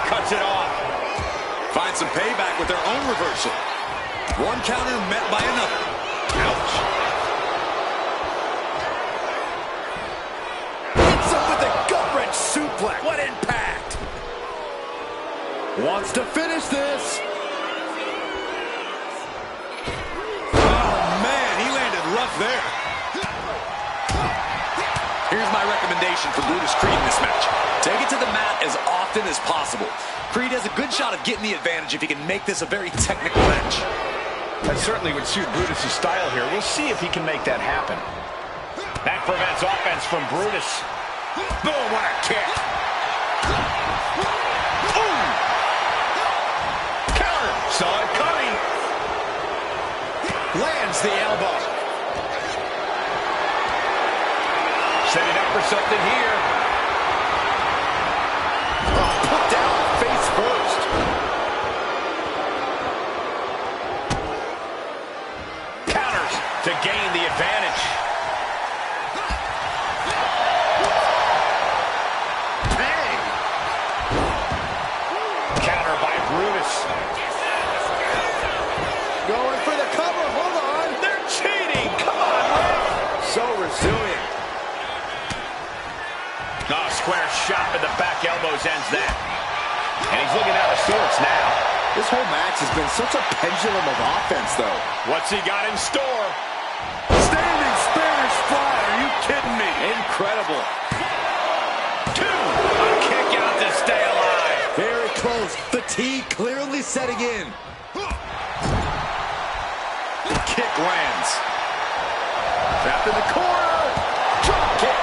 Cuts it off. Find some payback with their own reversal. One counter met by another. Ouch. Hits him with a gut-wrench suplex. What impact. Wants to finish this. Oh, man, he landed rough there. Here's my recommendation for Brutus Creed in this match. Take it to the mat as often as possible. Creed has a good shot of getting the advantage if he can make this a very technical match. That certainly would suit Brutus' style here. We'll see if he can make that happen. That prevents offense from Brutus. Boom, what a kick. Ooh. Counter. Saw it coming. Lands the elbow. Setting up for something here. Put down face first. Counters to gain the advantage. Bang! Counter by Brutus. Going for the cover. Hold on. They're cheating. Come on, Rick. So resilient. Oh, square shot with the back elbows ends that. And he's looking out of sorts now. This whole match has been such a pendulum of offense, though. What's he got in store? Standing Spanish fly. Are you kidding me? Incredible. 2. A kick out to stay alive. Very close. Fatigue clearly setting in. Kick lands. Trapped in the corner. Drop kick.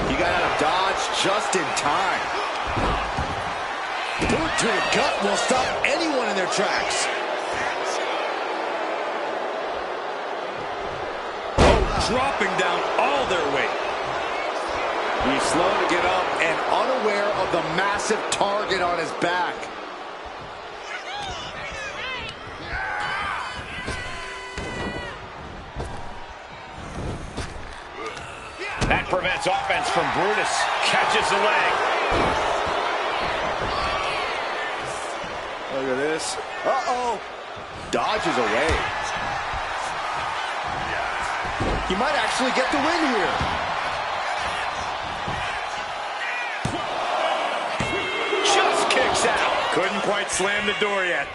He got out of dodge just in time. Boot to the gut will stop anyone in their tracks. Dropping down all their weight. He's slow to get up and unaware of the massive target on his back. That prevents offense from Brutus. Catches the leg. Look at this. Uh-oh. Dodges away. He might actually get the win here. Just kicks out. Couldn't quite slam the door yet.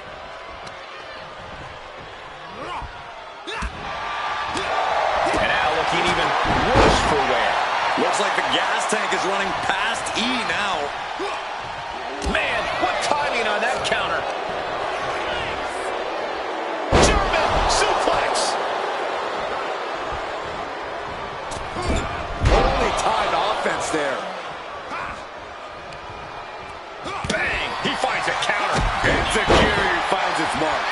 And now looking even worse for wear. Looks like the gas tank is running past E now. Man, what timing on that counter. German suplex. Only timed offense there. Bang! He finds a counter. It's a gear finds its mark.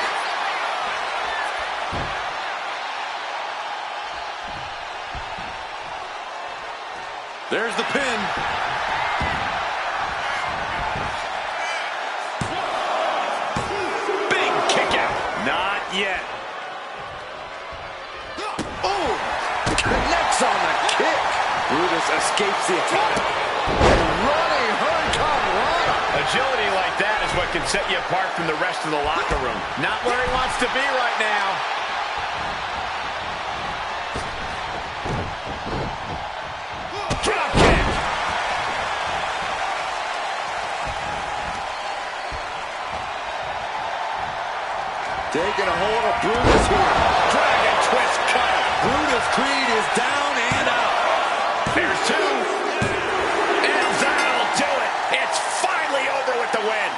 There's the pin. Big kick out. Not yet. Oh! Connects on the kick. Brutus escapes the attack. Running hurricanrana. Agility like that is what can set you apart from the rest of the locker room. Not where he wants to be right now. Drop kick. Taking a hold of Brutus here. Dragon twist cutter. Brutus Creed is down and out. There's 2. And that'll do it. It's finally over with the win.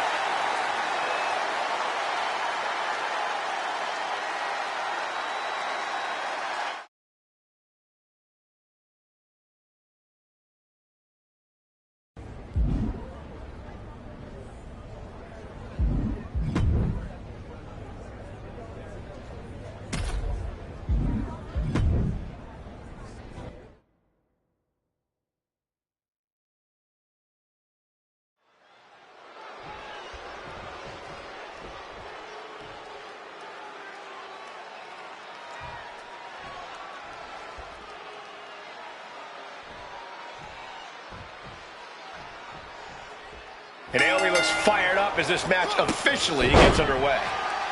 And Naomi looks fired up as this match officially gets underway.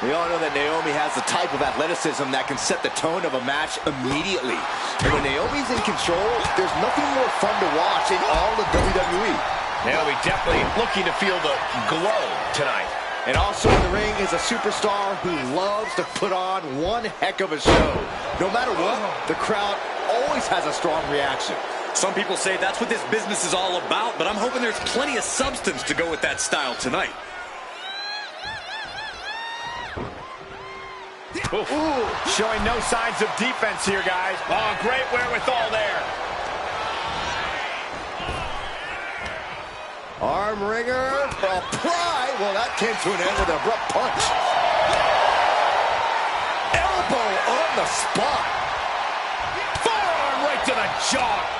We all know that Naomi has the type of athleticism that can set the tone of a match immediately. And when Naomi's in control, there's nothing more fun to watch in all of WWE. Naomi definitely looking to feel the glow tonight. And also in the ring is a superstar who loves to put on one heck of a show. No matter what, the crowd always has a strong reaction. Some people say that's what this business is all about, but I'm hoping there's plenty of substance to go with that style tonight. Ooh, showing no signs of defense here, guys. Oh, great wherewithal there. Arm wringer, apply. Well, that came to an end with an abrupt punch. Elbow on the spot. Forearm right to the jaw.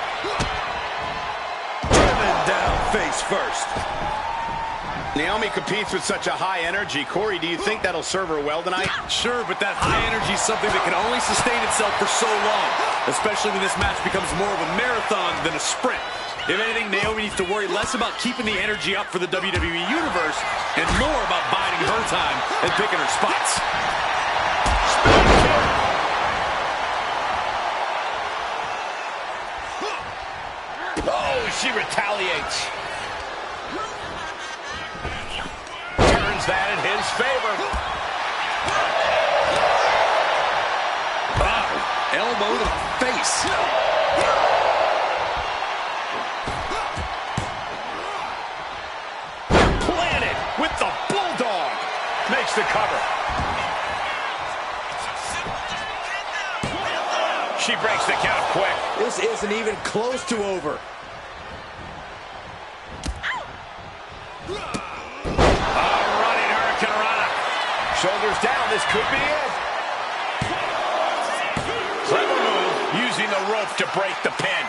Driven down face first. Naomi competes with such a high energy. Corey, do you think that'll serve her well tonight? Sure, but that high energy is something that can only sustain itself for so long, especially when this match becomes more of a marathon than a sprint. If anything, Naomi needs to worry less about keeping the energy up for the WWE Universe and more about biding her time and picking her spots. Oh, she retaliates. Turns that in his favor. Elbow to the face. Planted with the bulldog. Makes the cover. She breaks the count quick. This isn't even close to over. Running Hurricanrana. Shoulders down. This could be it. Clever move, using the rope to break the pin.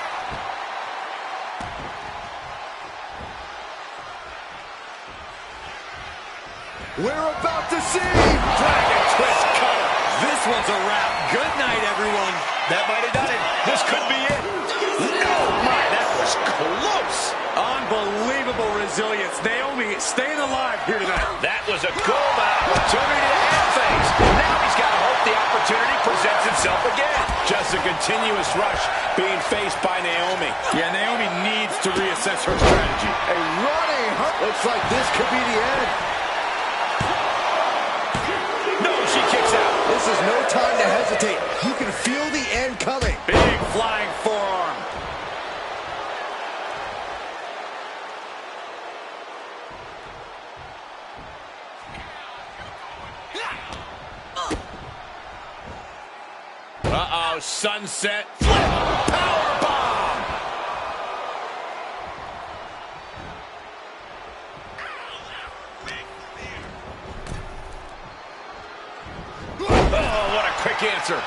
We're about to see Dragon twist cutter. This one's a wrap. Good night, everyone. That might have done it. This could be it. Oh, my, that was close. Unbelievable resilience. Naomi staying alive here tonight. That was a golden opportunity to end things. Now he's got to hope the opportunity presents itself again. Just a continuous rush being faced by Naomi. Yeah, Naomi needs to reassess her strategy. a running. Looks like this could be the end. No, she kicks out. This is no time to hesitate. You can feel the end coming. Big flying forearm. Uh-oh, sunset flip, powerbomb. Oh, what a quick answer.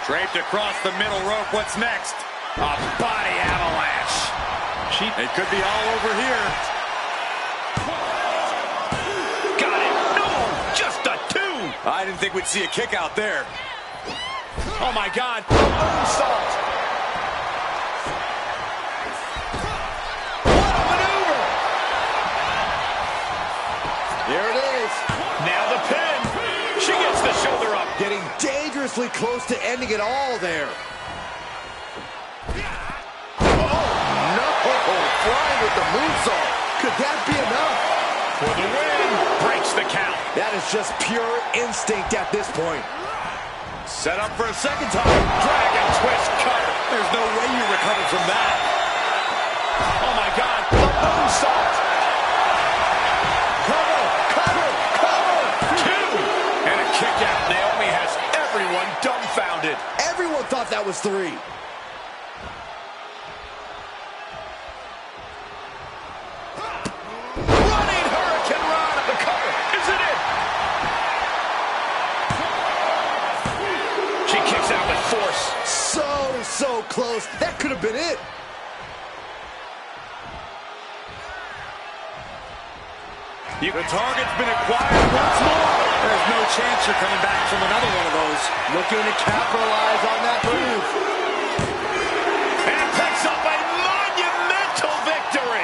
Draped across the middle rope. What's next? A body avalanche. It could be all over here. Got it. No, just a two. I didn't think we'd see a kick out there. Oh, my God. Moonsault. What a maneuver. Here it is. Now the pin. She gets the shoulder up. Getting dangerously close to ending it all there. Oh, no. Flying with the moonsault. Could that be enough? For the win. Breaks the count. That is just pure instinct at this point. Set up for a second time. Dragon twist cutter. There's no way you recover from that. Oh, my God. The moonsault. Cover, cover, cover. Two. And a kick out. Naomi has everyone dumbfounded. Everyone thought that was three. Running Hurricanrana. The cover. Is it it? She kicks out with force. So close. That could have been it. The target's been acquired once more. There's no chance you're coming back from another one of those. Looking to capitalize on that move. And picks up a monumental victory.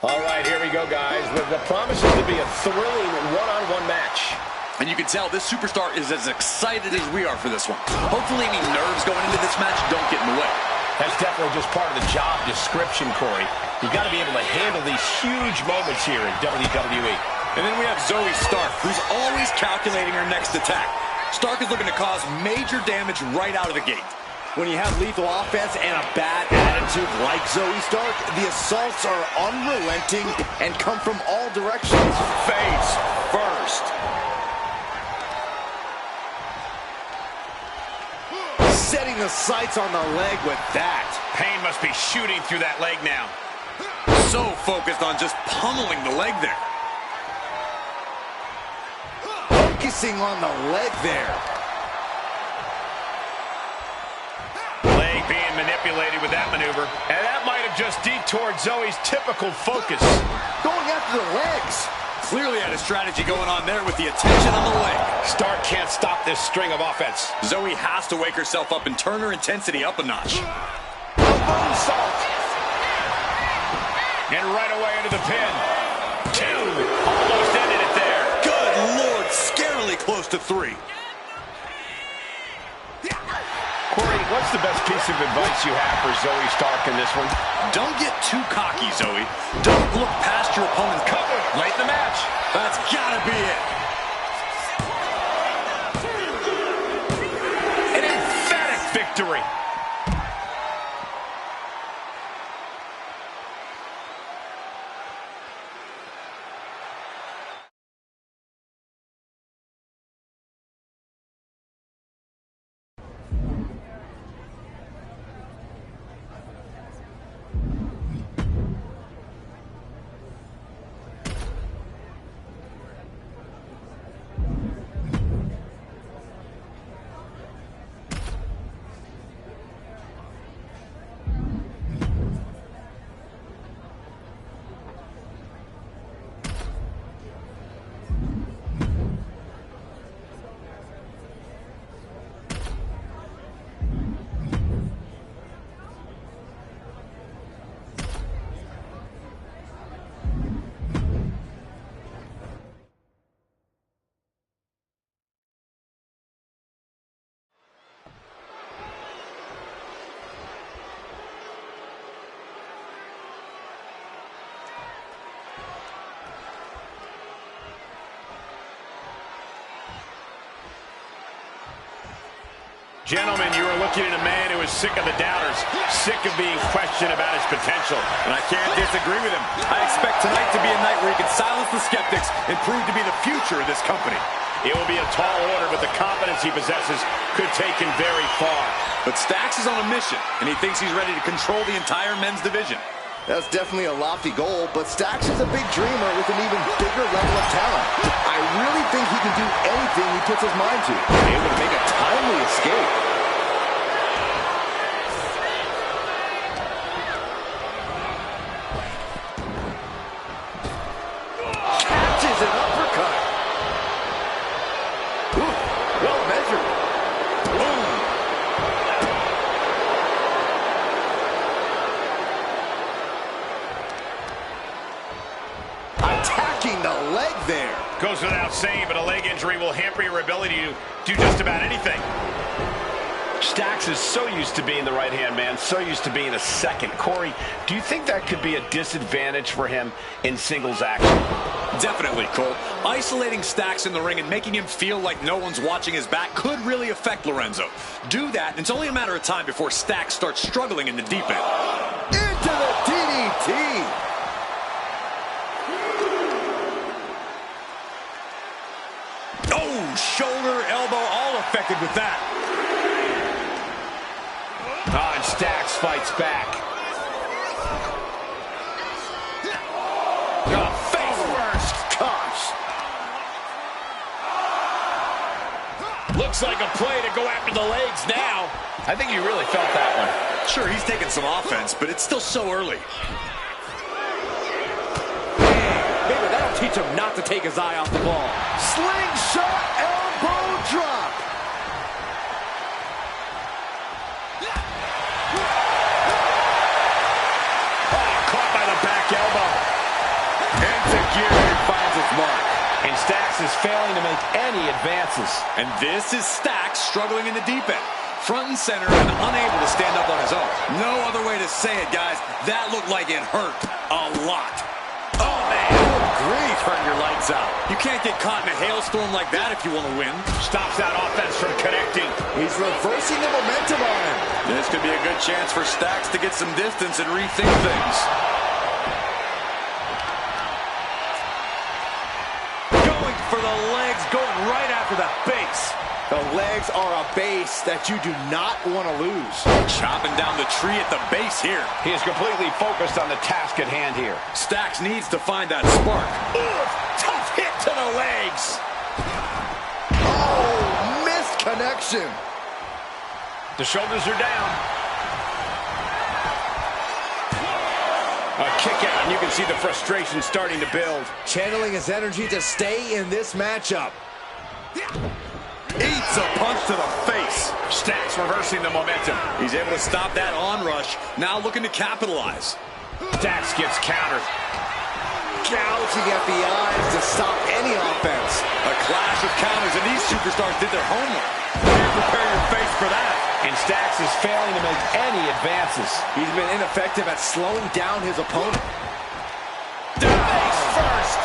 All right, here we go, guys, with the promises to be a thrilling one-on-one match. And you can tell this superstar is as excited as we are for this one. Hopefully any nerves going into this match don't get in the way. That's definitely just part of the job description, Corey. You've got to be able to handle these huge moments here in WWE. And then we have Zoe Stark, who's always calculating her next attack. Stark is looking to cause major damage right out of the gate. When you have lethal offense and a bad attitude like Zoe Stark, the assaults are unrelenting and come from all directions. Face first. first. Setting the sights on the leg with that. Pain must be shooting through that leg now. So focused on just pummeling the leg there. Focusing on the leg there. Leg being manipulated with that maneuver. And that might have just detoured Zoe's typical focus. Going after the legs. Clearly had a strategy going on there with the attention on the leg. Stark can't stop this string of offense. Zoe has to wake herself up and turn her intensity up a notch. Moonsault. And right away into the pin. 2. Almost ended it there. Good Lord, scarily close to 3. Corey, what's the best piece of advice you have for Zoe Stark in this one? Don't get too cocky, Zoe. Don't look past your opponent's cover. Late in the match. That's gotta be it. An emphatic victory. Gentlemen, you are looking at a man who is sick of the doubters, sick of being questioned about his potential. And I can't disagree with him. I expect tonight to be a night where he can silence the skeptics and prove to be the future of this company. It will be a tall order, but the confidence he possesses could take him very far. But Stacks is on a mission, and he thinks he's ready to control the entire men's division. That's definitely a lofty goal, but Stacks is a big dreamer with an even bigger level of talent. I really think he can do anything he puts his mind to. Able to make a timely escape. Catches an uppercut. Ooh, well measured. Boom. Attacking the leg there. Goes without saying, but a leg injury will hamper your ability to do just about anything. Stacks is so used to being the right-hand man, so used to being a second. Corey, do you think that could be a disadvantage for him in singles action? Definitely, Cole. Isolating Stacks in the ring and making him feel like no one's watching his back could really affect Lorenzo. Do that, and it's only a matter of time before Stacks starts struggling in the deep end. Into the DDT. Oh, shoulder, elbow, all affected with that. Oh, and Stacks fights back. Oh, face first. Gosh. Looks like a play to go after the legs now. I think he really felt that one. Sure, he's taking some offense, but it's still so early. Maybe that'll teach him not to take his eye off the ball. Slingshot elbow drop. Caught by the back elbow. Into gear and finds its mark. And Stacks is failing to make any advances. And this is Stacks struggling in the deep end. Front and center and unable to stand up on his own. No other way to say it, guys. That looked like it hurt a lot. Oh, man. Good grief, turn your lights out. You can't get caught in a hailstorm like that if you want to win. Stops that offense from connecting. He's reversing the momentum on him. This could be a good chance for Stacks to get some distance and rethink things. Going for the for that base. The legs are a base that you do not want to lose. Chopping down the tree at the base here. He is completely focused on the task at hand here. Stacks needs to find that spark. Ooh, tough hit to the legs. Oh, missed connection. The shoulders are down. A kick out, and you can see the frustration starting to build. Channeling his energy to stay in this matchup. Eats a punch to the face. Stacks reversing the momentum. He's able to stop that onrush. Now looking to capitalize. Stacks gets countered. Gouging at the eyes to stop any offense. A clash of counters, and these superstars did their homework. Can't prepare your face for that. And Stacks is failing to make any advances. He's been ineffective at slowing down his opponent. Face first.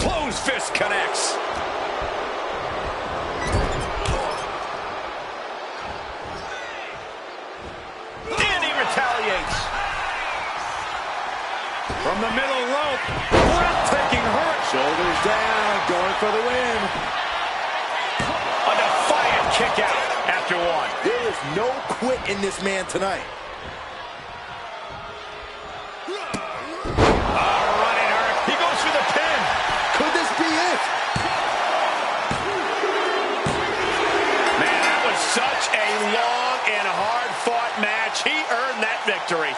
Closed fist connects. And he retaliates. From the middle rope, breathtaking hurt. Shoulders down, going for the win. A defiant kick out after one. There is no quit in this man tonight. Running hurt. He goes for the pin. Could this be it? Man, that was such a long and hard-fought match. He earned that victory.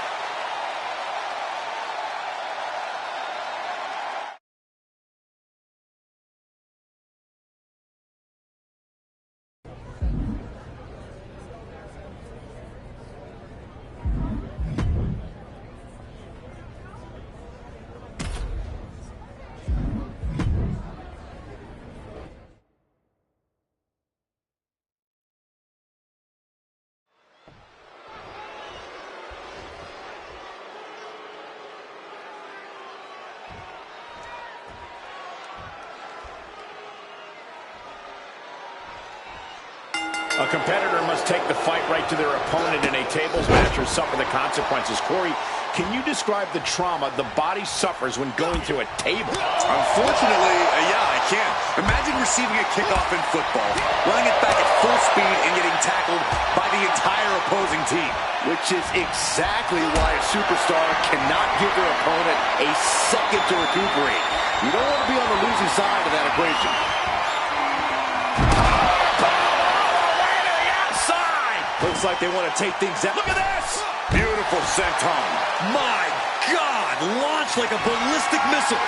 A competitor must take the fight right to their opponent in a tables match or suffer the consequences. Corey, can you describe the trauma the body suffers when going through a table? Unfortunately, yeah, I can. Imagine receiving a kickoff in football, running it back at full speed, and getting tackled by the entire opposing team. Which is exactly why a superstar cannot give their opponent a second to recuperate. You don't want to be on the losing side of that equation. Looks like they want to take things out. Look at this! Beautiful senton. My God, launched like a ballistic missile.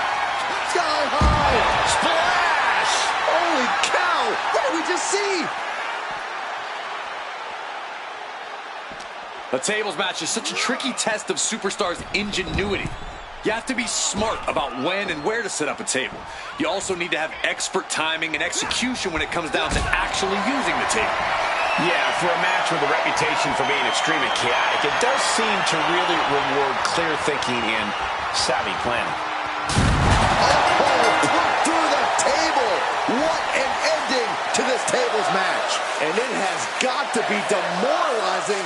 Sky high. Splash! Holy cow! What did we just see? A tables match is such a tricky test of superstars' ingenuity. You have to be smart about when and where to set up a table. You also need to have expert timing and execution when it comes down to actually using the table. Yeah, for a match with a reputation for being extremely chaotic, it does seem to really reward clear thinking and savvy planning. Oh, through the table. What an ending to this tables match. And it has got to be demoralizing.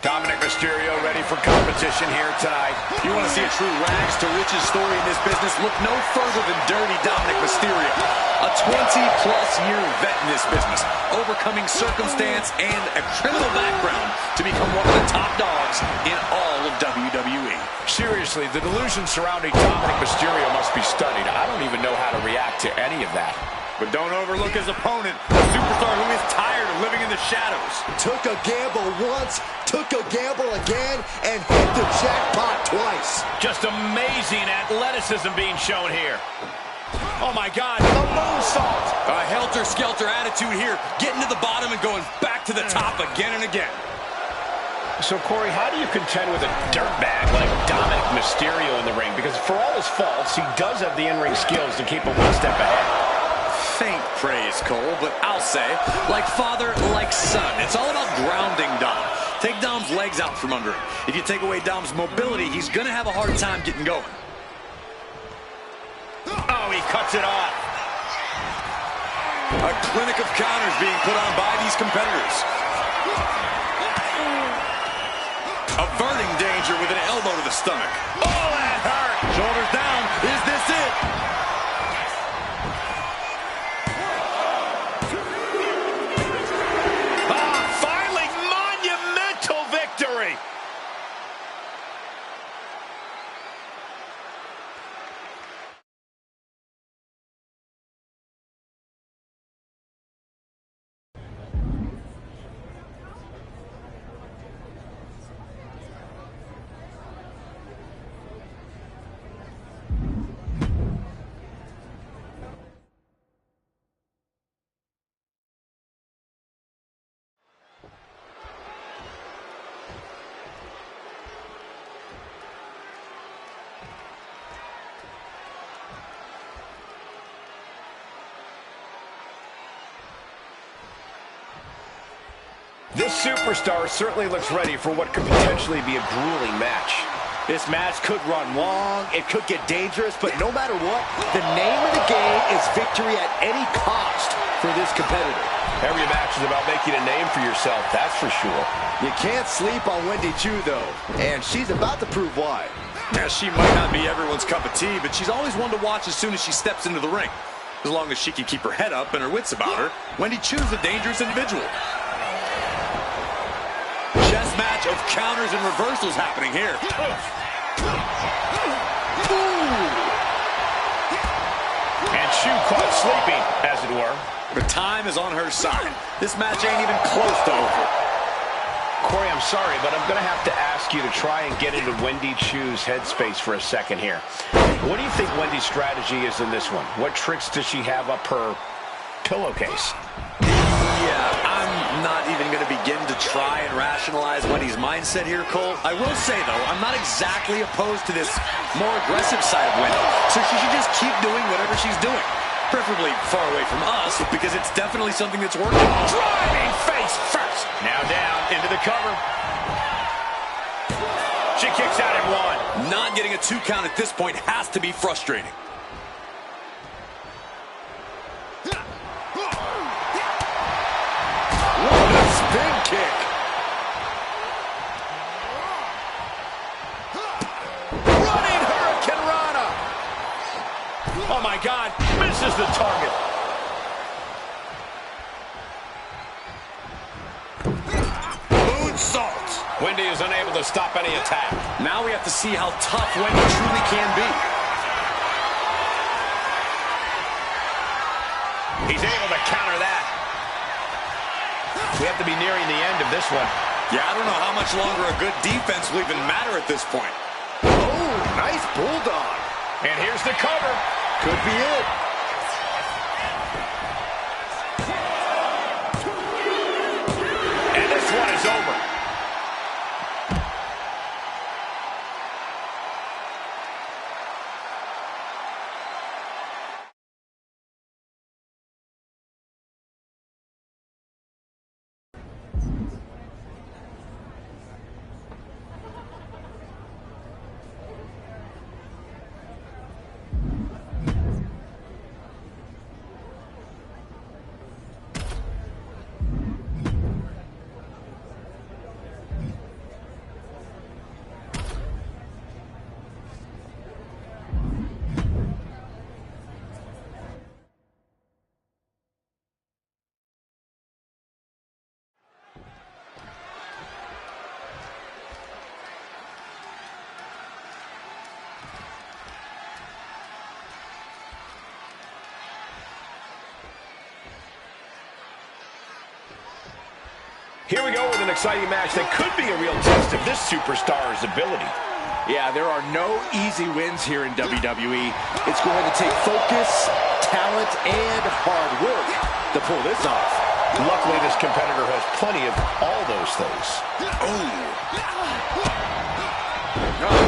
Dominic Mysterio ready for competition here tonight. You want to see a true rags to riches story in this business? Look no further than Dirty Dominic Mysterio. A 20-plus year vet in this business, overcoming circumstance and a criminal background to become one of the top dogs in all of WWE. Seriously, the delusion surrounding Dominic Mysterio must be studied. I don't even know how to react to any of that. But don't overlook his opponent, a superstar who is tired of living in the shadows. Took a gamble once, took a gamble again, and hit the jackpot twice. Just amazing athleticism being shown here. Oh, my God, the moonsault. A helter-skelter attitude here, getting to the bottom and going back to the top again and again. So, Corey, how do you contend with a dirtbag like Dominic Mysterio in the ring? Because for all his faults, he does have the in-ring skills to keep him one step ahead. Faint praise, Cole, but I'll say, like father, like son. It's all about grounding Dom. Take Dom's legs out from under him. If you take away Dom's mobility, he's going to have a hard time getting going. Oh, he cuts it off. A clinic of counters being put on by these competitors. Averting danger with an elbow to the stomach. Oh, that hurt. Shoulders down. Is this it? Finally, monumental victory. This superstar certainly looks ready for what could potentially be a grueling match. This match could run long, it could get dangerous, but no matter what, the name of the game is victory at any cost for this competitor. Every match is about making a name for yourself, that's for sure. You can't sleep on Wendy Chu, though, and she's about to prove why. Now, she might not be everyone's cup of tea, but she's always one to watch as soon as she steps into the ring. As long as she can keep her head up and her wits about her, Wendy Chu's a dangerous individual. Chess match of counters and reversals happening here. And Chu caught sleeping, as it were. But time is on her side. This match ain't even close to over. Corey, I'm sorry, but I'm going to have to ask you to try and get into Wendy Chu's headspace for a second here. What do you think Wendy's strategy is in this one? What tricks does she have up her pillowcase? Yeah, I'm not even going to begin to try and rationalize Wendy's mindset here, Cole. I will say, though, I'm not exactly opposed to this more aggressive side of Wendy. So she should just keep doing whatever she's doing. Preferably far away from us, because it's definitely something that's working. Driving face first. Now down into the cover. She kicks out at one. Not getting a 2 count at this point has to be frustrating. What a spin kick. Running Hurricane Rana. Oh, my God. Misses the target. Moonsault. Wendy is unable to stop any attack. Now we have to see how tough Wendy truly can be. He's able to counter that. We have to be nearing the end of this one. Yeah, I don't know how much longer a good defense will even matter at this point. Oh, nice bulldog. And here's the cover. Could be it. And this one is over. Here we go with an exciting match that could be a real test of this superstar's ability. Yeah, there are no easy wins here in WWE. It's going to take focus, talent, and hard work to pull this off. Luckily, this competitor has plenty of all those things.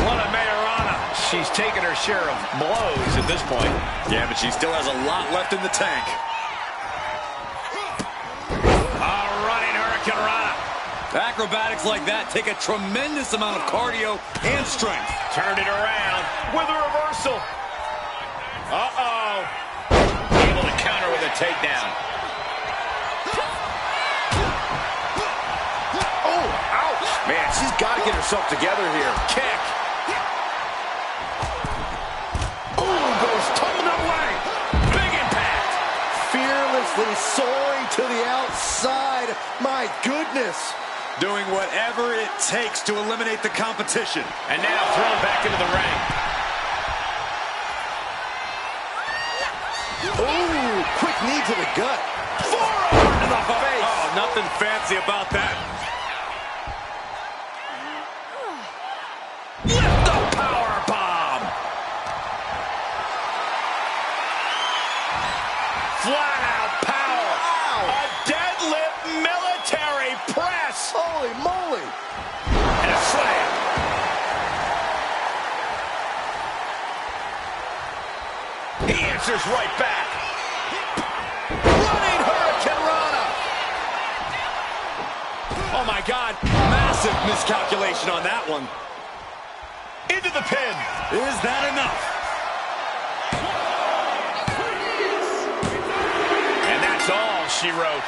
What a Majorana. She's taken her share of blows at this point. Yeah, but she still has a lot left in the tank. Running Hurricane Rana. Acrobatics like that take a tremendous amount of cardio and strength. Turned it around with a reversal. Able to counter with a takedown. Oh, ouch. Man, she's got to get herself together here. Kick. Oh, goes tumbling away. Big impact. Fearlessly soaring to the outside. My goodness. Doing whatever it takes to eliminate the competition. And now thrown back into the ring. Oh, quick knee to the gut. Forearm to the face. Oh, nothing fancy about that. Lift the power bomb. Flat out power. A deadlift military press. Holy moly. And a slam. He answers right back. Running Hurricane Rana. Oh, my God. Massive miscalculation on that one. Into the pin. Is that enough? And that's all she wrote.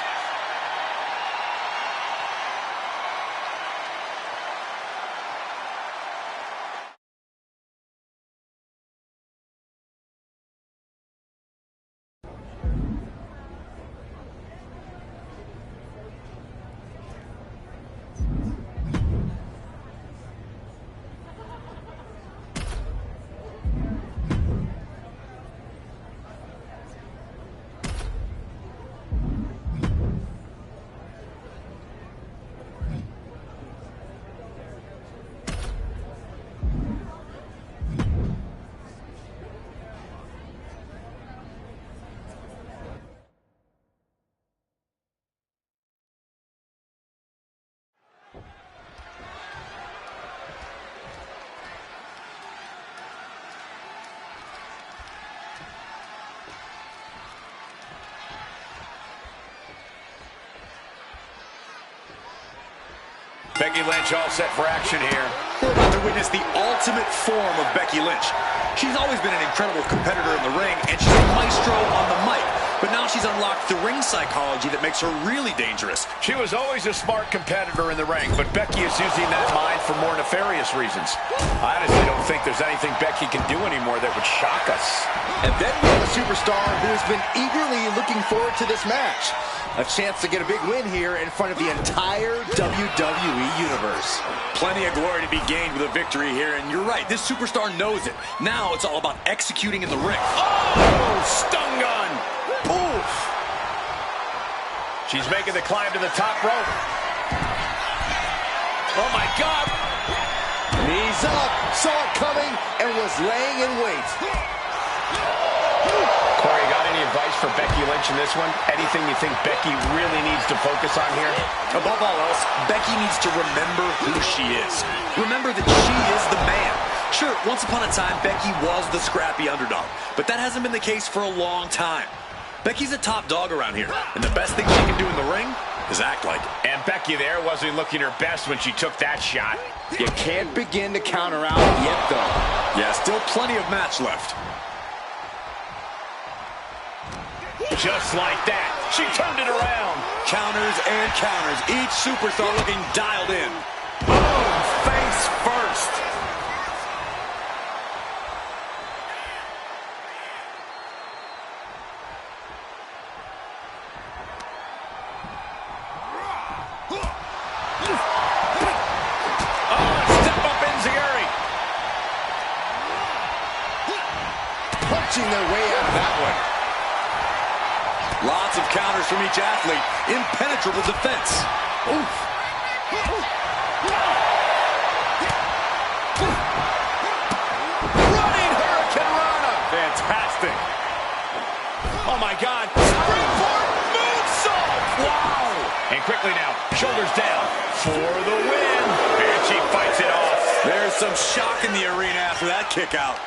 Becky Lynch all set for action here. We're about to witness the ultimate form of Becky Lynch. She's always been an incredible competitor in the ring, and she's a maestro on the mic. But now she's unlocked the ring psychology that makes her really dangerous. She was always a smart competitor in the ring, but Becky is using that mind for more nefarious reasons. I honestly don't think there's anything Becky can do anymore that would shock us. And then we have a superstar who has been eagerly looking forward to this match. A chance to get a big win here in front of the entire WWE Universe. Plenty of glory to be gained with a victory here, and you're right, this superstar knows it. Now it's all about executing in the ring. Oh, stun gun! Oof! She's making the climb to the top rope. Oh, my God! Knees up, saw it coming, and was laying in wait. Corey, got any advice for Becky Lynch in this one? Anything you think Becky really needs to focus on here? Above all else, Becky needs to remember who she is. Remember that she is the man. Sure, once upon a time, Becky was the scrappy underdog, but that hasn't been the case for a long time. Becky's a top dog around here, and the best thing she can do in the ring is act like it. And Becky there wasn't looking her best when she took that shot. You can't begin to counter out yet, though. Yeah, still plenty of match left. Just like that, she turned it around. Counters and counters, each superstar looking dialed in. Boom, face first. Punching their way out of that one. Lots of counters from each athlete. Impenetrable defense. Oof. exhausting. Oh, my God. Springboard moonsault. Wow. And quickly now, shoulders down for the win. And she fights it off. There's some shock in the arena after that kick out.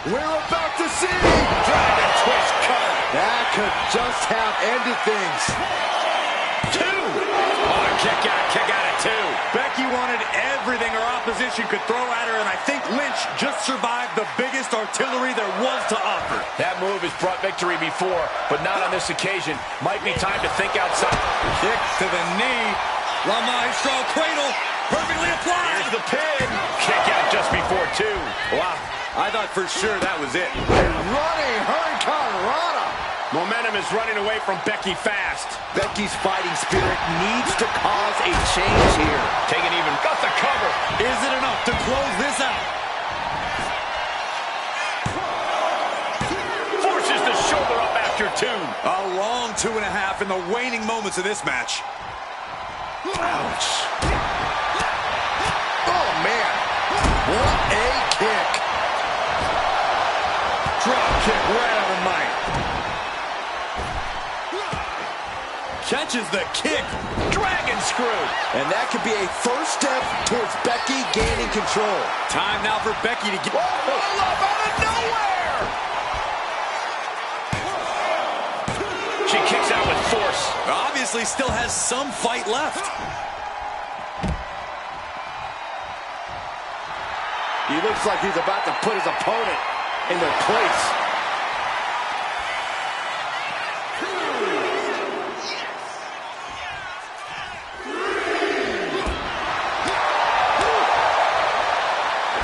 We're about to see. Dragon twist cutter. That could just have ended things. 2. Oh, kick out at 2. Becky wanted everything her opposition could throw at her, and I think Lynch just survived the biggest artillery there was to offer. That move has brought victory before, but not on this occasion. Might be time to think outside. Kick to the knee. La Maestro cradle. Perfectly applied. Here's the pin. Kick out just before 2. Wow. I thought for sure that was it. Running hurricanrana. Momentum is running away from Becky fast. Becky's fighting spirit needs to cause a change here. Taking even, got the cover. Is it enough to close this out? Forces the shoulder up after 2. A long 2.5 in the waning moments of this match. Ouch. Oh, man. What a kick. Drop kick right on the mic. Catches the kick. Dragon screw. And that could be a first step towards Becky gaining control. Time now for Becky to get... Oh, love out of nowhere. She kicks out with force. Obviously still has some fight left. He looks like he's about to put his opponent in their place.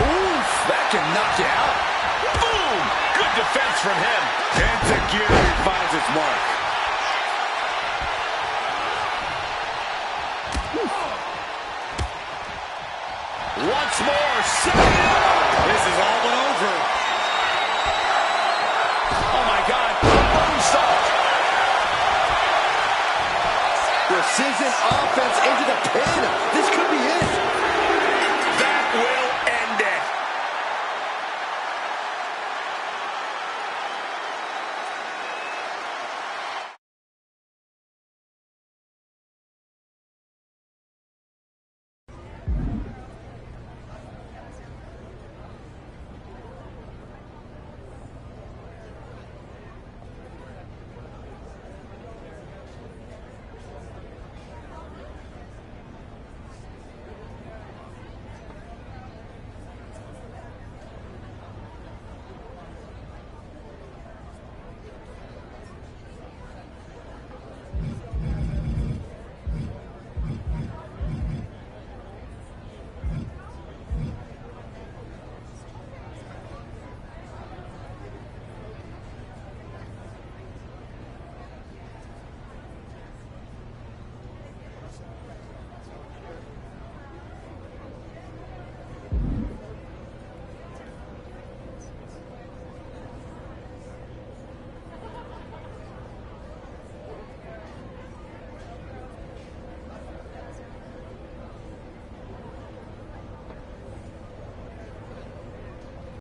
Oof, that can knock you out. Boom! Good defense from him. Enzuigiri finds its mark. Once more, set it up. This is all but over. Oh my God, moonsault. Precision offense into the pin.